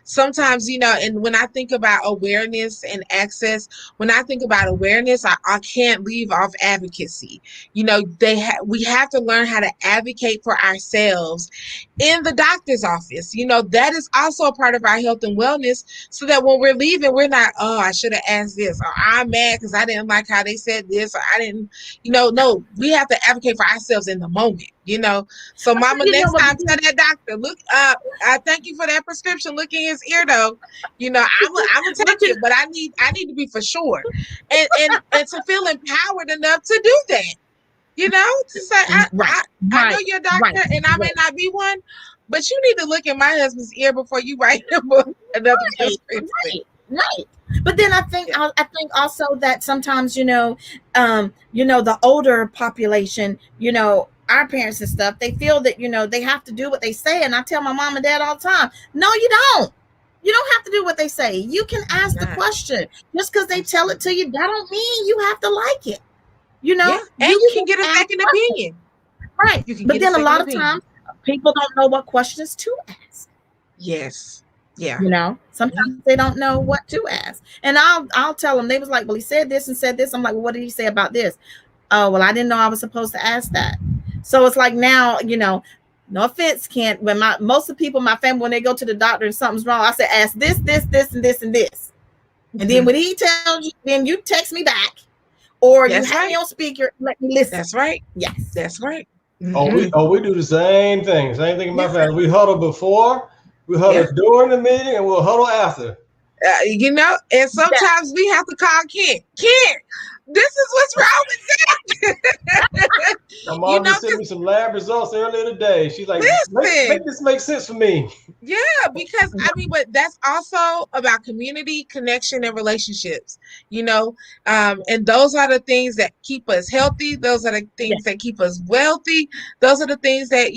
Sometimes, and when I think about awareness and access, when I think about awareness, I can't leave off advocacy. We have to learn how to advocate for ourselves in the doctor's office. That is also a part of our health and wellness, so that when we're leaving, we're not, oh, I should have asked this, or I'm mad because I didn't like how they said this, or I didn't, no, we have to advocate for ourselves in the moment, So mama, next time, tell that doctor, look, I thank you for that prescription. Look in his ear though. I'm gonna take it, but I need to be for sure. And to feel empowered enough to do that. To say, I know you're a doctor and I may not be one, but you need to look in my husband's ear before you write him another prescription. Right. But then I think also that sometimes, the older population, our parents and stuff, they feel that, they have to do what they say. And I tell my mom and dad all the time, no, you don't. You don't have to do what they say. You can ask the question. Just because they tell it to you, that don't mean you have to like it. And you can get a second opinion. Right. But then a lot of times people don't know what questions to ask. Yes. Yeah. Sometimes they don't know what to ask. And I'll tell them. They was like, well, he said this and said this. I'm like, well, what did he say about this? Oh, well, I didn't know I was supposed to ask that. So it's like now, no offense, Kent, when most of the people in my family, when they go to the doctor and something's wrong, I say, ask this, this, this, and this, and this. And then when he tells you, then you text me back. Or you have me on speaker, let me listen. That's right. Yes. That's right. We do the same thing. Same thing in my family. We huddle before, we huddle during the meeting, and we'll huddle after. And sometimes we have to call Kent. Kent, this is what's wrong with that. My mom just sent me some lab results earlier today. She's like, make this make sense for me. Yeah, because but that's also about community, connection, and relationships, and those are the things that keep us healthy. Those are the things that keep us wealthy. Those are the things that,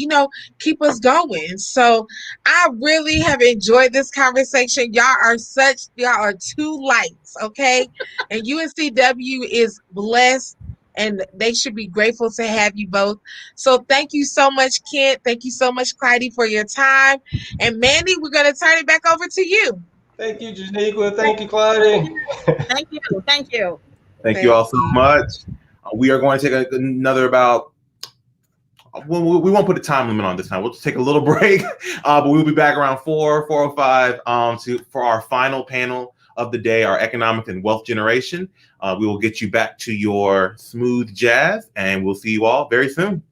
keep us going. So I really have enjoyed this conversation. Y'all are two lights, okay? And UNCW is blessed, and they should be grateful to have you both. So thank you so much, Kent. Thank you so much, Clyde, for your time. And Mandy, we're going to turn it back over to you. Thank you, Janiqua. Thank you, Clyde. Thank you. Thank you. Thank you all so much. We are going to take another about, we won't put a time limit on this time. We'll just take a little break, but we'll be back around 4:05 for our final panel of the day, our economic and wealth generation. We will get you back to your smooth jazz, and we'll see you all very soon.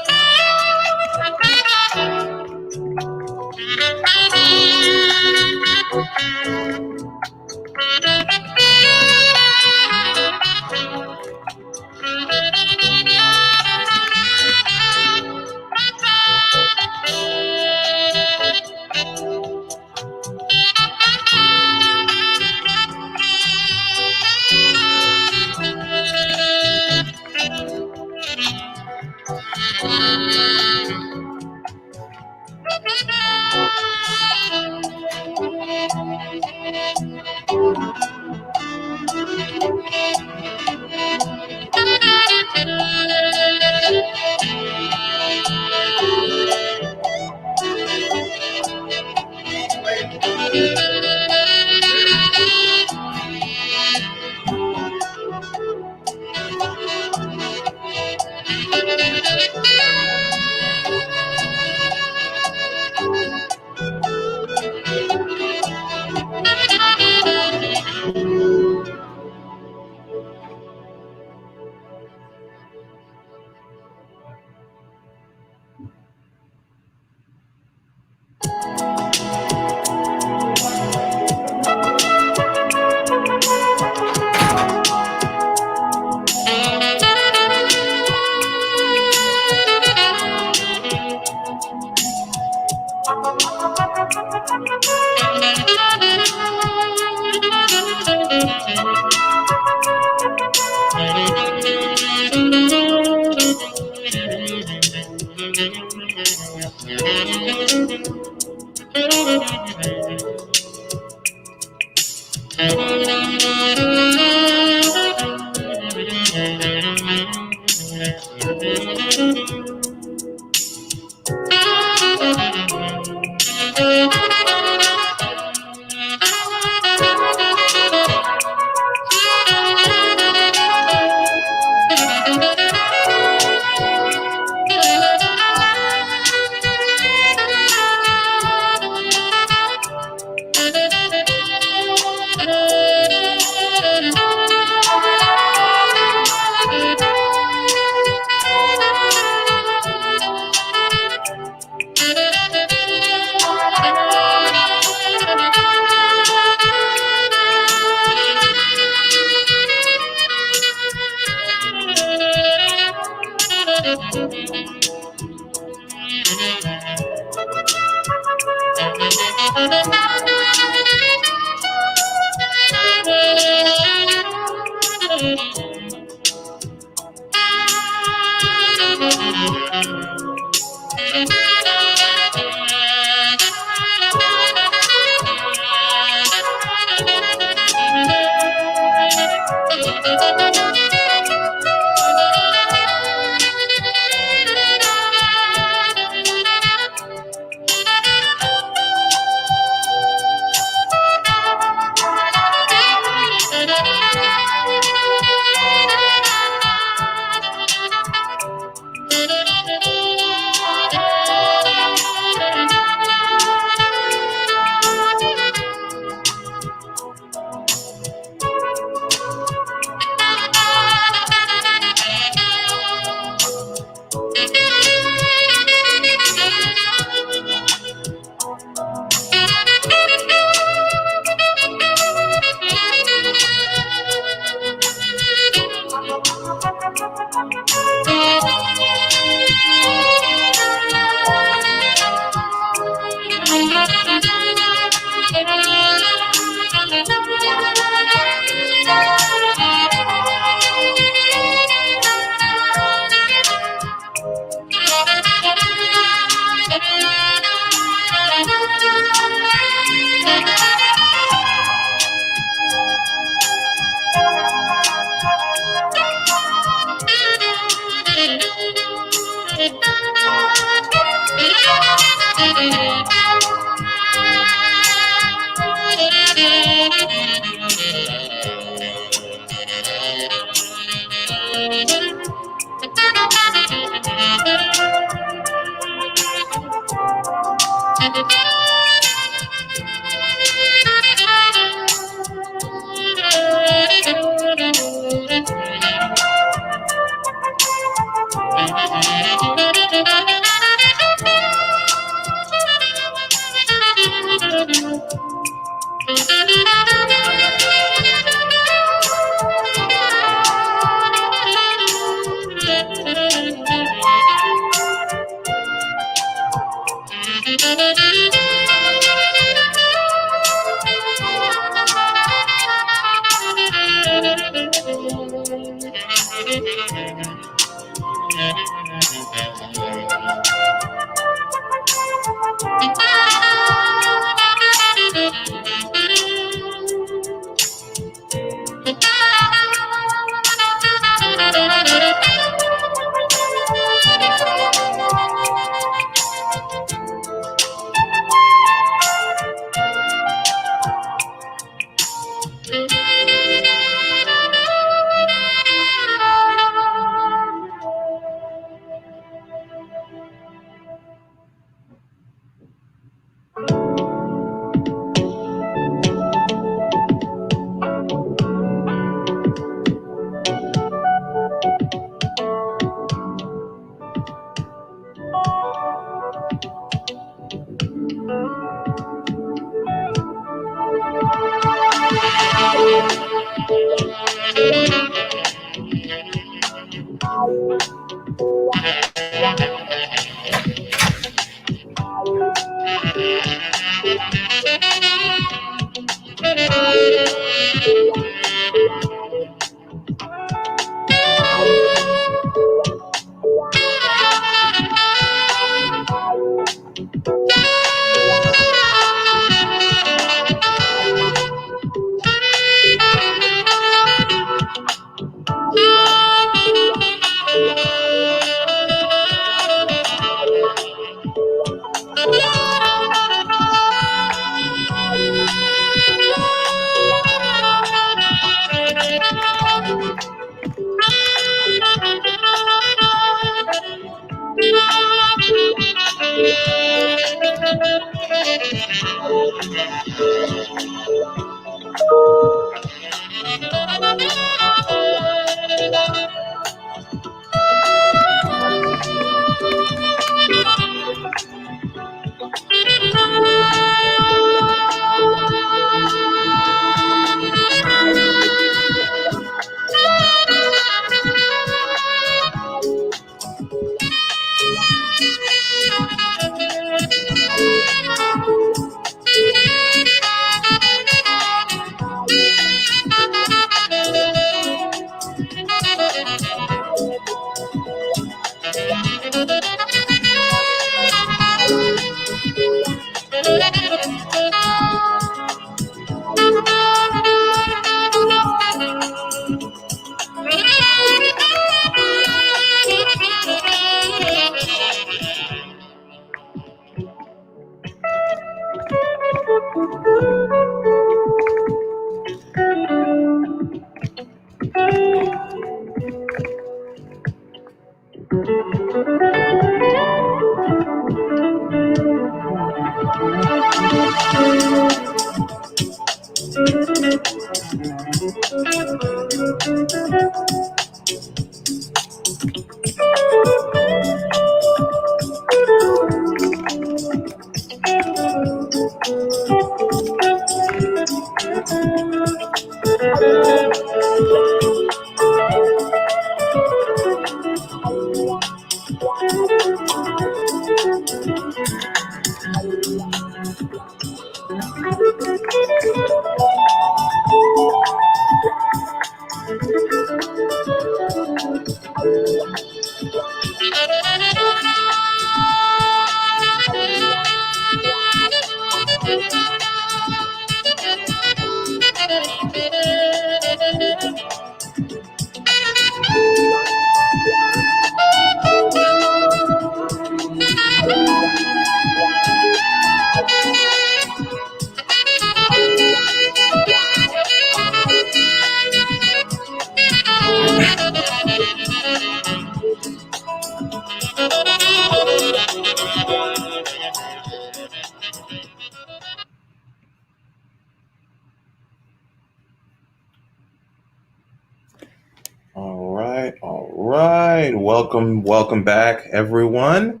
right, welcome back, everyone.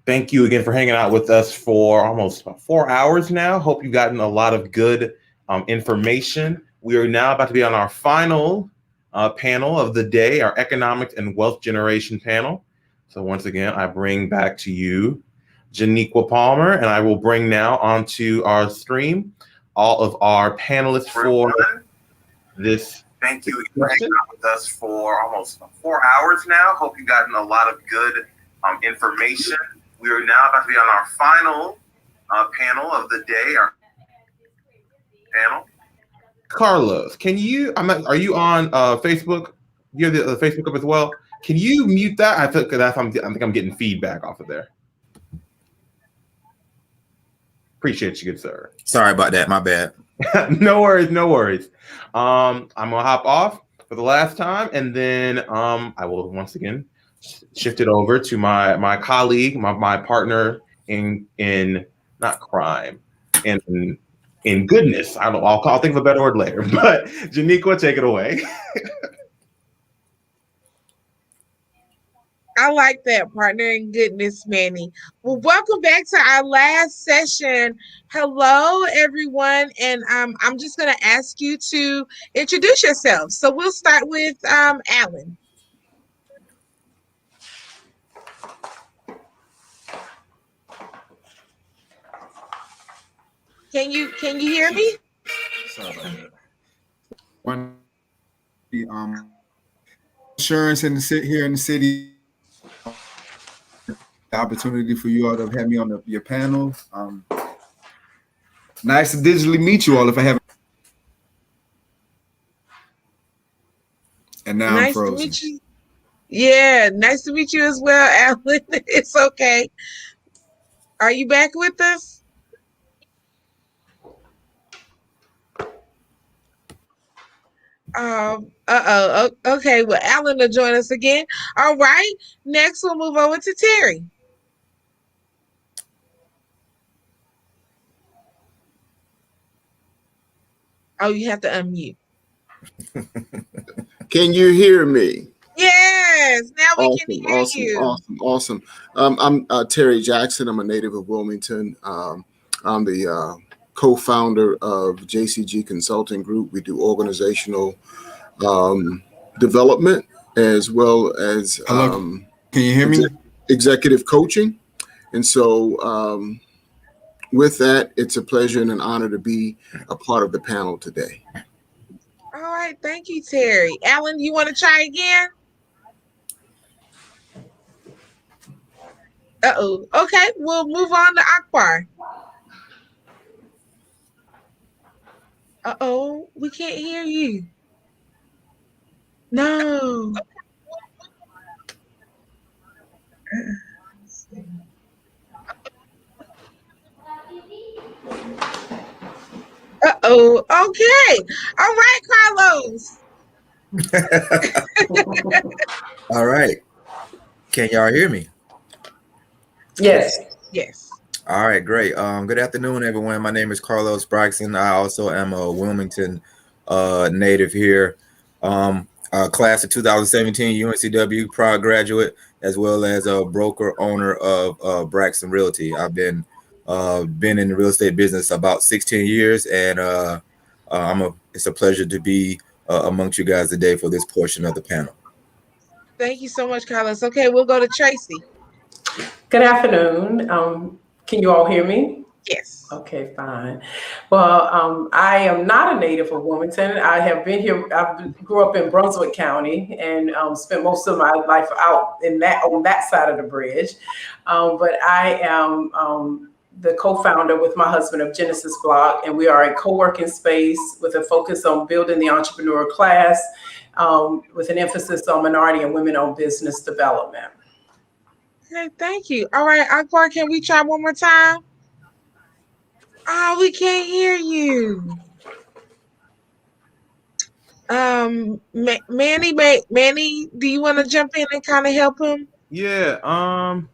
Thank you again for hanging out with us for almost about 4 hours now. Hope you've gotten a lot of good information. We are now about to be on our final panel of the day, our economics and wealth generation panel. So once again, I bring back to you Janiqua Palmer, and I will bring now onto our stream all of our panelists for this. Thank you for hanging out with us for almost 4 hours now. Hope you've gotten a lot of good information. We are now about to be on our final panel of the day. Our panel. Carlos, can you? Are you on Facebook? You have the Facebook up as well. Can you mute that? I think I'm getting feedback off of there. Appreciate you, good sir. Sorry about that. My bad. No worries. I'm gonna hop off for the last time, and then I will once again shift it over to my colleague, my partner in not crime, in goodness. I'll think of a better word later. But Janiqua, take it away. I like that, partner in goodness, Manny. Well, welcome back to our last session. Hello, everyone. And I'm just going to ask you to introduce yourselves. So we'll start with Alan. Can you hear me? Sorry about that. Insurance here in the city. The opportunity for you all to have me on your panel. Nice to digitally meet you all if I haven't. And now I'm frozen. Nice to meet you. Yeah, nice to meet you as well, Alan. It's okay. Are you back with us? Okay, well, Alan will join us again. All right, next we'll move over to Terry. Oh, you have to unmute. Can you hear me? Yes, now we can hear you. Awesome. I'm Terry Jackson. I'm a native of Wilmington. I'm the co-founder of JCG Consulting Group. We do organizational development as well as Can you hear me? Executive coaching. And so with that, it's a pleasure and an honor to be a part of the panel today. All right, thank you, Terry. Alan, you want to try again? Okay, we'll move on to Akbar. We can't hear you. No. Okay. All right, Carlos. All right. Can y'all hear me? Yes. All right, great. Good afternoon, everyone. My name is Carlos Braxton. I also am a Wilmington native here. Class of 2017 UNCW proud graduate, as well as a broker owner of Braxton Realty. I've been in the real estate business about 16 years, and it's a pleasure to be amongst you guys today for this portion of the panel. Thank you so much, Carlos. Okay, we'll go to Tracy. Good afternoon. Can you all hear me? Yes. Okay, fine. Well, I am not a native of Wilmington. I have been here. I grew up in Brunswick County and spent most of my life out on that side of the bridge. But I am the co-founder with my husband of Genesis Block, and we are a co-working space with a focus on building the entrepreneur class, with an emphasis on minority and women-owned business development. Okay, thank you. All right, Akbar, can we try one more time? Oh, we can't hear you. Manny, do you want to jump in and kind of help him? Yeah. I'm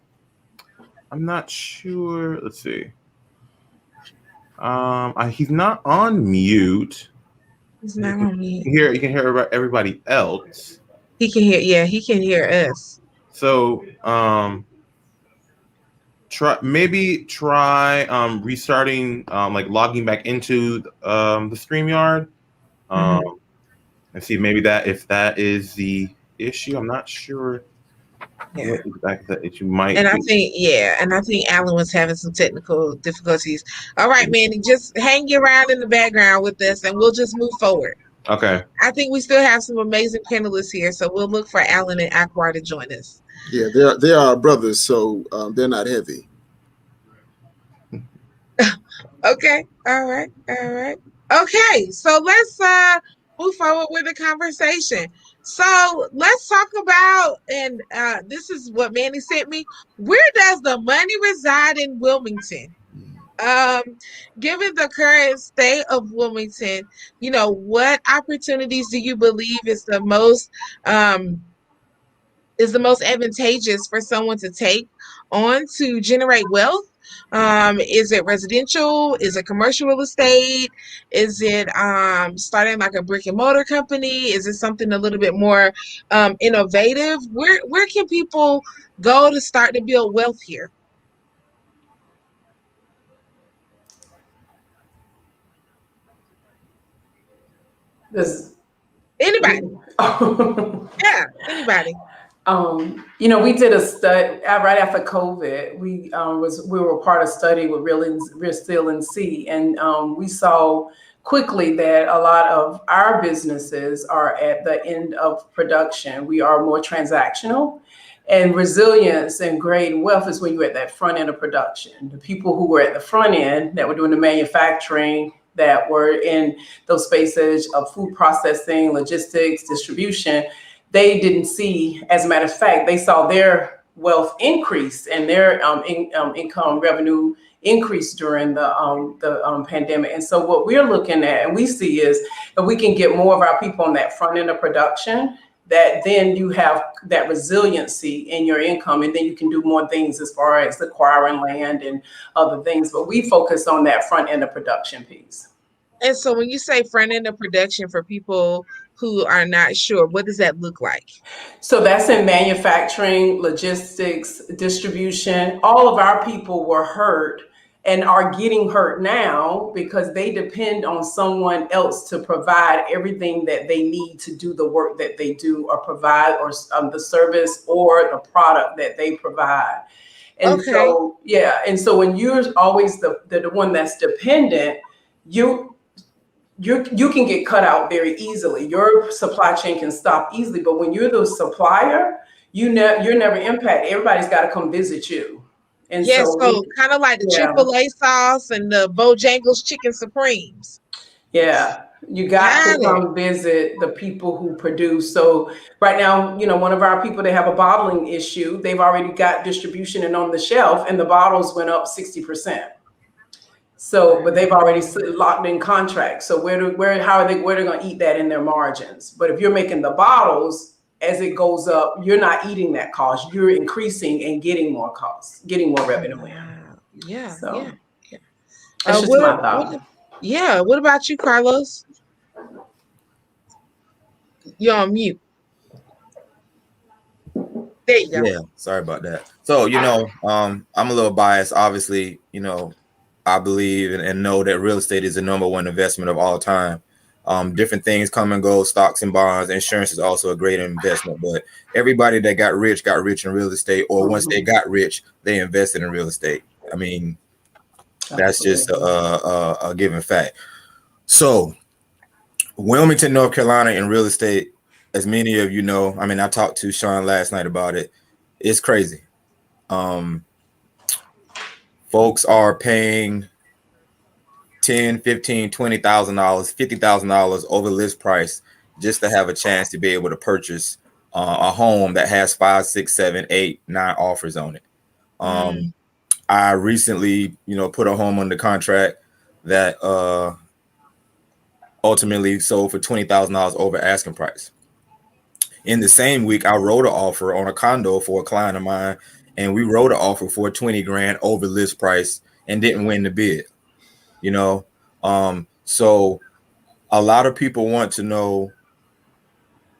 not sure. Let's see. He's not on mute. He's not on mute. You can hear everybody else. He can hear. Yeah, he can hear us. So try restarting, like logging back into the StreamYard, and see maybe if that is the issue. I'm not sure Yeah. what exactly that issue might And I be. think, yeah, and I think Alan was having some technical difficulties. All right, Manny, just hang around in the background with us and we'll just move forward. Okay. I think we still have some amazing panelists here, so we'll look for Alan and Akbar to join us. Yeah, they are brothers, so they're not heavy. Okay. All right. Okay, so let's move forward with the conversation. So let's talk about, and this is what Manny sent me. Where does the money reside in Wilmington? Given the current state of Wilmington, what opportunities do you believe is the most advantageous for someone to take on to generate wealth? Is it residential? Is it commercial real estate? Is it starting like a brick and mortar company? Is it something a little bit more innovative? Where can people go to start to build wealth here? Anybody? Yeah, anybody. We did a study right after COVID. We were part of a study with Real Steel and Sea, and we saw quickly that a lot of our businesses are at the end of production. We are more transactional, and resilience and great wealth is when you're at that front end of production. The people who were at the front end that were doing the manufacturing, that were in those spaces of food processing, logistics, distribution, they didn't see, as a matter of fact, they saw their wealth increase and their income revenue increase during the pandemic. And so what we're looking at and we see is that we can get more of our people on that front end of production, that then you have that resiliency in your income, and then you can do more things as far as acquiring land and other things. But we focus on that front end of production piece. And so when you say front end of production, for people who are not sure, what does that look like? So that's in manufacturing, logistics, distribution. All of our people were hurt and are getting hurt now because they depend on someone else to provide everything that they need to do the work that they do, or provide or the service or the product that they provide. And so, yeah. And so when you're always the one that's dependent, you can get cut out very easily. Your supply chain can stop easily. But when you're the supplier, you're never impacted. Everybody's got to come visit you. And so kind of like the Chick-fil-A sauce and the Bojangles Chicken Supremes. Yeah, you got to come visit the people who produce. So right now, one of our people, they have a bottling issue. They've already got distribution and on the shelf, and the bottles went up 60%. So, but they've already locked in contracts. So where are they going to eat that in their margins? But if you're making the bottles, as it goes up, you're not eating that cost. You're increasing and getting more costs, getting more revenue in. Yeah. That's just my thought. What about you, Carlos? You're on mute. There you go. Yeah, sorry about that. So, I'm a little biased. Obviously, I believe and know that real estate is the number one investment of all time. Different things come and go, stocks and bonds. Insurance is also a great investment, but everybody that got rich in real estate, or once they got rich, they invested in real estate. I mean, that's just a given fact. So Wilmington, North Carolina in real estate, as many of you know, I mean, I talked to Sean last night about it. It's crazy. Folks are paying $10,000, $15,000, $20,000, $50,000 over list price just to have a chance to be able to purchase a home that has 5, 6, 7, 8, 9 offers on it. I recently, put a home under contract that ultimately sold for $20,000 over asking price. In the same week, I wrote an offer on a condo for a client of mine, and we wrote an offer for $20,000 over list price and didn't win the bid. So a lot of people want to know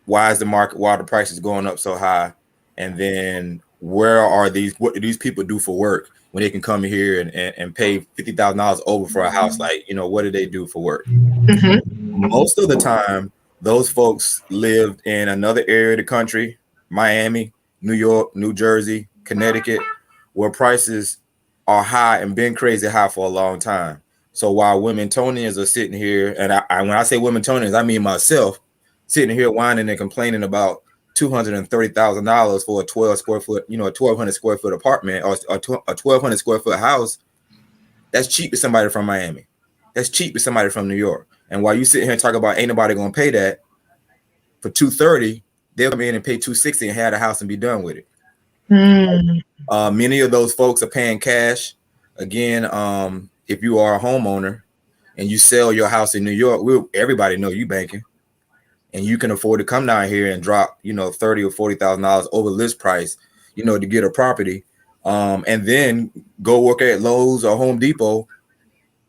why is the market, why are the prices going up so high? And then where are these, what do these people do for work when they can come here and pay $50,000 over for a house? Like, you know, what do they do for work? Most of the time, those folks lived in another area of the country, Miami, New York, New Jersey, Connecticut, where prices are high and been crazy high for a long time. So while Wilmingtonians are sitting here, and when I say Wilmingtonians, I mean myself, sitting here whining and complaining about $230,000 for a 12 square foot, you know, a 1,200 square foot apartment or a 1,200 square foot house, that's cheap to somebody from Miami. That's cheap to somebody from New York. And while you sit here and talk about ain't nobody gonna pay that for 230, they'll come in and pay 260 and have the house and be done with it. Many of those folks are paying cash. Again, if you are a homeowner and you sell your house in New York, everybody know you banking, and you can afford to come down here and drop, you know, $30,000 or $40,000 over list price, you know, to get a property, and then go work at Lowe's or Home Depot,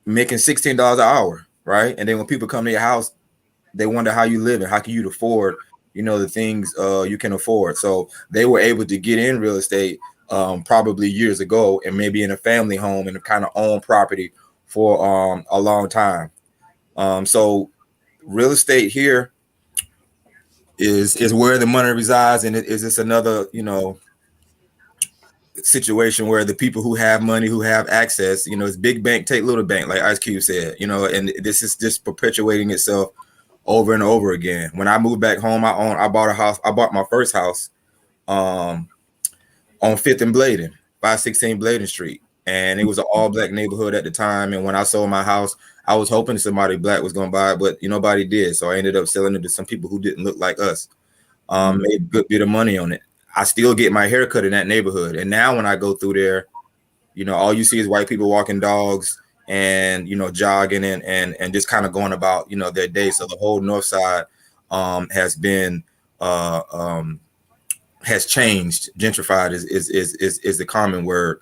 making $16 an hour, right? And then when people come to your house, they wonder how you live and how can you afford, you know, the things you can afford. So they were able to get in real estate probably years ago, and maybe in a family home and kind of own property for a long time. So real estate here is where the money resides, and is this another, you know, situation where the people who have money, who have access, you know, it's big bank take little bank, like Ice Cube said, you know, and this is just perpetuating itself over and over again. When I moved back home, I bought a house. I bought my first house on 5th and Bladen, 516 Bladen Street, and it was an all black neighborhood at the time. And when I sold my house, I was hoping somebody black was going to buy it, but nobody did. So I ended up selling it to some people who didn't look like us. Made a good bit of money on it. I still get my hair cut in that neighborhood. And now when I go through there, you know, all you see is white people walking dogs and, you know, jogging and just kind of going about, you know, their day. So the whole north side has been has changed. Gentrified is the common word.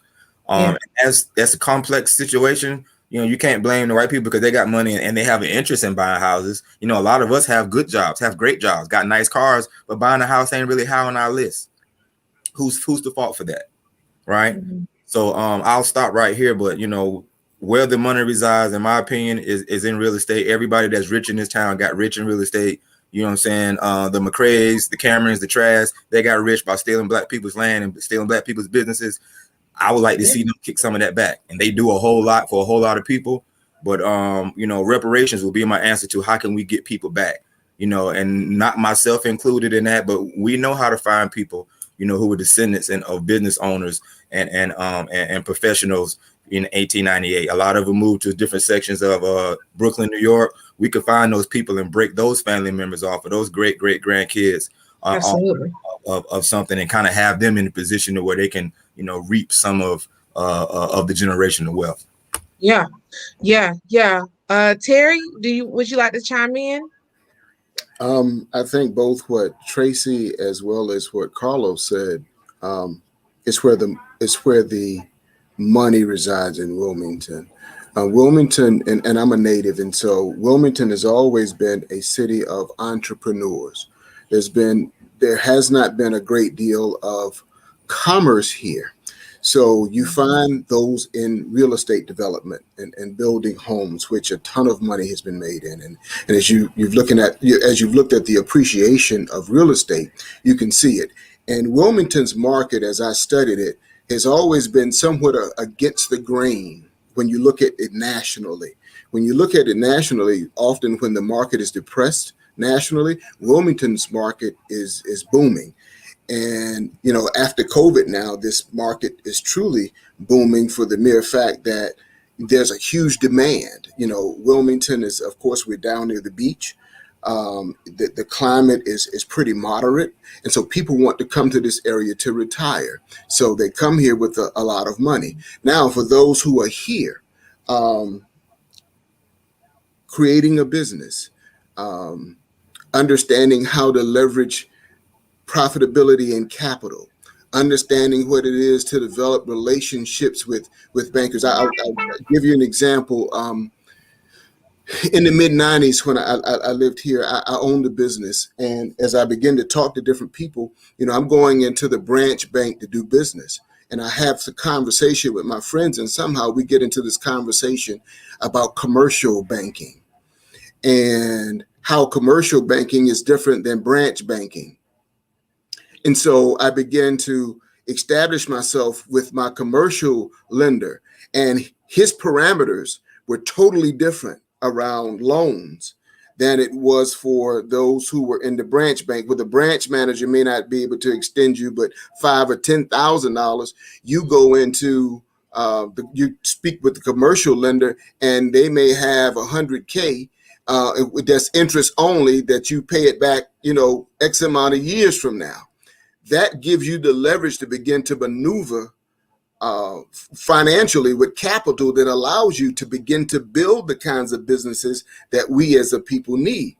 That's a complex situation. You know, you can't blame the white people because they got money and they have an interest in buying houses. You know, a lot of us have good jobs, have great jobs, got nice cars, but buying a house ain't really high on our list. Who's the fault for that, right? So I'll stop right here. But you know, where the money resides, in my opinion, is in real estate. Everybody that's rich in this town got rich in real estate. You know what I'm saying? The McCrae's, the Camerons, the Trash, they got rich by stealing black people's land and stealing black people's businesses. I would like to see them kick some of that back, and they do a whole lot for a whole lot of people. But you know, reparations will be my answer to how can we get people back. You know, and not myself included in that, but we know how to find people, you know, who were descendants of business owners and professionals in 1898. A lot of them moved to different sections of Brooklyn, New York. We could find those people and break those family members off of those great grandkids of something, and kind of have them in a position to where they can, you know, reap some of the generational wealth. Yeah. Terry, would you like to chime in? I think both what Tracy as well as what Carlos said, it's where the money resides in Wilmington. Wilmington, and I'm a native, and so Wilmington has always been a city of entrepreneurs. There has not been a great deal of commerce here. So you find those in real estate development and building homes, which a ton of money has been made in. And as you've looked at the appreciation of real estate, you can see it. And Wilmington's market, as I studied it, has always been somewhat against the grain when you look at it nationally. When you look at it nationally, often when the market is depressed nationally, Wilmington's market is booming. And, you know, after COVID now, this market is truly booming for the mere fact that there's a huge demand. You know, Wilmington is, of course, we're down near the beach. The climate is pretty moderate. And so people want to come to this area to retire. So they come here with a lot of money. Now, for those who are here, creating a business, understanding how to leverage profitability and capital, understanding what it is to develop relationships with bankers. I'll give you an example. in the mid 90s, when I lived here, I owned a business. And as I began to talk to different people, I'm going into the branch bank to do business. And I have the conversation with my friends, and somehow we get into this conversation about commercial banking and how commercial banking is different than branch banking. And so I began to establish myself with my commercial lender, and his parameters were totally different around loans than it was for those who were in the branch bank. With the branch manager may not be able to extend you but $5,000 or $10,000. You go into you speak with the commercial lender, and they may have $100K that's interest only, that you pay it back, X amount of years from now. That gives you the leverage to begin to maneuver financially with capital that allows you to begin to build the kinds of businesses that we as a people need.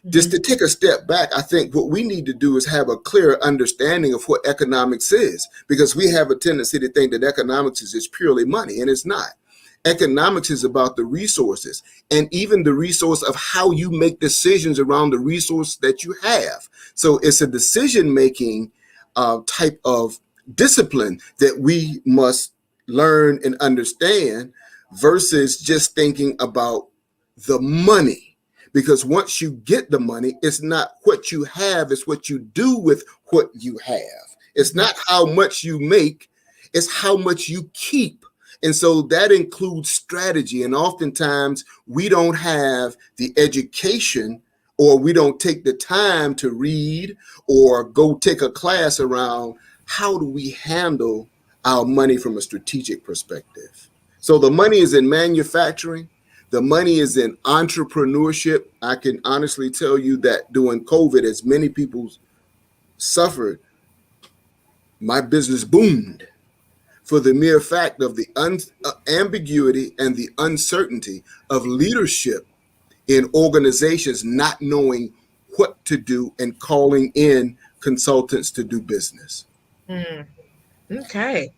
Just to take a step back, I think what we need to do is have a clear understanding of what economics is, because we have a tendency to think that economics is just purely money, and it's not. Economics is about the resources, and even the resource of how you make decisions around the resource that you have. So it's a decision-making type of discipline that we must learn and understand, versus just thinking about the money. Because once you get the money, it's not what you have, it's what you do with what you have. It's not how much you make, it's how much you keep. And so that includes strategy. And oftentimes we don't have the education, or we don't take the time to read or go take a class around how do we handle our money from a strategic perspective. So the money is in manufacturing. The money is in entrepreneurship. I can honestly tell you that during COVID, as many people suffered, my business boomed for the mere fact of the ambiguity and the uncertainty of leadership in organizations not knowing what to do and calling in consultants to do business. Okay.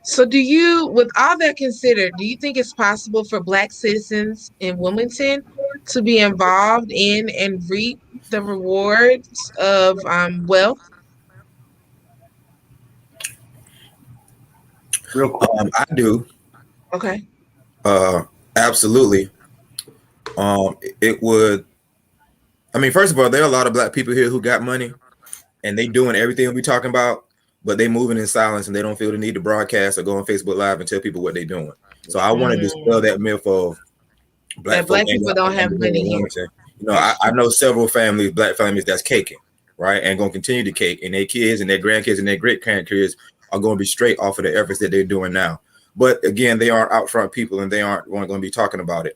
So with all that considered, do you think it's possible for Black citizens in Wilmington to be involved in and reap the rewards of wealth? I do. Okay. Absolutely. It would. I mean, first of all, there are a lot of Black people here who got money, and they doing everything we talking about, but they moving in silence, and they don't feel the need to broadcast or go on Facebook Live and tell people what they're doing. So I want to dispel that myth of Black people don't have money here. I know several families, Black families, that's caking, right, and going to continue to cake, and their kids and their grandkids and their great grandkids are going to be straight off of the efforts that they're doing now. But again, they aren't out front people, and they aren't going to be talking about it.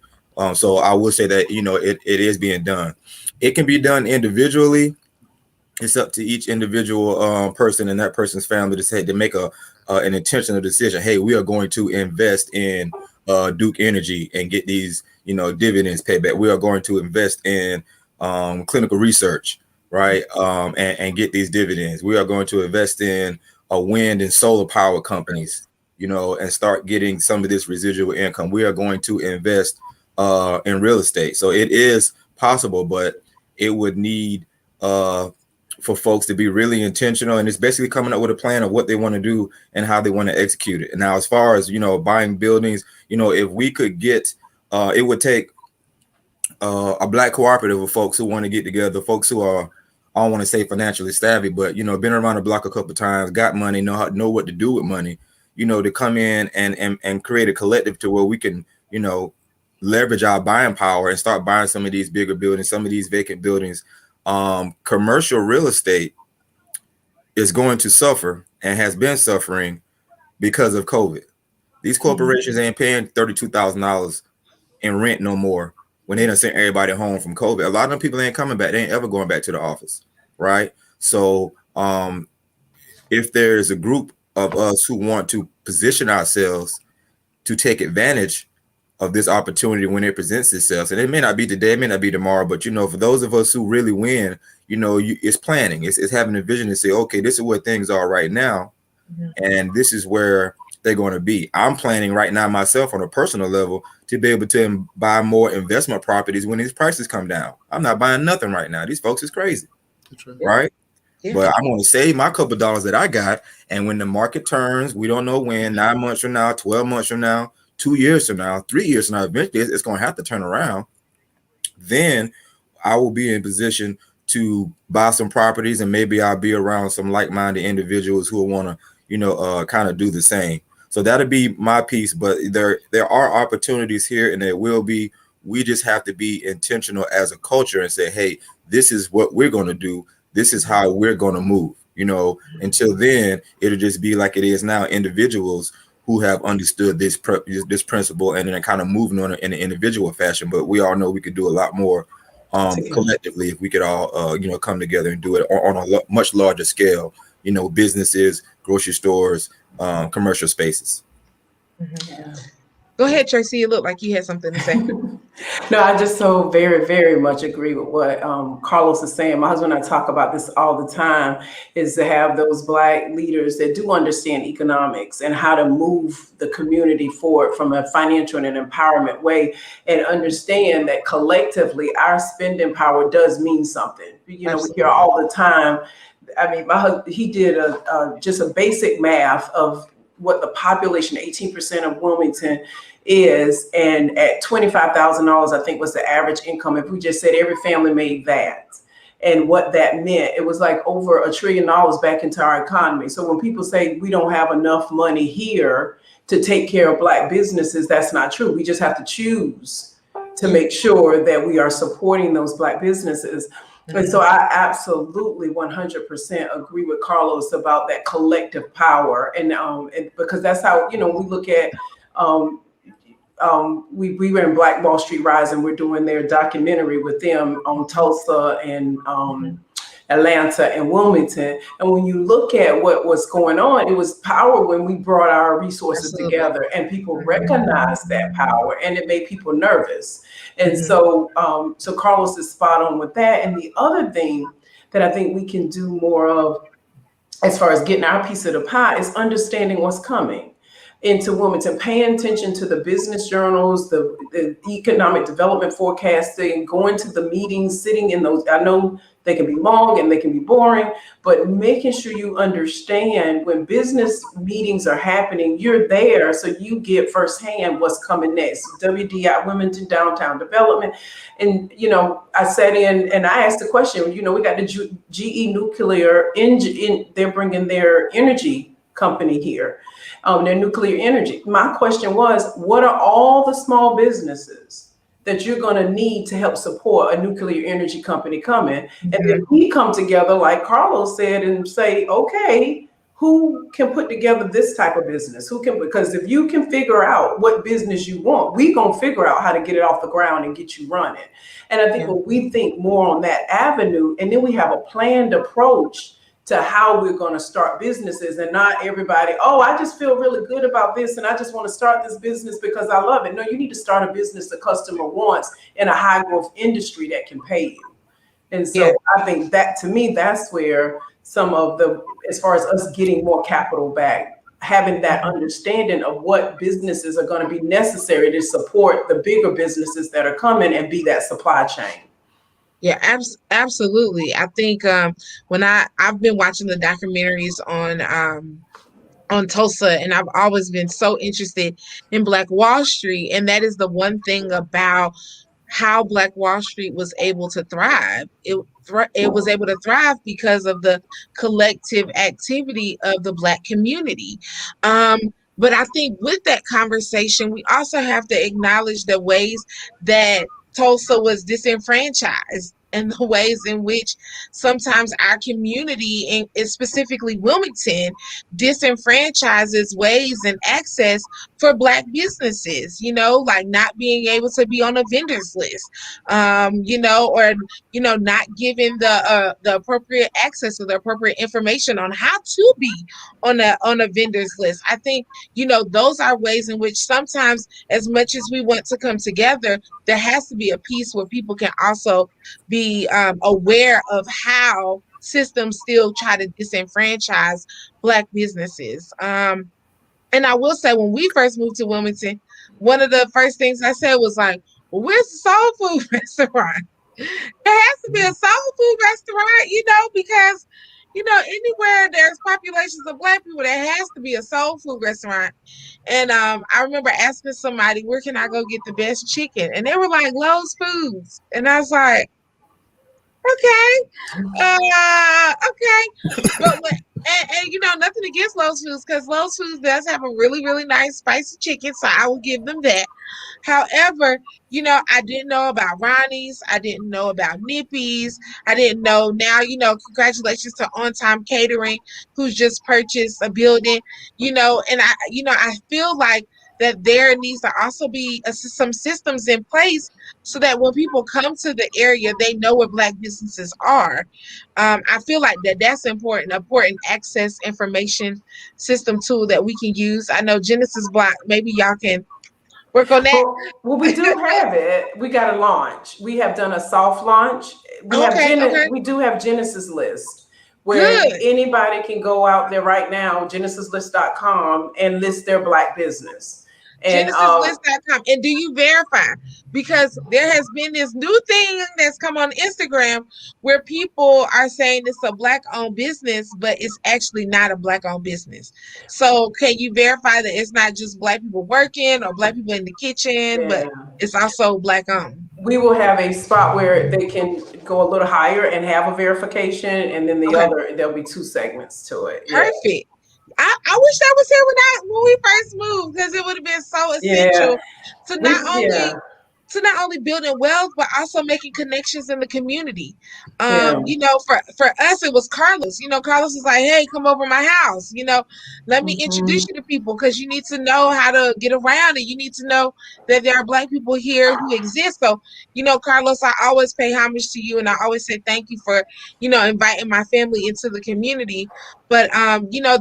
So I will say that it is being done. It can be done individually. It's up to each individual person and that person's family to say, to make an intentional decision. Hey, we are going to invest in Duke Energy and get these dividends paid back. We are going to invest in clinical research, right, and get these dividends. We are going to invest in wind and solar power companies, and start getting some of this residual income. We are going to invest in real estate. So it is possible, but it would need for folks to be really intentional, and it's basically coming up with a plan of what they want to do and how they want to execute it. And now, as far as buying buildings, if we could get, it would take a Black cooperative of folks who want to get together, folks who are, I don't want to say financially savvy, but been around the block a couple of times, got money, know what to do with money, to come in and create a collective to where we can leverage our buying power and start buying some of these bigger buildings, some of these vacant buildings. Commercial real estate is going to suffer and has been suffering because of COVID. These corporations ain't paying $32,000 in rent no more when they done sent everybody home from COVID. A lot of them people ain't coming back. They ain't ever going back to the office, right? So if there's a group of us who want to position ourselves to take advantage of this opportunity when it presents itself, and it may not be today, it may not be tomorrow, but for those of us who really win, it's planning, it's having a vision to say, okay, this is where things are right now, and this is where they're going to be. I'm planning right now myself on a personal level to be able to buy more investment properties when these prices come down. I'm not buying nothing right now. These folks is crazy, right? Yeah. But I want to save my couple of dollars that I got. And when the market turns, we don't know when, 9 months from now, 12 months from now, 2 years from now, 3 years from now, eventually it's going to have to turn around. Then I will be in position to buy some properties, and maybe I'll be around some like-minded individuals who will want to, you know, kind of do the same. So that'll be my piece. But there are opportunities here, and there will be. We just have to be intentional as a culture and say, hey, this is what we're going to do. This is how we're going to move. You know, until then, it'll just be like it is now. Individuals who have understood this principle and then kind of moving on in an individual fashion. But we all know we could do a lot more collectively if we could all, you know, come together and do it on a much larger scale. You know, businesses, grocery stores, commercial spaces. Mm-hmm. Go ahead, Tracy. You look like you had something to say. No, I just so very, very much agree with what Carlos is saying. My husband and I talk about this all the time, is to have those Black leaders that do understand economics and how to move the community forward from a financial and an empowerment way, and understand that collectively our spending power does mean something. You know, Absolutely. We hear all the time. I mean, my husband, he did just a basic math of what the population, 18% of Wilmington is, and at $25,000, I think was the average income. If we just said every family made that, and what that meant, it was like over $1 trillion back into our economy. So when people say we don't have enough money here to take care of Black businesses, that's not true. We just have to choose to make sure that we are supporting those Black businesses. And so I absolutely 100% agree with Carlos about that collective power. And because that's how, you know, we look at, we were in Black Wall Street Rising. We're doing their documentary with them on Tulsa and Atlanta and Wilmington. And when you look at what was going on, it was power when we brought our resources together, and people recognized that power, and it made people nervous. And so Carlos is spot on with that. And the other thing that I think we can do more of as far as getting our piece of the pie is understanding what's coming into Wilmington, paying attention to the business journals, the economic development forecasting, going to the meetings, sitting in those. I know they can be long and they can be boring, but making sure you understand when business meetings are happening, you're there so you get firsthand what's coming next. WDI, Wilmington Downtown Development. And, you know, I sat in and I asked the question, you know, we got the GE Nuclear Engine, they're bringing their energy company here, their nuclear energy. My question was, what are all the small businesses that you're going to need to help support a nuclear energy company coming? And then we come together, like Carlos said, and say, okay, who can put together this type of business? Who can, because if you can figure out what business you want, we going to figure out how to get it off the ground and get you running. And I think when we think more on that avenue, and then we have a planned approach to how we're going to start businesses, and not everybody, oh, I just feel really good about this and I just want to start this business because I love it. No, you need to start a business the customer wants in a high growth industry that can pay you. And so I think that, to me, that's where some of the, as far as us getting more capital back, having that understanding of what businesses are going to be necessary to support the bigger businesses that are coming and be that supply chain. Yeah, absolutely. I think when I've been watching the documentaries on Tulsa, and I've always been so interested in Black Wall Street, and that is the one thing about how Black Wall Street was able to thrive. It was able to thrive because of the collective activity of the Black community. But I think with that conversation, we also have to acknowledge the ways that Tulsa was disenfranchised, and the ways in which sometimes our community, and specifically Wilmington, disenfranchises ways and access for Black businesses, you know, like not being able to be on a vendor's list, you know, or, you know, not giving the appropriate access or the appropriate information on how to be on a vendor's list. I think, you know, those are ways in which sometimes, as much as we want to come together, there has to be a piece where people can also be aware of how systems still try to disenfranchise Black businesses. And I will say, when we first moved to Wilmington, one of the first things I said was like, well, where's the soul food restaurant? There has to be a soul food restaurant, because, anywhere there's populations of Black people, there has to be a soul food restaurant. And I remember asking somebody, where can I go get the best chicken? And they were like, Lowe's Foods. And I was like, okay. But nothing against Lowe's Foods, because Lowe's Foods does have a really, really nice spicy chicken, so I will give them that. However, I didn't know about Ronnie's. I didn't know about Nippy's. I didn't know. Now, congratulations to On Time Catering, who's just purchased a building, and I feel like that there needs to also be some systems in place so that when people come to the area, they know where Black businesses are. I feel like that's important access information system tool that we can use. I know Genesis Block, maybe y'all can work on that. Well, we do have it. We got a launch. We have done a soft launch. We do have Genesis List, where anybody can go out there right now, genesislist.com, and list their Black business. And genesislist.com. And do you verify? Because there has been this new thing that's come on Instagram where people are saying it's a Black-owned business, but it's actually not a Black-owned business. So can you verify that it's not just Black people working or Black people in the kitchen, but it's also Black-owned? We will have a spot where they can go a little higher and have a verification, and then there'll be 2 segments to it. Perfect. Yeah. I wish that was here when we first moved, because it would have been so essential to not only building wealth, but also making connections in the community. For us, it was Carlos. Carlos was like, hey, come over my house. Let me introduce you to people, because you need to know how to get around, and you need to know that there are Black people here who exist. So, Carlos, I always pay homage to you, and I always say thank you for, inviting my family into the community. But,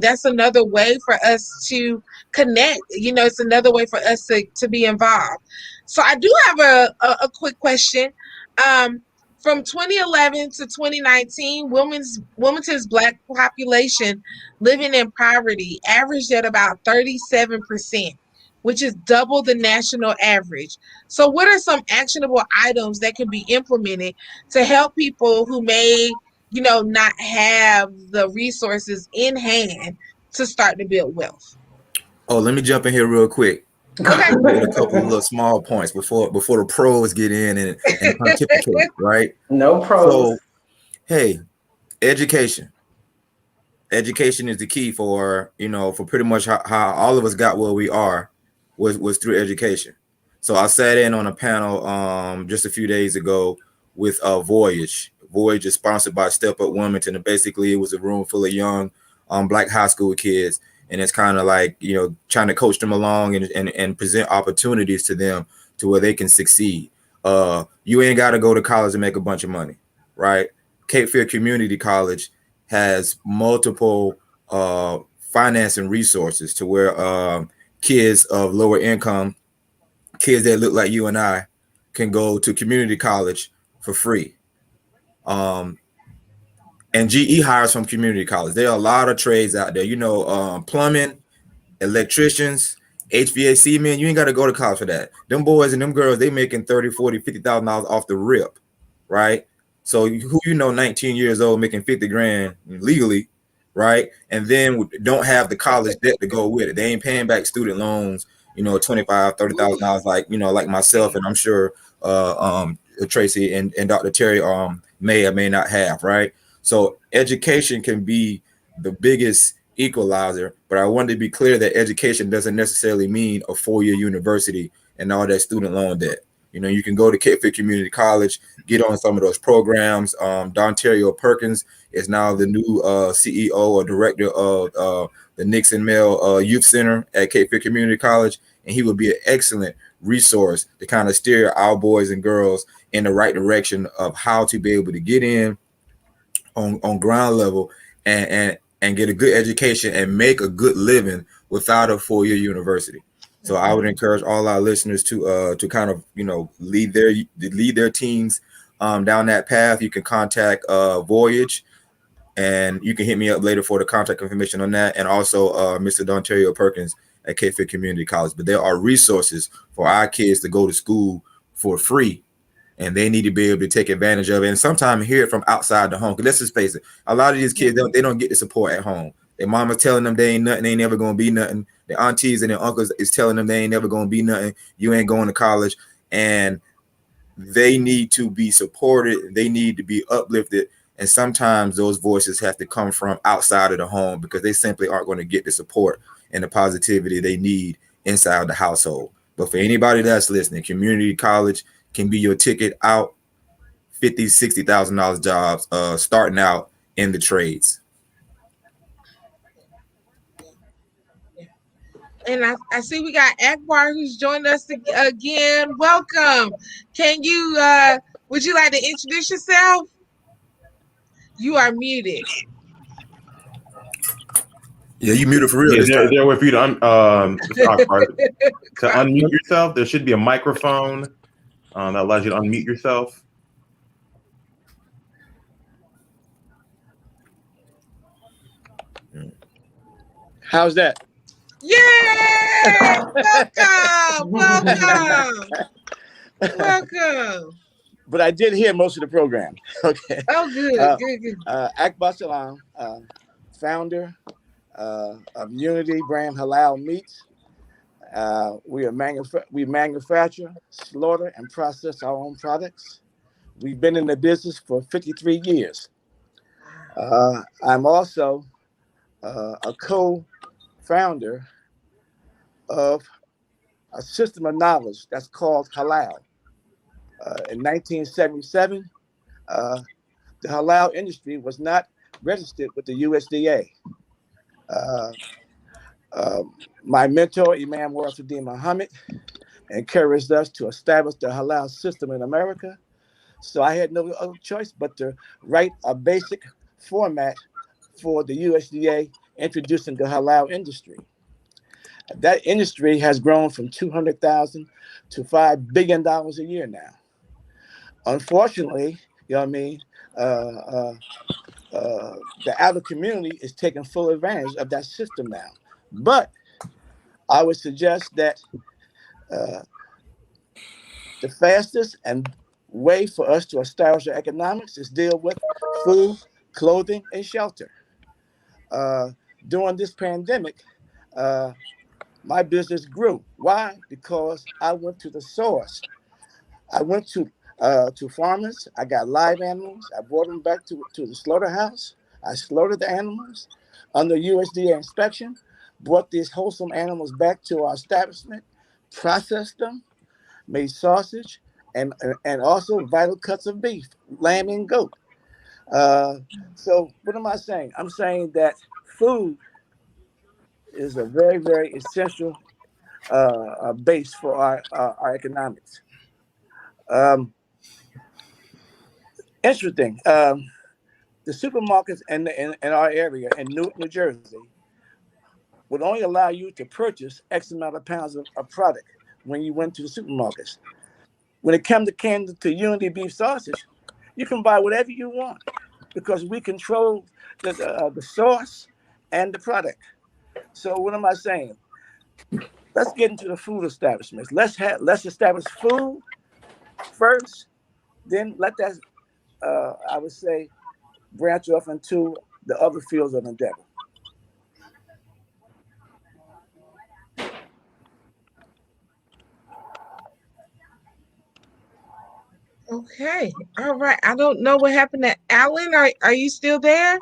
that's another way for us to connect. It's another way for us to be involved. So I do have a quick question. From 2011 to 2019, Wilmington's Black population living in poverty averaged at about 37%, which is double the national average. So what are some actionable items that can be implemented to help people who may, not have the resources in hand to start to build wealth? Oh, let me jump in here real quick. Okay. With a couple of little small points before the pros get in and pontificate, right? No pros. So, hey, education. Education is the key for pretty much how all of us got where we are was through education. So I sat in on a panel just a few days ago with Voyage. Voyage is sponsored by Step Up Wilmington, and basically it was a room full of young Black high school kids. And it's kind of like, trying to coach them along and present opportunities to them to where they can succeed. You ain't got to go to college and make a bunch of money, right? Cape Fear Community College has multiple financing resources to where kids of lower income, kids that look like you and I, can go to community college for free. And GE hires from community college. There are a lot of trades out there, plumbing, electricians, HVAC men. You ain't got to go to college for that. Them boys and them girls, they making $30,000, $40,000, $50,000 off the rip, right? So who 19 years old making 50 grand legally, right? And then don't have the college debt to go with it. They ain't paying back student loans, $25,000, $30,000, like myself, and I'm sure Tracy and Dr. Terry may or may not have, right? So education can be the biggest equalizer, but I wanted to be clear that education doesn't necessarily mean a 4-year university and all that student loan debt. You can go to Cape Fear Community College, get on some of those programs. Dontario Perkins is now the new CEO or director of the Nixon Male Youth Center at Cape Fear Community College, and he would be an excellent resource to kind of steer our boys and girls in the right direction of how to be able to get in on ground level and get a good education and make a good living without a 4-year university. So I would encourage all our listeners to kind of lead their teams down that path. You can contact Voyage, and you can hit me up later for the contact information on that, and also Mr. Dontario Perkins at Cape Fear Community College, but there are resources for our kids to go to school for free, and they need to be able to take advantage of it. And sometimes hear it from outside the home. Because let's just face it, a lot of these kids, they don't get the support at home. Their mama's telling them they ain't nothing, they ain't never gonna be nothing. Their aunties and their uncles is telling them they ain't never gonna be nothing. You ain't going to college, and they need to be supported. They need to be uplifted. And sometimes those voices have to come from outside of the home because they simply aren't going to get the support and the positivity they need inside the household. But for anybody that's listening, community college can be your ticket out. $50,000, $60,000 jobs, starting out in the trades. And I see we got Akbar who's joined us again. Welcome. Can you, would you like to introduce yourself? You are muted. Yeah, you muted for real. Yeah, there way for you to unmute yourself. There should be a microphone that allows you to unmute yourself. How's that? Yay! Welcome. But I did hear most of the program. Okay. Oh, good, good. Akbar Salam, founder of Unity Brand Halal Meats. We manufacture, slaughter, and process our own products. We've been in the business for 53 years. I'm also a co-founder of a system of knowledge that's called halal. In 1977, the halal industry was not registered with the USDA. My mentor, Imam Warasuddin Muhammad, encouraged us to establish the halal system in America. So I had no other choice but to write a basic format for the USDA introducing the halal industry. That industry has grown from 200,000 to $5 billion a year now. Unfortunately, you know what I mean, the outer community is taking full advantage of that system now. But I would suggest that the fastest and way for us to establish our economics is deal with food, clothing, and shelter. During this pandemic, my business grew. Why? Because I went to the source. I went to farmers. I got live animals. I brought them back to the slaughterhouse. I slaughtered the animals under USDA inspection, brought these wholesome animals back to our establishment, processed them, made sausage, and also vital cuts of beef, lamb and goat. So what am I saying? I'm saying that food is a very, very essential base for our economics. Interesting. The supermarkets in our area in Newark, New Jersey, would only allow you to purchase X amount of pounds of product when you went to the supermarkets. When it comes to Unity beef sausage, you can buy whatever you want because we control the source and the product. So what am I saying? Let's get into the food establishments. Let's establish food first, then let that I would say branch off into the other fields of endeavor. Okay. All right. I don't know what happened to Alan. Are you still there?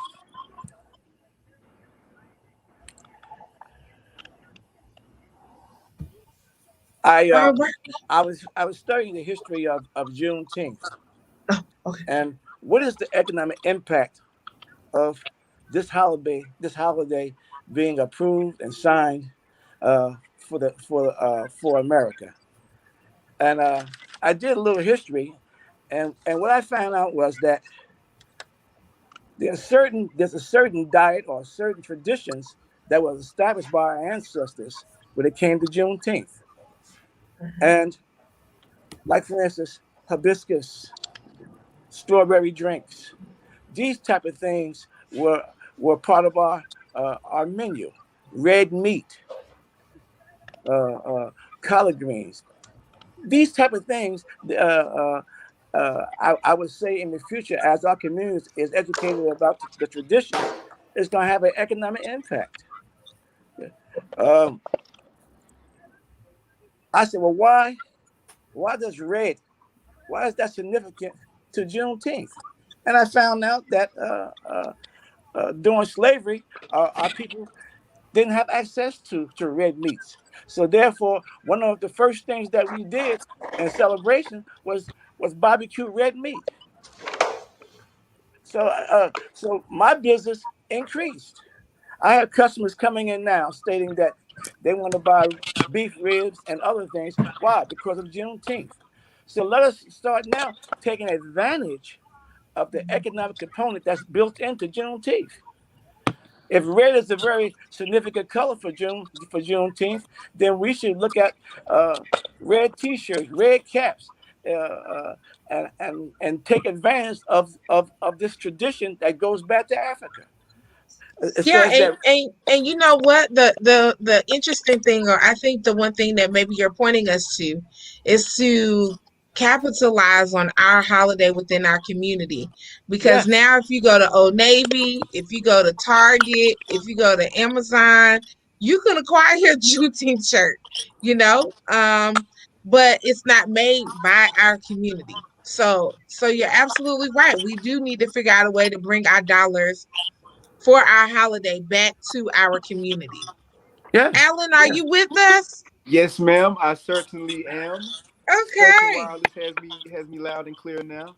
I was studying the history of Juneteenth. Okay. And what is the economic impact of this holiday being approved and signed for America? And I did a little history, and what I found out was that there's a certain diet or certain traditions that was established by our ancestors when it came to Juneteenth. And like, for instance, hibiscus, strawberry drinks, these type of things were part of our menu. Red meat, collard greens. These type of things, I would say in the future, as our community is educated about the traditions, it's going to have an economic impact. Um, I said, well, why does red, why is that significant to Juneteenth? And I found out that during slavery, our people didn't have access to red meats. So therefore, one of the first things that we did in celebration was barbecue red meat. So my business increased. I have customers coming in now stating that they want to buy beef ribs and other things. Why? Because of Juneteenth. So let us start now taking advantage of the economic component that's built into Juneteenth. If red is a very significant color for Juneteenth, then we should look at red T-shirts, red caps, and take advantage of this tradition that goes back to Africa. It Yeah, says that. and you know what, the interesting thing, or I think the one thing that maybe you're pointing us to, is to capitalize on our holiday within our community. Because Yes. now if you go to Old Navy, if you go to Target, if you go to Amazon, you can acquire your Juneteenth shirt, you know. But it's not made by our community. So you're absolutely right. We do need to figure out a way to bring our dollars for our holiday back to our community. Yeah. Alan, are you with us? Yes, ma'am. I certainly am. Spectrum Okay. Wireless has me loud and clear now.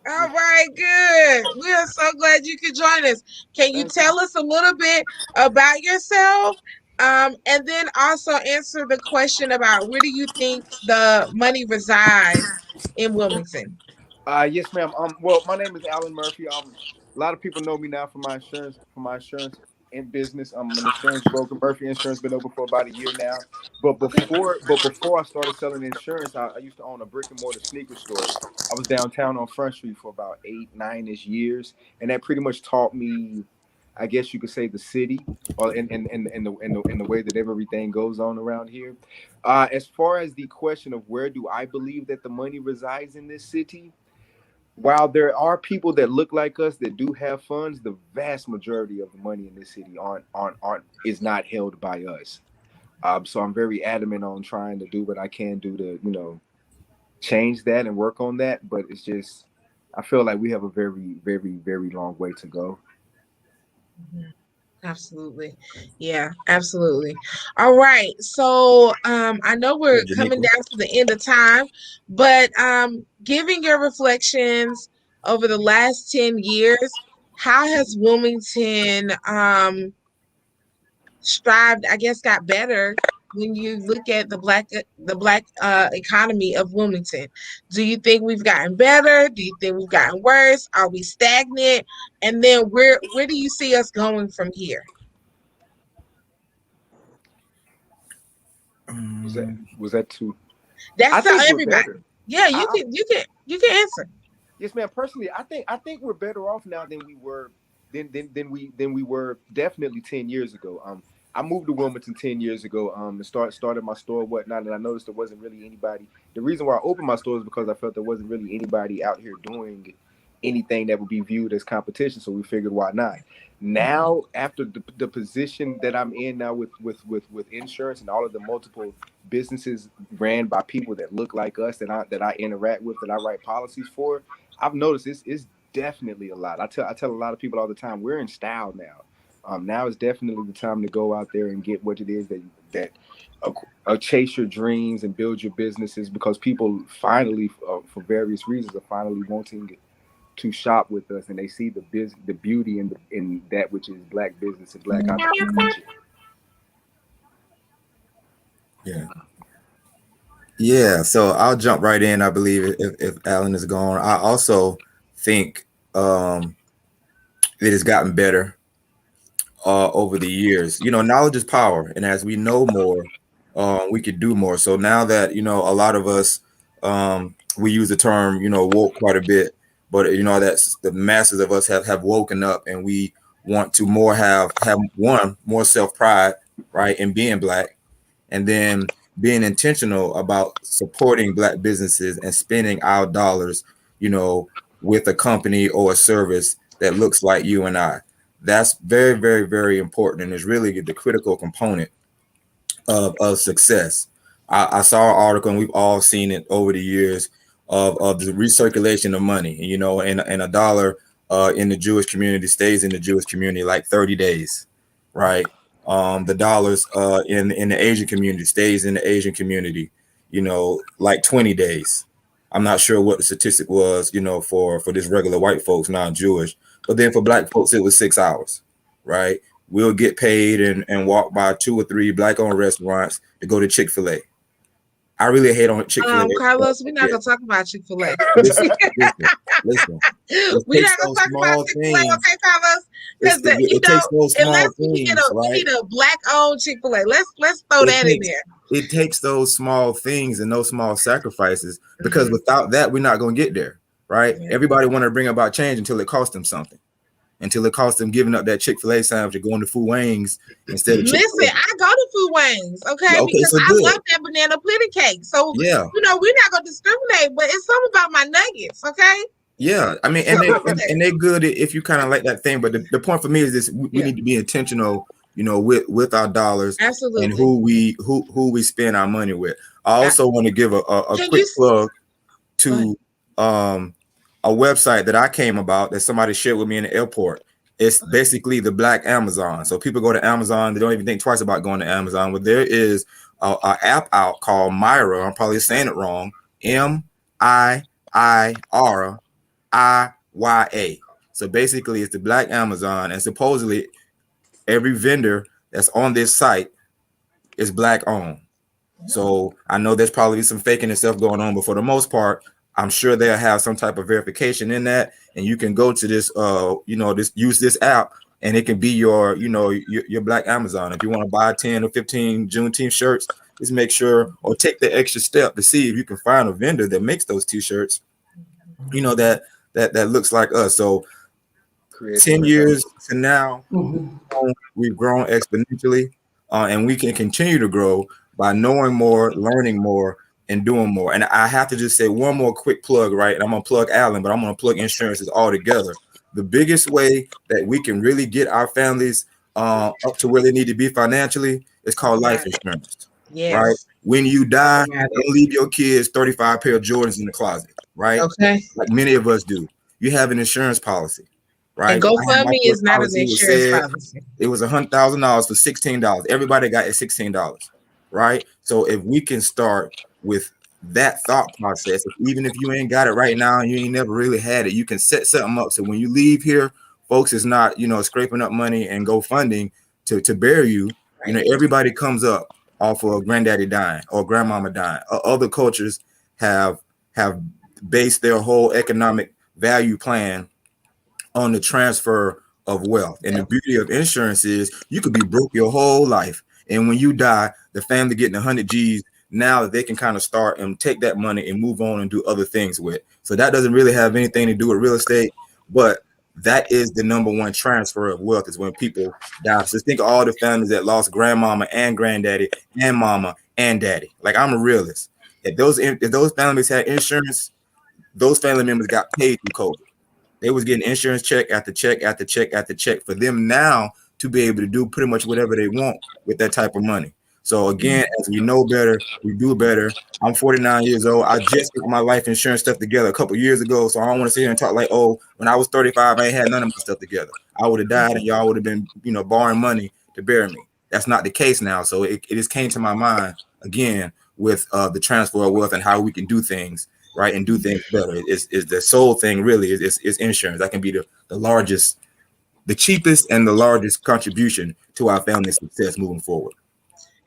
All right, good. We are so glad you could join us. Can you Thank you. tell us a little bit about yourself? And then also answer the question about where do you think the money resides in Wilmington? Yes, ma'am. Well, my name is Alan Murphy. A lot of people know me now for my insurance in business. I'm an insurance broker. Murphy Insurance been open for about a year now. But before I started selling insurance, I used to own a brick and mortar sneaker store. I was downtown on Front Street for about 8, 9-ish years, and that pretty much taught me, I guess you could say, the city, or in the way that everything goes on around here. As far as the question of where do I believe that the money resides in this city, while there are people that look like us that do have funds, the vast majority of the money in this city aren't is not held by us. So I'm very adamant on trying to do what I can do to, change that and work on that. But it's just, I feel like we have a very, very, very long way to go. Absolutely. Yeah, absolutely. All right. So I know we're coming Janiqua. down to the end of time, but giving your reflections over the last 10 years, how has Wilmington strived, I guess, got better when you look at the black economy of Wilmington? Do you think we've gotten better? Do you think we've gotten worse? Are we stagnant? And then where do you see us going from here? Was that too? That's I to think we're everybody. better. Yeah, I, you can answer. Yes, ma'am. Personally, I think we're better off now than we were than we were definitely 10 years ago. I moved to Wilmington 10 years ago. And started my store, whatnot, and I noticed there wasn't really anybody. The reason why I opened my store is because I felt there wasn't really anybody out here doing anything that would be viewed as competition. So we figured, why not? Now, after the position that I'm in now with insurance and all of the multiple businesses ran by people that look like us, that I interact with, that I write policies for, I've noticed it's definitely a lot. I tell a lot of people all the time, we're in style now. Now is definitely the time to go out there and get what it is that chase your dreams and build your businesses, because people finally, for various reasons, are finally wanting to shop with us, and they see the beauty in that which is black business and black entrepreneurship. Yeah. Yeah, so I'll jump right in. I believe if Alan is gone, I also think it has gotten better over the years. Knowledge is power, and as we know more, we could do more. So now that a lot of us, we use the term woke quite a bit, but that's the masses of us have woken up, and we want to have more self pride, right, in being black, and then being intentional about supporting Black businesses and spending our dollars, you know, with a company or a service that looks like you and I. That's very, very, very important, and is really the critical component of success. I saw an article, and we've all seen it over the years, of the recirculation of money. You know, and a dollar in the Jewish community stays in the Jewish community like 30 days, right? The dollars in the Asian community stays in the Asian community, you know, like 20 days. I'm not sure what the statistic was, you know, for this regular white folks, non-Jewish, but then for Black folks, it was 6 hours, right? We'll get paid and walk by 2 or 3 Black-owned restaurants to go to Chick-fil-A. I really hate on Chick-fil-A. Carlos, we're not gonna talk about Chick-fil-A. Listen. We're not gonna talk about Chick-fil-A, okay, Carlos? Because it takes those small things, we need a Black-owned Chick-fil-A. Let's throw that in there. It takes those small things and those small sacrifices, because without that, we're not gonna get there, right? Everybody want to bring about change until it costs them something. Until it costs them giving up that Chick-fil-A sandwich or going to Fu Wang's instead of Chick-fil-A. Listen, I go to Fu Wang's, okay? Because so I love that banana pudding cake. So, you know, we're not going to discriminate, but it's something about my nuggets, okay? Yeah, I mean, and they're good if you kind of like that thing. But the point for me is this: we need to be intentional, you know, with our dollars. Absolutely. And who we spend our money with. I also want to give a quick plug to a website that I came about that somebody shared with me in the airport. It's basically the Black Amazon. So people go to Amazon, they don't even think twice about going to Amazon. But there is an app out called Myra. I'm probably saying it wrong. MIIRIYA. So basically, it's the Black Amazon, and supposedly every vendor that's on this site is Black owned. So I know there's probably some faking and stuff going on, but for the most part, I'm sure they'll have some type of verification in that, and you can go to this, use this app, and it can be your Black Amazon. If you want to buy 10 or 15 Juneteenth shirts, just make sure or take the extra step to see if you can find a vendor that makes those T-shirts, you know, that looks like us. So 10 years to now, we've grown exponentially, and we can continue to grow by knowing more, learning more, and doing more. And I have to just say one more quick plug, right? And I'm gonna plug Alan, but I'm gonna plug insurances all together. The biggest way that we can really get our families up to where they need to be financially is called life insurance. Yes. Right? When you die, don't leave your kids 35 pair of Jordans in the closet, right? Okay. Like many of us do. You have an insurance policy, right? And GoFundMe is not an insurance policy. It was $100,000 for $16. Everybody got it $16, right? So if we can start with that thought process, even if you ain't got it right now and you ain't never really had it, you can set something up so when you leave here, folks is not, you know, scraping up money and GoFunding to bury you. You know, everybody comes up off of granddaddy dying or grandmama dying. Other cultures have based their whole economic value plan on the transfer of wealth. And the beauty of insurance is you could be broke your whole life, and when you die, the family getting 100 G's. Now that they can kind of start and take that money and move on and do other things with. So that doesn't really have anything to do with real estate, but that is the number one transfer of wealth, is when people die. So think of all the families that lost grandmama and granddaddy and mama and daddy. Like, I'm a realist. If those families had insurance, those family members got paid through COVID. They was getting insurance check after check after check after check for them now to be able to do pretty much whatever they want with that type of money. So again, as we know better, we do better. I'm 49 years old. I just got my life insurance stuff together a couple years ago. So I don't want to sit here and talk like, oh, when I was 35, I ain't had none of my stuff together. I would have died and y'all would have been, you know, borrowing money to bury me. That's not the case now. So it just came to my mind again with the transfer of wealth and how we can do things right and do things better. Is the sole thing really is insurance. That can be the largest, the cheapest and the largest contribution to our family's success moving forward.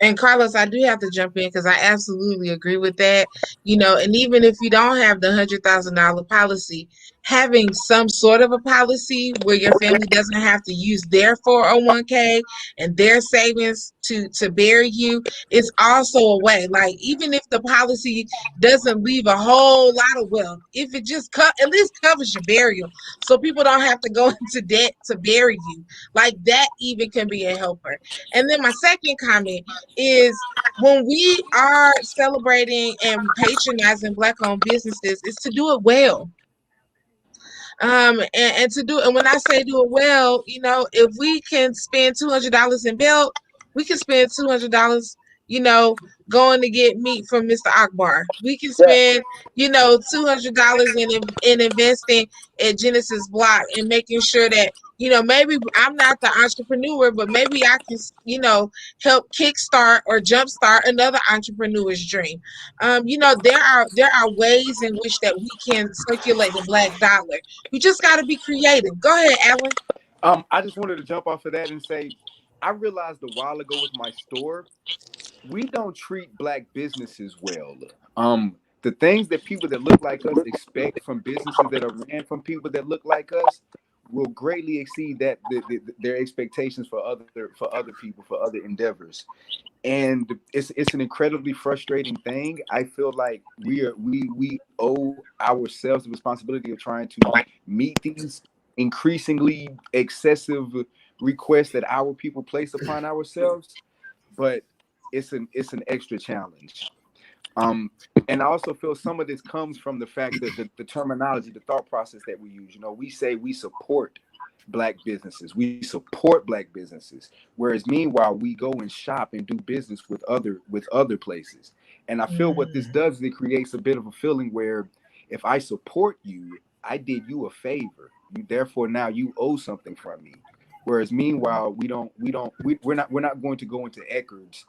And Carlos, I do have to jump in because I absolutely agree with that. You know, and even if you don't have the $100,000 policy, having some sort of a policy where your family doesn't have to use their 401k and their savings to bury you is also a way. Like, even if the policy doesn't leave a whole lot of wealth, if it just at least covers your burial, so people don't have to go into debt to bury you, like that even can be a helper. And then my second comment is, when we are celebrating and patronizing Black-owned businesses, is to do it well. And to do, and when I say do it well, if we can spend $200 in belt, we can spend $200, going to get meat from Mr. Akbar. We can spend, $200 in investing at Genesis Block and making sure that, maybe I'm not the entrepreneur, but maybe I can, help kickstart or jumpstart another entrepreneur's dream. There are ways in which that we can circulate the Black dollar. You just got to be creative. Go ahead, Alan. I just wanted to jump off of that and say, I realized a while ago with my store, we don't treat Black businesses well. The things that people that look like us expect from businesses that are ran from people that look like us will greatly exceed their expectations for other people, for other endeavors. And it's an incredibly frustrating thing. I feel like we owe ourselves the responsibility of trying to meet these increasingly excessive requests that our people place upon ourselves, but it's an extra challenge. And I also feel some of this comes from the fact that the terminology, the thought process that we use. We say we support Black businesses, we support Black businesses, whereas meanwhile we go and shop and do business with other places. And I feel what this does is it creates a bit of a feeling where if I support you, I did you a favor. Therefore now you owe something from me. Whereas meanwhile we're not going to go into Eckerd's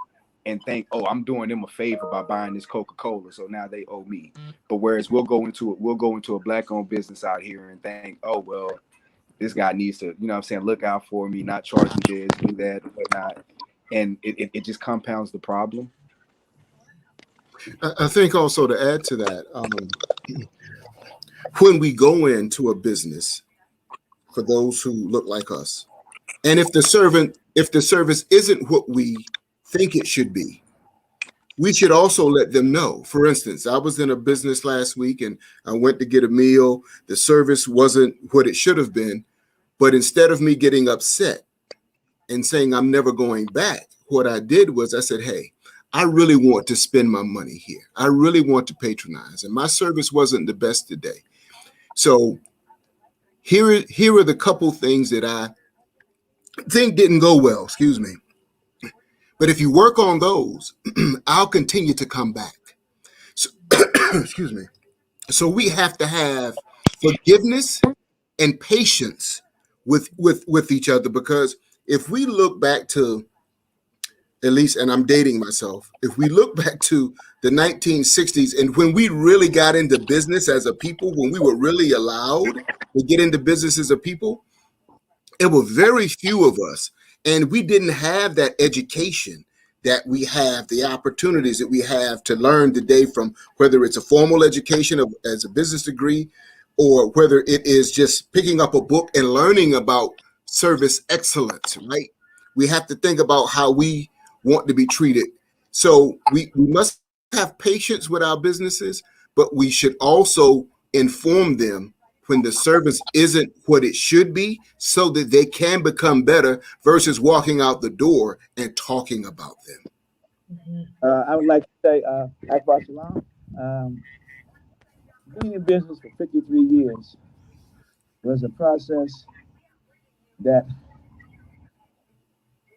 and think, oh, I'm doing them a favor by buying this Coca-Cola, so now they owe me. But whereas we'll go into a Black-owned business out here and think, oh, well, this guy needs to, look out for me, not charge me this, do that, whatnot. And it just compounds the problem. I think also to add to that, when we go into a business, for those who look like us, and if the service isn't what we think it should be, we should also let them know. For instance, I was in a business last week and I went to get a meal. The service wasn't what it should have been, but instead of me getting upset and saying I'm never going back, what I did was I said, hey, I really want to spend my money here. I really want to patronize, and my service wasn't the best today. So here are the couple things that I think didn't go well, excuse me. But if you work on those, I'll continue to come back. So, excuse me. So we have to have forgiveness and patience with each other, because if we look back to, at least, and I'm dating myself, if we look back to the 1960s and when we really got into business as a people, when we were really allowed to get into business as a people, it were very few of us, and we didn't have that education that we have, the opportunities that we have to learn today, from whether it's a formal education as a business degree, or whether it is just picking up a book and learning about service excellence, right? We have to think about how we want to be treated. So we must have patience with our businesses, but we should also inform them when the service isn't what it should be, so that they can become better, versus walking out the door and talking about them. I would like to say, Akbar Salam, being in business for 53 years was a process that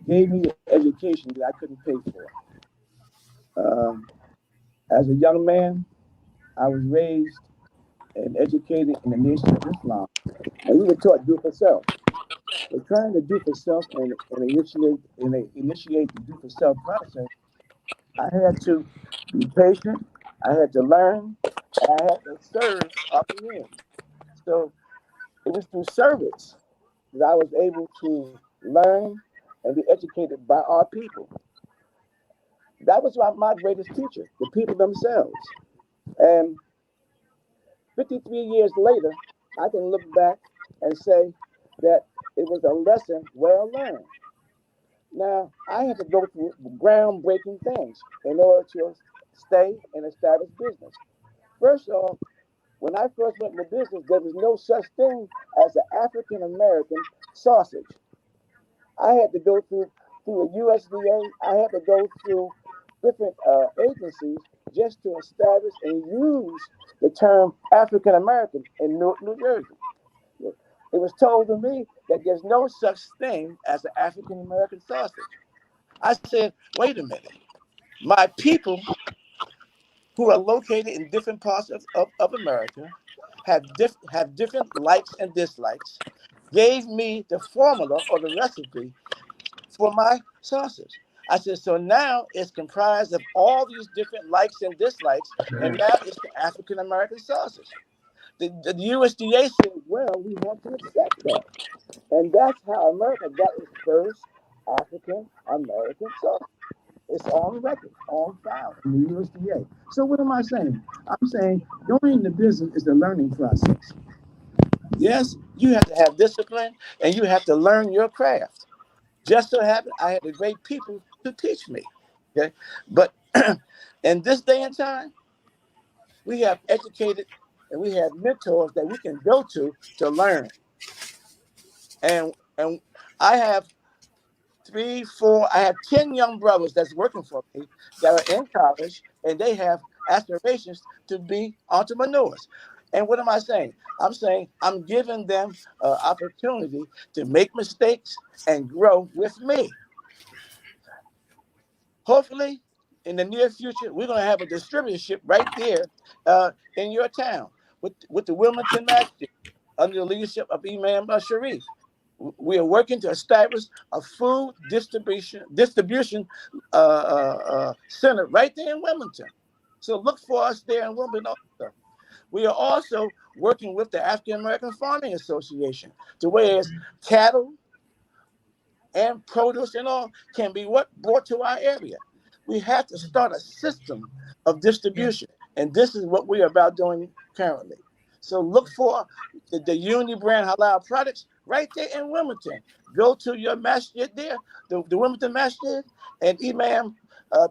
gave me education that I couldn't pay for. As a young man, I was raised and educated in the Nation of Islam, and we were taught do for self. But trying to do for self and initiate the do for self process, I had to be patient. I had to learn. I had to serve up and in. So it was through service that I was able to learn and be educated by our people. That was my greatest teacher, the people themselves. And 53 years later, I can look back and say that it was a lesson well learned. Now, I had to go through groundbreaking things in order to stay and establish business. First off, when I first went into business, there was no such thing as an African American sausage. I had to go through a USDA. I had to go through different agencies just to establish and use the term African American in New Jersey. It was told to me that there's no such thing as an African American sausage. I said, wait a minute. My people who are located in different parts of America have different likes and dislikes, gave me the formula or the recipe for my sausage. I said, so now it's comprised of all these different likes and dislikes, and now it's the African American sausage. The USDA said, well, we have to accept that. And that's how America got its first African American sausage. It's on record, on file in the USDA. So what am I saying? I'm saying going into business is a learning process. Yes, you have to have discipline and you have to learn your craft. Just so happened, I had the great people to teach me. Okay, but in this day and time, we have educated and we have mentors that we can go to learn. And I have 10 young brothers that's working for me that are in college and they have aspirations to be entrepreneurs. And what am I saying? I'm saying I'm giving them an opportunity to make mistakes and grow with me. Hopefully, in the near future, we're going to have a distributorship right there in your town with the Wilmington Masjid under the leadership of Imam Sharif. We are working to establish a food distribution center right there in Wilmington. So look for us there in Wilmington also. We are also working with the African American Farming Association to where cattle and produce and all can be brought to our area. We have to start a system of distribution, and this is what we are about doing currently. So look for the Unity brand halal products right there in Wilmington. Go to your masjid there, the Wilmington Masjid, and Imam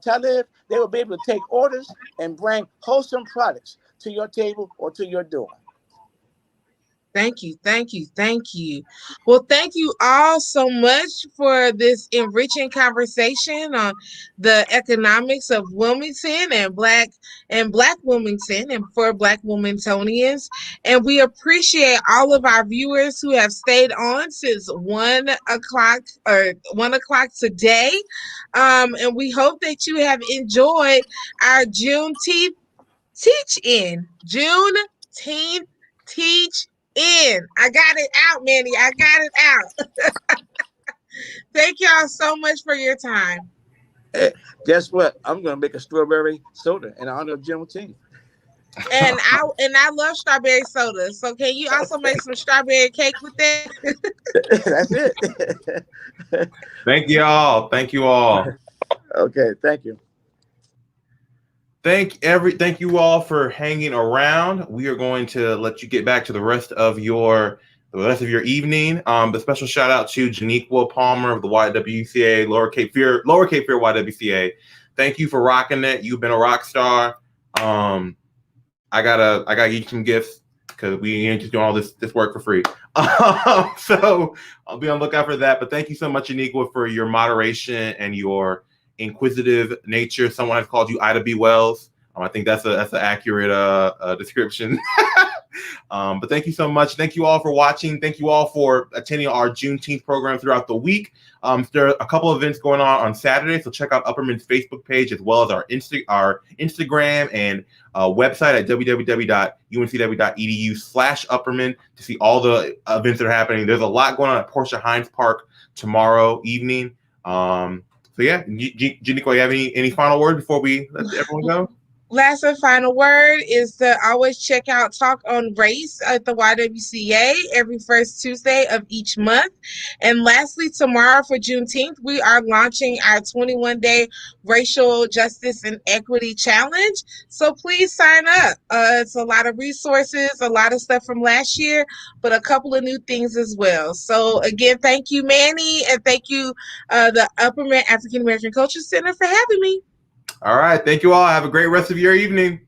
Talib. They will be able to take orders and bring wholesome products to your table or to your door. Thank you, thank you, thank you. Well, thank you all so much for this enriching conversation on the economics of Wilmington and Black Wilmington and for Black Wilmingtonians. And we appreciate all of our viewers who have stayed on since 1 o'clock today. And we hope that you have enjoyed our Juneteenth teach-in. Juneteenth teach-in. I got it out, Manny. I got it out. Thank y'all so much for your time. Hey, guess what? I'm gonna make a strawberry soda in honor of Juneteenth. And I love strawberry soda. So can you also make some strawberry cake with that? That's it. Thank you all. Thank you all. Okay, thank you. Thank you all for hanging around. We are going to let you get back to the rest of your evening. The special shout out to Janiqua Palmer of the YWCA, Lower Cape Fear YWCA. Thank you for rocking it. You've been a rock star. I gotta get you some gifts because we ain't just doing all this work for free. So I'll be on the lookout for that. But thank you so much, Janiqua, for your moderation and your inquisitive nature. Someone has called you Ida B. Wells. I think that's an accurate description. But thank you so much. Thank you all for watching. Thank you all for attending our Juneteenth program throughout the week. There are a couple of events going on Saturday, so check out Upperman's Facebook page as well as our Instagram and website at www.uncw.edu/Upperman to see all the events that are happening. There's a lot going on at Portia Hines Park tomorrow evening. So yeah, Janiqua, you have any final word before we let everyone go? Last and final word is to always check out Talk on Race at the YWCA every first Tuesday of each month. And lastly, tomorrow for Juneteenth, we are launching our 21-day Racial Justice and Equity Challenge. So please sign up. It's a lot of resources, a lot of stuff from last year, but a couple of new things as well. So again, thank you, Manny, and thank you, the Upperman African American Culture Center, for having me. All right. Thank you all. Have a great rest of your evening.